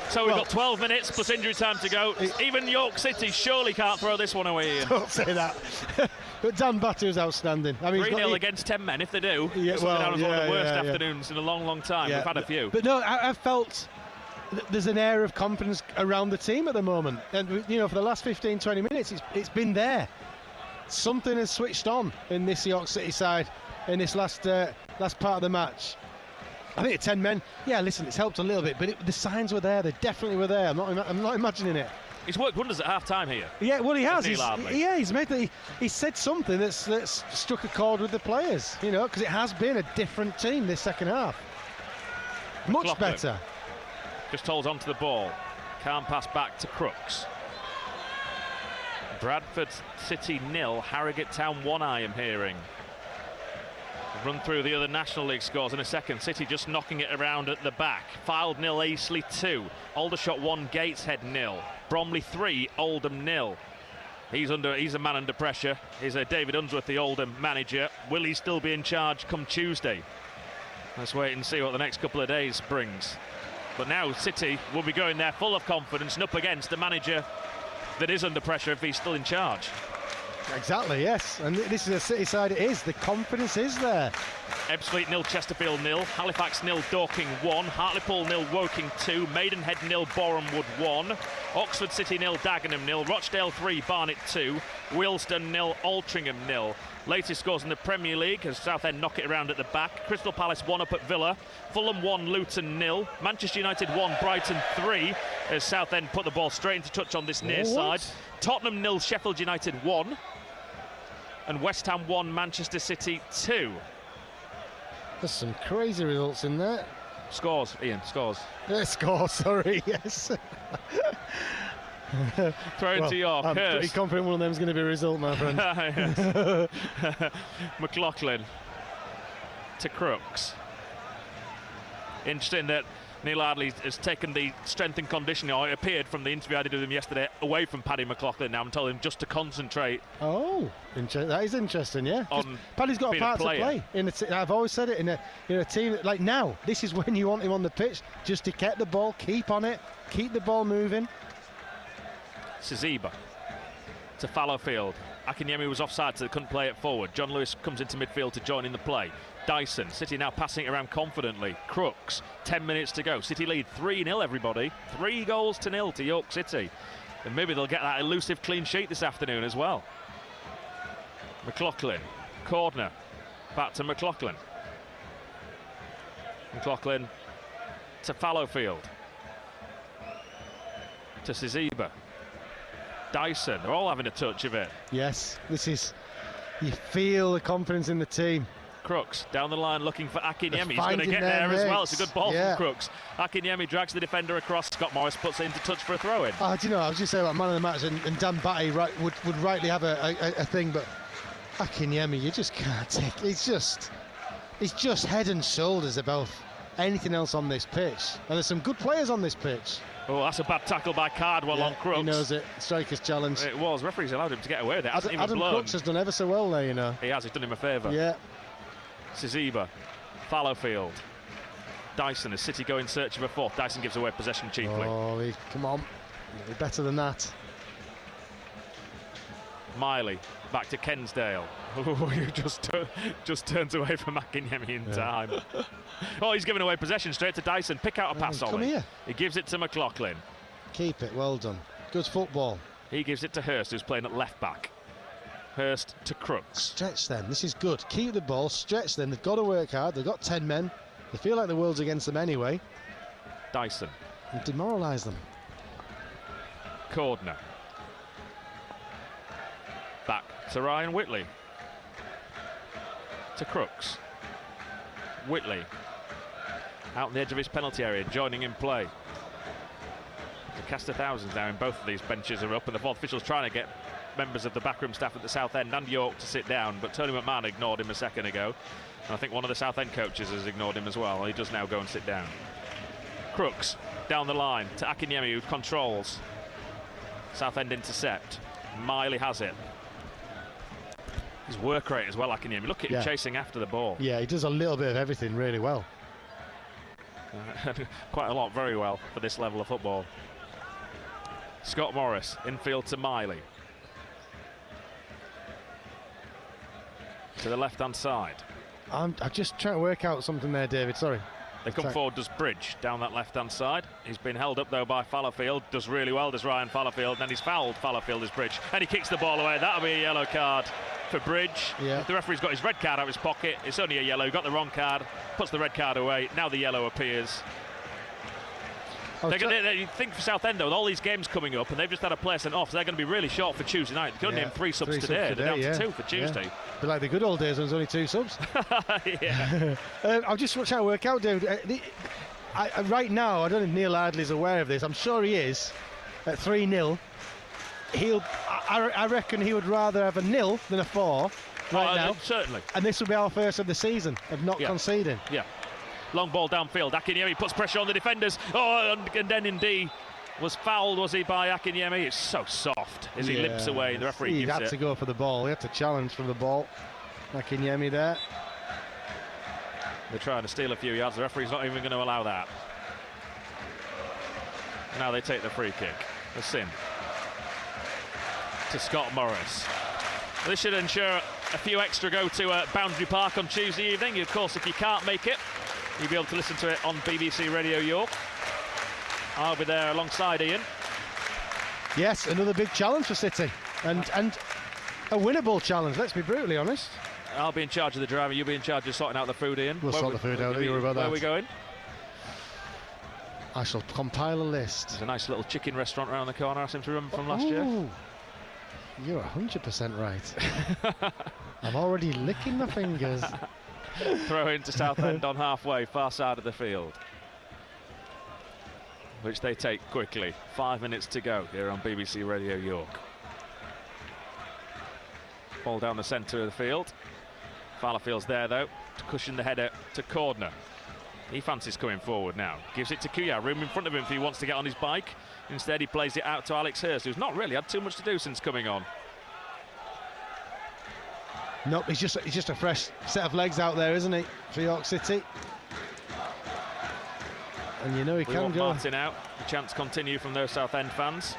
So we've got 12 minutes plus injury time to go. Even York City surely can't throw this one away, Ian. Don't say that. But Dan Batty was outstanding. I mean, 3-0 against 10 men, if they do. It's down as one of the worst afternoons in a long, long time. We've had a few. But no, I felt there's an air of confidence around the team at the moment. And, for the last 15-20 minutes, it's been there. Something has switched on in this York City side in this last part of the match. I think at 10 men, listen, it's helped a little bit, but the signs were there. They definitely were there. I'm not imagining it. He's worked wonders at half-time here. Yeah, well, he has. He's made he said something that's struck a chord with the players, because it has been a different team this second half. Much better. Just holds on to the ball. Can't pass back to Crooks. Bradford City 0, Harrogate Town 1, I am hearing. We'll run through the other National League scores in a second. City just knocking it around at the back. Fylde 0, Eastleigh 2. Aldershot 1, Gateshead 0. Bromley 3, Oldham 0. He's a man under pressure. He's David Unsworth, the Oldham manager. Will he still be in charge come Tuesday? Let's wait and see what the next couple of days brings. But now City will be going there full of confidence and up against the manager that is under pressure if he's still in charge. Exactly, yes. And this is a City side, it is. The confidence is there. Ebbsfleet 0, Chesterfield 0, Halifax 0, Dorking 1, Hartlepool 0, Woking 2, Maidenhead 0, Borehamwood 1, Oxford City 0, Dagenham 0, Rochdale 3, Barnet 2, Wealdstone 0, Altrincham 0. Latest scores in the Premier League as Southend knock it around at the back. Crystal Palace 1 up at Villa, Fulham 1, Luton 0, Manchester United 1, Brighton 3 as Southend put the ball straight into touch on this near side. Tottenham 0, Sheffield United 1, and West Ham 1, Manchester City 2. There's some crazy results in there. Scores, Ian, scores. Scores, sorry, yes. Thrown to York. I'm pretty confident one of them is going to be a result, my friend. McLaughlin to Crooks. Interesting that Neil Ardley has taken the strength and conditioning, or it appeared from the interview I did with him yesterday, away from Paddy McLaughlin now. I'm telling him just to concentrate. Oh, that is interesting, yeah. Paddy's got a part to play. I've always said it, in a team like now, this is when you want him on the pitch, just to get the ball, keep on it, keep the ball moving. Siziba to Fallowfield. Akinyemi was offside, so they couldn't play it forward. John Lewis comes into midfield to join in the play. Dyson, City now passing it around confidently. Crooks, 10 minutes to go. City lead 3-0, everybody. 3-0 to York City. And maybe they'll get that elusive clean sheet this afternoon as well. McLaughlin, Cordner, back to McLaughlin. McLaughlin to Fallowfield. To Siziba. Dyson, they're all having a touch of it. Yes, you feel the confidence in the team. Crooks down the line looking for Akinyemi. He's going to get there as well. It's a good ball from Crooks. Akinyemi drags the defender across. Scott Morris puts it into touch for a throw-in. Do you know, I was just saying about man of the match, and Dan Batty would rightly have a thing, but Akinyemi, you just can't take. He's just head and shoulders above anything else on this pitch. And there's some good players on this pitch. Oh, that's a bad tackle by Cardwell on Crooks. He knows it. Striker's challenge. It was. Referee's allowed him to get away with it. Adam Crooks has done ever so well there, you know. He has. He's done him a favour. Yeah. Siziba, Fallowfield. Dyson, as City go in search of a fourth. Dyson gives away possession cheaply. Oh, come on. You're better than that. Miley, back to Kensdale. Oh, he just turns away from Akinyemi in time. Oh, he's giving away possession straight to Dyson. Pick out a pass, Ollie. Come here. He gives it to McLaughlin. Keep it, well done. Good football. He gives it to Hurst, who's playing at left back. Hurst to Crooks. Stretch them. This is good. Keep the ball. Stretch them. They've got to work hard. They've got 10 men. They feel like the world's against them anyway. Dyson. And demoralise them. Cordner. Back to Ryan Whitley. To Crooks. Whitley. Out on the edge of his penalty area, joining in play. The cast of thousands now in both of these benches are up, and the fourth official's trying to get members of the backroom staff at the Southend and York to sit down, but Tony McMahon ignored him a second ago, and I think one of the Southend coaches has ignored him as well. He does now go and sit down. Crooks down the line to Akinyemi, who controls. Southend intercept. Miley has it. His work rate as well, Akinyemi. Look at him chasing after the ball. Yeah, he does a little bit of everything really well. Quite a lot, very well for this level of football. Scott Morris, infield to Miley. To the left-hand side. I'm just trying to work out something there, David, sorry. They come forward, does Bridge down that left-hand side. He's been held up, though, by Fallowfield. Does really well, does Ryan Fallowfield. Then he's fouled, Fallowfield, as Bridge. And he kicks the ball away. That'll be a yellow card for Bridge. Yeah. If the referee's got his red card out of his pocket, it's only a yellow. He got the wrong card, puts the red card away. Now the yellow appears. You think for Southend, though, with all these games coming up, and they've just had a player sent off, so they're going to be really short for Tuesday night. They can only name three subs today. They're down to 2 for Tuesday. Yeah. Be like the good old days when there's only 2 subs. I'm just trying to work out, David. Right now, I don't know if Neil Ardley's aware of this. I'm sure he is. At 3-0, I reckon he would rather have a 0 than a 4 right now. Certainly. And this will be our first of the season of not conceding. Yeah. Long ball downfield. Akinyemi puts pressure on the defenders. Oh, and then indeed was fouled, was he, by Akinyemi? It's so soft as he limps away. The referee he gives had it. to go for the ball. He had to challenge for the ball. Akinyemi there. They're trying to steal a few yards. The referee's not even going to allow that. Now they take the free kick. The sin to Scott Morris. This should ensure a few extra go to Boundary Park on Tuesday evening. Of course, if you can't make it, you'll be able to listen to it on BBC Radio York. I'll be there alongside Ian. Yes, another big challenge for City, and a winnable challenge. Let's be brutally honest. I'll be in charge of the driving. You'll be in charge of sorting out the food, Ian. We'll sort the food out. Don't you worry about that. Where are we going? I shall compile a list. There's a nice little chicken restaurant around the corner, I seem to remember from last year. You're 100% right. I'm already licking my fingers. Throw into Southend on halfway, far side of the field, which they take quickly. 5 minutes to go here on BBC Radio York. Ball down the centre of the field. Fallowfield's there though to cushion the header to Cordner. He fancies coming forward now. Gives it to Kuya, room in front of him if he wants to get on his bike. Instead he plays it out to Alex Hurst, who's not really had too much to do since coming on. Nope, he's just a fresh set of legs out there, isn't he, for York City? And you know he can go. Martin out. The chants continue from those Southend fans.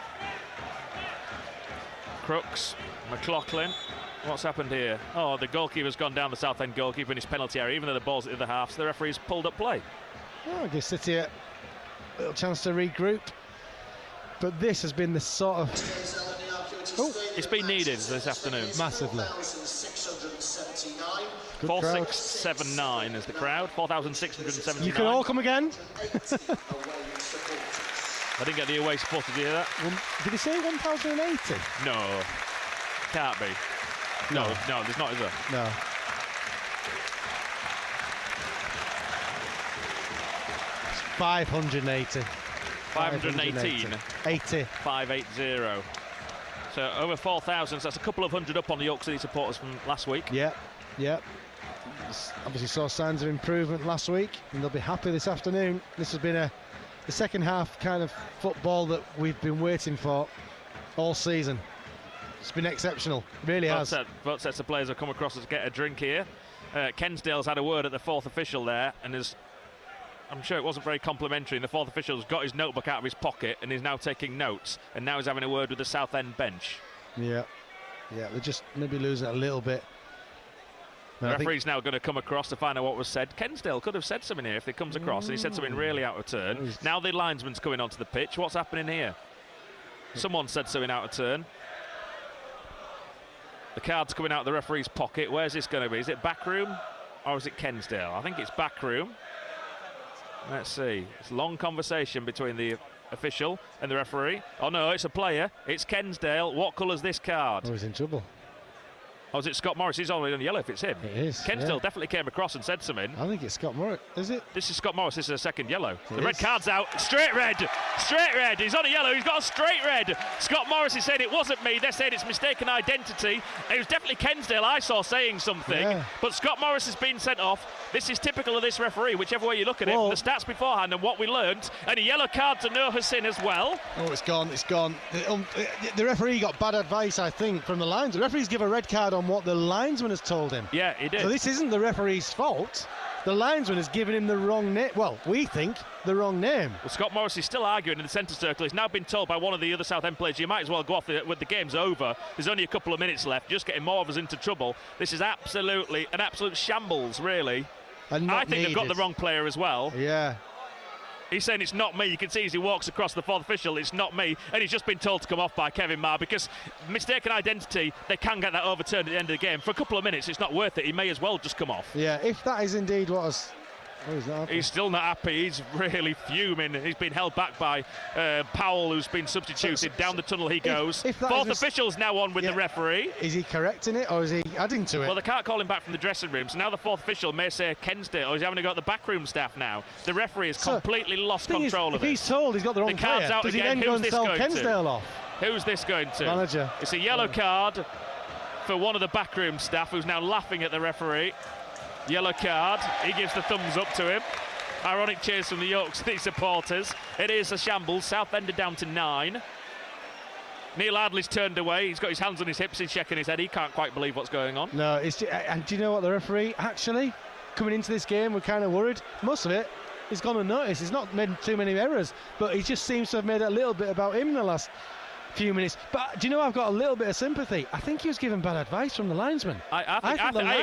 Crooks, McLaughlin. What's happened here? Oh, the goalkeeper's gone down, the Southend goalkeeper in his penalty area, even though the ball's at the other half, so the referee's pulled up play. Oh, gives City a little chance to regroup. But this has been the sort of... Oh, it's been needed this afternoon. Massively. 4,679 is the crowd. 4,679. You can all come again. I didn't get the away support. Did you hear that? Did he say 1,080? No. Can't be. No, there's not, is there? No. It's 580. 518. 80. 580. So over 4,000. So that's a couple of hundred up on the York City supporters from last week. Yeah. Obviously saw signs of improvement last week, and they'll be happy this afternoon. This has been the second half kind of football that we've been waiting for all season. It's been exceptional, really has. Both sets of players have come across to get a drink here. Kensdale's had a word at the fourth official there, and I'm sure it wasn't very complimentary, and the fourth official's got his notebook out of his pocket and is now taking notes, and now he's having a word with the Southend bench. Yeah, they're just maybe losing it a little bit. The referee's now going to come across to find out what was said. Kensdale could have said something here if he comes across, and he said something really out of turn. Now the linesman's coming onto the pitch. What's happening here? Someone said something out of turn. The card's coming out of the referee's pocket. Where's this going to be? Is it backroom or is it Kensdale? I think it's backroom. Let's see. It's a long conversation between the official and the referee. Oh no, it's a player. It's Kensdale. What colour's this card? Oh, he's in trouble. Oh, is it Scott Morris? He's already on yellow if it's him. It is. Kensdale definitely came across and said something. I think it's Scott Morris. Is it? This is Scott Morris. This is a second yellow. The red card's out. Straight red. Straight red. He's on a yellow. He's got a straight red. Scott Morris is saying it wasn't me. They're saying it's mistaken identity. It was definitely Kensdale I saw saying something. Yeah. But Scott Morris has been sent off. This is typical of this referee, whichever way you look at it. From the stats beforehand and what we learnt. And a yellow card to Noah Hassin as well. Oh, it's gone. It's gone. The referee got bad advice, I think, from the lines. The referee's give a red card on what the linesman has told him. Yeah, he did. So this isn't the referee's fault. The linesman has given him the wrong name. Well, we think the wrong name. Well, Scott Morris is still arguing in the centre circle. He's now been told by one of the other Southend players, you might as well go off with the game's over. There's only a couple of minutes left, just getting more of us into trouble. This is absolutely an absolute shambles, really. I think they've got the wrong player as well. Yeah. He's saying it's not me. You can see as he walks across the fourth official, it's not me. And he's just been told to come off by Kevin Marr because mistaken identity, they can get that overturned at the end of the game. For a couple of minutes, it's not worth it. He may as well just come off. Yeah, if that is indeed what has... Oh, he's not happy. He's still not happy. He's really fuming. He's been held back by Powell, who's been substituted. Down the tunnel he goes. Fourth official's now on with the referee. Is he correcting it or is he adding to it? Well, they can't call him back from the dressing room, so now the fourth official may say Kensdale, or he's having to go to the backroom staff now. The referee has completely lost control of it. If he's told he's got the wrong player, does he then go and tell Kensdale off? Who's this going to? Manager. It's a yellow card for one of the backroom staff who's now laughing at the referee. Yellow card. He gives the thumbs up to him. Ironic cheers from the York City supporters. It is a shambles. Southend are down to 9. Neil Adley's turned away. He's got his hands on his hips. He's shaking his head. He can't quite believe what's going on. No, and do you know what, the referee actually coming into this game, we're kind of worried. Most of it he's gone unnoticed. He's not made too many errors, but he just seems to have made a little bit about him in the last few minutes. But do you know, I've got a little bit of sympathy. I think he was given bad advice from the linesman. I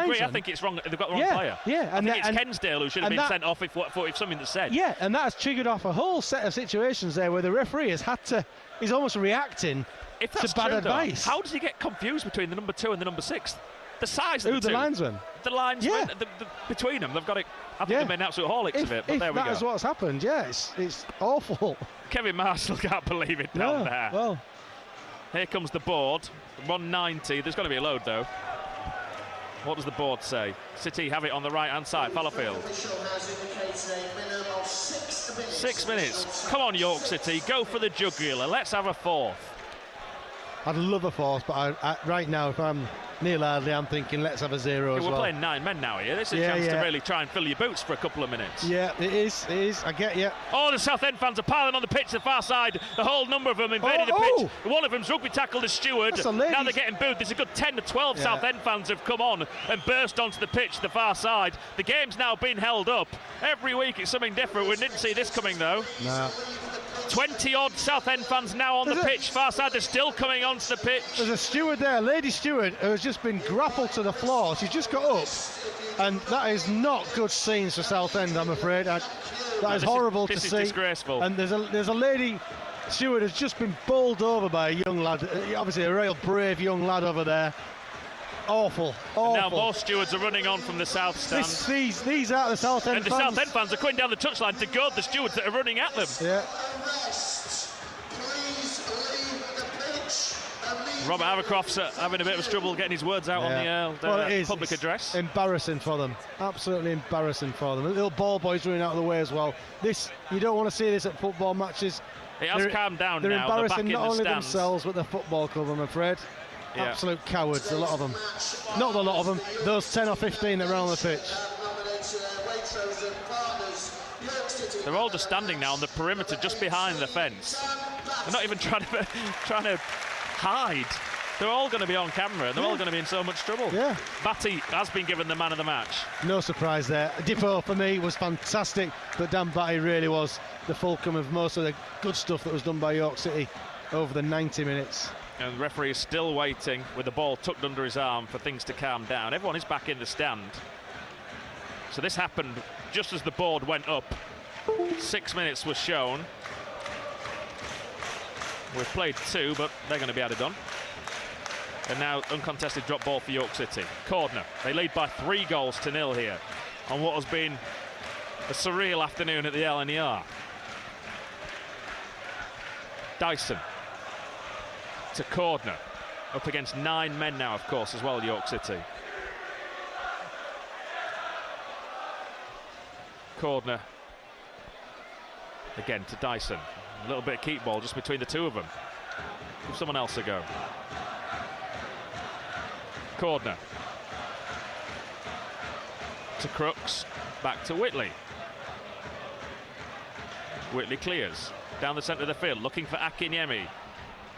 agree. I think it's wrong. They've got the wrong player. Yeah, I think it's Kensdale who should have been sent off if something was said. Yeah, and that has triggered off a whole set of situations there where the referee has had to. He's almost reacting to bad advice. How does he get confused between the number 2 and the number 6? The size of the two. The linesman? The linesman. Yeah. Between them, they've got it. I think they've made absolute holics of it, but there we go. That is what's happened, yeah. It's awful. Kevin Marshall can't believe it down there. Well, here comes the board. 190. There's got to be a load, though. What does the board say? City have it on the right-hand side. Fallowfield. 6 minutes. Come on, York City. Go for the jugular. Let's have a fourth. I'd love a fourth, but right now, if I'm Neil Adley, I'm thinking let's have a 0 as well. We're playing 9 men now here. This is a chance to really try and fill your boots for a couple of minutes. Yeah, it is. I get you. Oh, the Southend fans are piling on the pitch, the far side. The whole number of them invading the pitch. One of them's rugby tackled a steward. Now they're getting booed. There's a good 10 to 12 Southend fans have come on and burst onto the pitch, the far side. The game's now been held up. Every week it's something different. We didn't see this coming, though. No. 20-odd Southend fans now on the pitch. Far side, they're still coming onto the pitch. There's a steward there, lady steward, who has just been grappled to the floor. She's just got up, and that is not good scenes for Southend, I'm afraid. That is horrible to see. This is disgraceful. And there's a lady steward who's just been bowled over by a young lad, obviously a real brave young lad over there. Awful. Now more stewards are running on from the south stand. These are the Southend fans. And the Southend fans are coming down the touchline to guard the stewards that are running at them. Yeah. Robert Abercroft's having a bit of trouble getting his words out on the public address. Embarrassing for them. Absolutely embarrassing for them. The little ball boys running out of the way as well. You don't want to see this at football matches. It has calmed down now. They're embarrassing not only stands. themselves but the football club, I'm afraid. Yeah. Absolute cowards, a lot of them. Not a lot of them, those 10 or 15 that are on the pitch. They're all just standing now on the perimeter just behind the fence. They're not even trying to hide. They're all going to be on camera. They're all going to be in so much trouble. Yeah. Batty has been given the man of the match. No surprise there. Defoe for me was fantastic, but Dan Batty really was the fulcrum of most of the good stuff that was done by York City over the 90 minutes. And the referee is still waiting with the ball tucked under his arm for things to calm down. Everyone is back in the stand. So this happened just as the board went up. 6 minutes was shown. We've played 2, but they're going to be added on. And now uncontested drop ball for York City. Cordner. They lead by 3 goals to 0 here on what has been a surreal afternoon at the LNER. Dyson to Cordner, up against 9 men now, of course, as well, York City. Cordner again to Dyson. A little bit of keep ball just between the two of them. Give someone else a go. Cordner to Crooks, back to Whitley. Whitley clears down the centre of the field, looking for Akinyemi.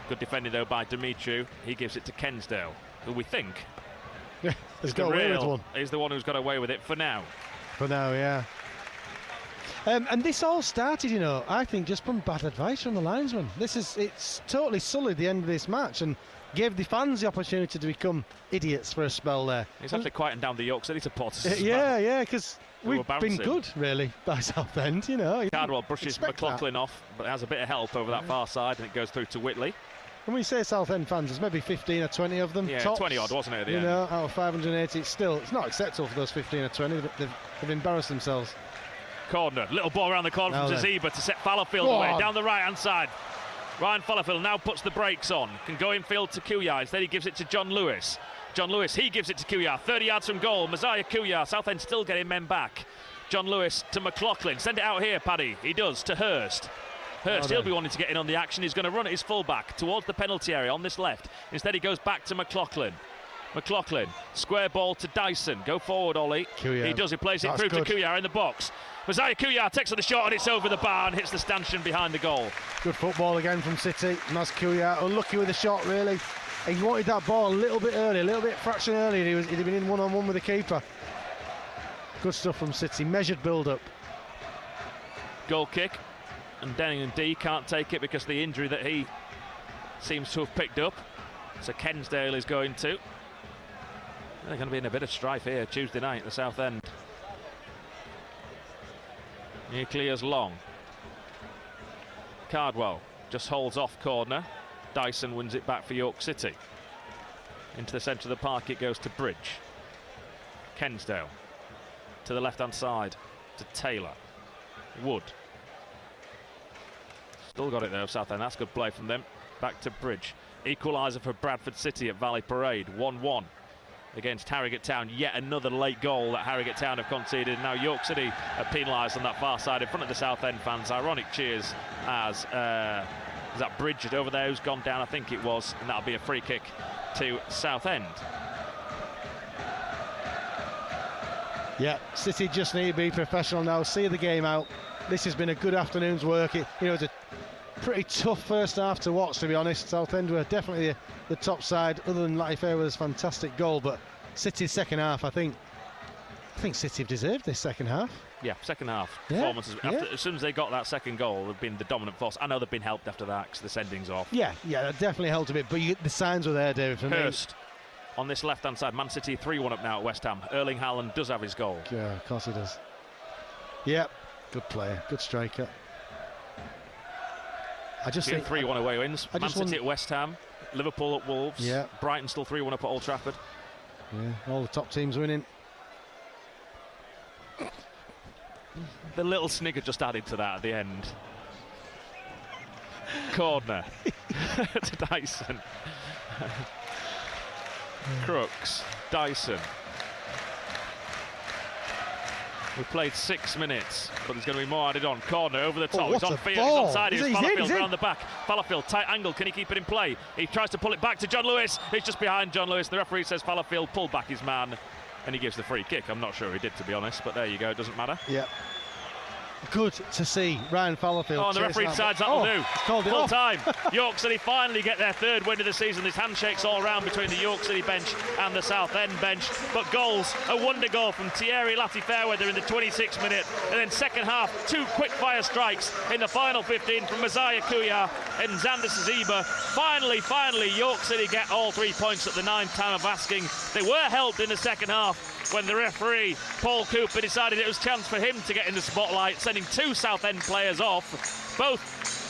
Good defending though by Dimitru. He gives it to Kensdale, who we think has got away with one. Is the one who's got away with it for now. For now, yeah. And this all started, I think, just from bad advice from the linesman. It's totally sullied the end of this match and gave the fans the opportunity to become idiots for a spell there. He's actually quieting down the York City supporters as well. Yeah, because we've been good, really, by Southend, Cardwell brushes McLaughlin off, but has a bit of help over that far side, and it goes through to Whitley. When we say Southend fans, there's maybe 15 or 20 of them. Yeah, tops, 20 odd, wasn't it, at the end? Out of 580, it's not acceptable for those 15 or 20. They've embarrassed themselves. Corner, little ball around the corner from Zaziba to set Fallowfield away, down the right-hand side. Ryan Fallowfield now puts the brakes on, can go infield to Kuyar, instead he gives it to John Lewis. John Lewis, he gives it to Kuyar, 30 yards from goal, Messiah Kuyar, Southend still getting men back. John Lewis to McLaughlin, send it out here, Paddy, he does, to Hurst. Hurst, he'll be wanting to get in on the action. He's going to run at his full-back towards the penalty area on this left. Instead, he goes back to McLaughlin. McLaughlin, square ball to Dyson. Go forward, Ollie. Kuyar. He does. He plays it through to Kuyar in the box. Messiah Kuyar takes on the shot and it's over the bar and hits the stanchion behind the goal. Good football again from City. Naz Kuyar, unlucky with the shot, really. He wanted that ball a little bit early, a little bit fraction early. He'd have been in one-on-one with the keeper. Good stuff from City. Measured build-up. Goal kick. And Denningham D can't take it because of the injury that he seems to have picked up. So Kensdale is going to. They're going to be in a bit of strife here Tuesday night at the Southend. He clears long. Cardwell just holds off corner. Dyson wins it back for York City. Into the centre of the park it goes to Bridge. Kensdale to the left-hand side to Taylor. Wood. Still got it though, Southend. That's good play from them. Back to Bridge. Equaliser for Bradford City at Valley Parade. 1-1 against Harrogate Town. Yet another late goal that Harrogate Town have conceded. Now York City are penalised on that far side in front of the Southend fans. Ironic cheers as is that Bridge over there who's gone down, I think it was, and that'll be a free kick to Southend. Yeah, City just need to be professional now, see the game out. This has been a good afternoon's work. It's a pretty tough first half to watch, to be honest. Southend were definitely the top side, other than Latifeh Fairweather's fantastic goal, but City's second half, I think City have deserved this second half. Yeah, second half performances. As soon as they got that second goal, they've been the dominant force. I know they've been helped after that because the sending's off. Yeah, that definitely helped a bit, but the signs were there, David, for Hurst on this left-hand side. Man City 3-1 up now at West Ham. Erling Haaland does have his goal. Yeah, of course he does. Yeah, good player, good striker. I just think 3-1 away wins. Man City at West Ham, Liverpool at Wolves. Yeah. Brighton still 3-1 up at Old Trafford. Yeah, all the top teams winning. The little snigger just added to that at the end. Corner to Dyson. Crooks, Dyson. We've played 6 minutes, but there's going to be more added on. Corner over the top. He's on field. He's onside. He's Fallowfield around the back. Fallowfield, tight angle. Can he keep it in play? He tries to pull it back to John Lewis. He's just behind John Lewis. The referee says Fallowfield pulled back his man, and he gives the free kick. I'm not sure he did, to be honest, but there you go. It doesn't matter. Yeah. Good to see Ryan Fallowfield. Oh, and the referee decides that'll do. Called it full off. time. York City finally get their third win of the season. There's handshakes all round between the York City bench and the Southend bench. But goals, a wonder goal from Thierry Latifeh Fairweather in the 26th minute. And then second half, 2 quick fire strikes in the final 15 from Messiah Kuyar and Xander Saziba. Finally, York City get all 3 points at the 9th time of asking. They were helped in the second half when the referee, Paul Cooper, decided it was a chance for him to get in the spotlight, sending 2 Southend players off, both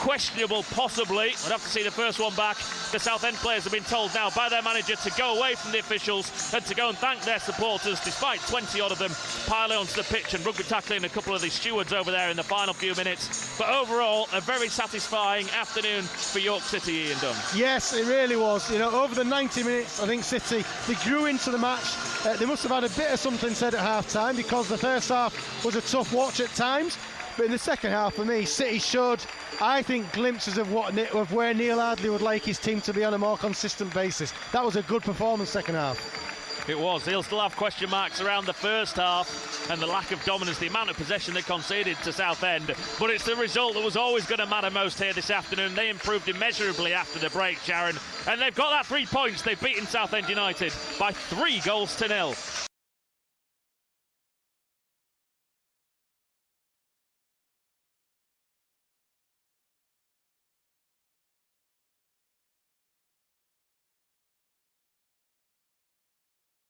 questionable possibly. I'd have to see the first one back. The Southend players have been told now by their manager to go away from the officials and to go and thank their supporters, despite 20 odd of them piling onto the pitch and rugby tackling a couple of the stewards over there in the final few minutes. But overall, a very satisfying afternoon for York City, Ian Dunn. Yes, it really was. Over the 90 minutes, I think City, they grew into the match. They must have had a bit of something said at half-time, because the first half was a tough watch at times. But in the second half, for me, City showed, I think, glimpses of where Neil Ardley would like his team to be on a more consistent basis. That was a good performance second half. It was. He'll still have question marks around the first half and the lack of dominance, the amount of possession they conceded to Southend. But it's the result that was always going to matter most here this afternoon. They improved immeasurably after the break, Sharon. And they've got that 3 points. They've beaten Southend United by 3 goals to 0.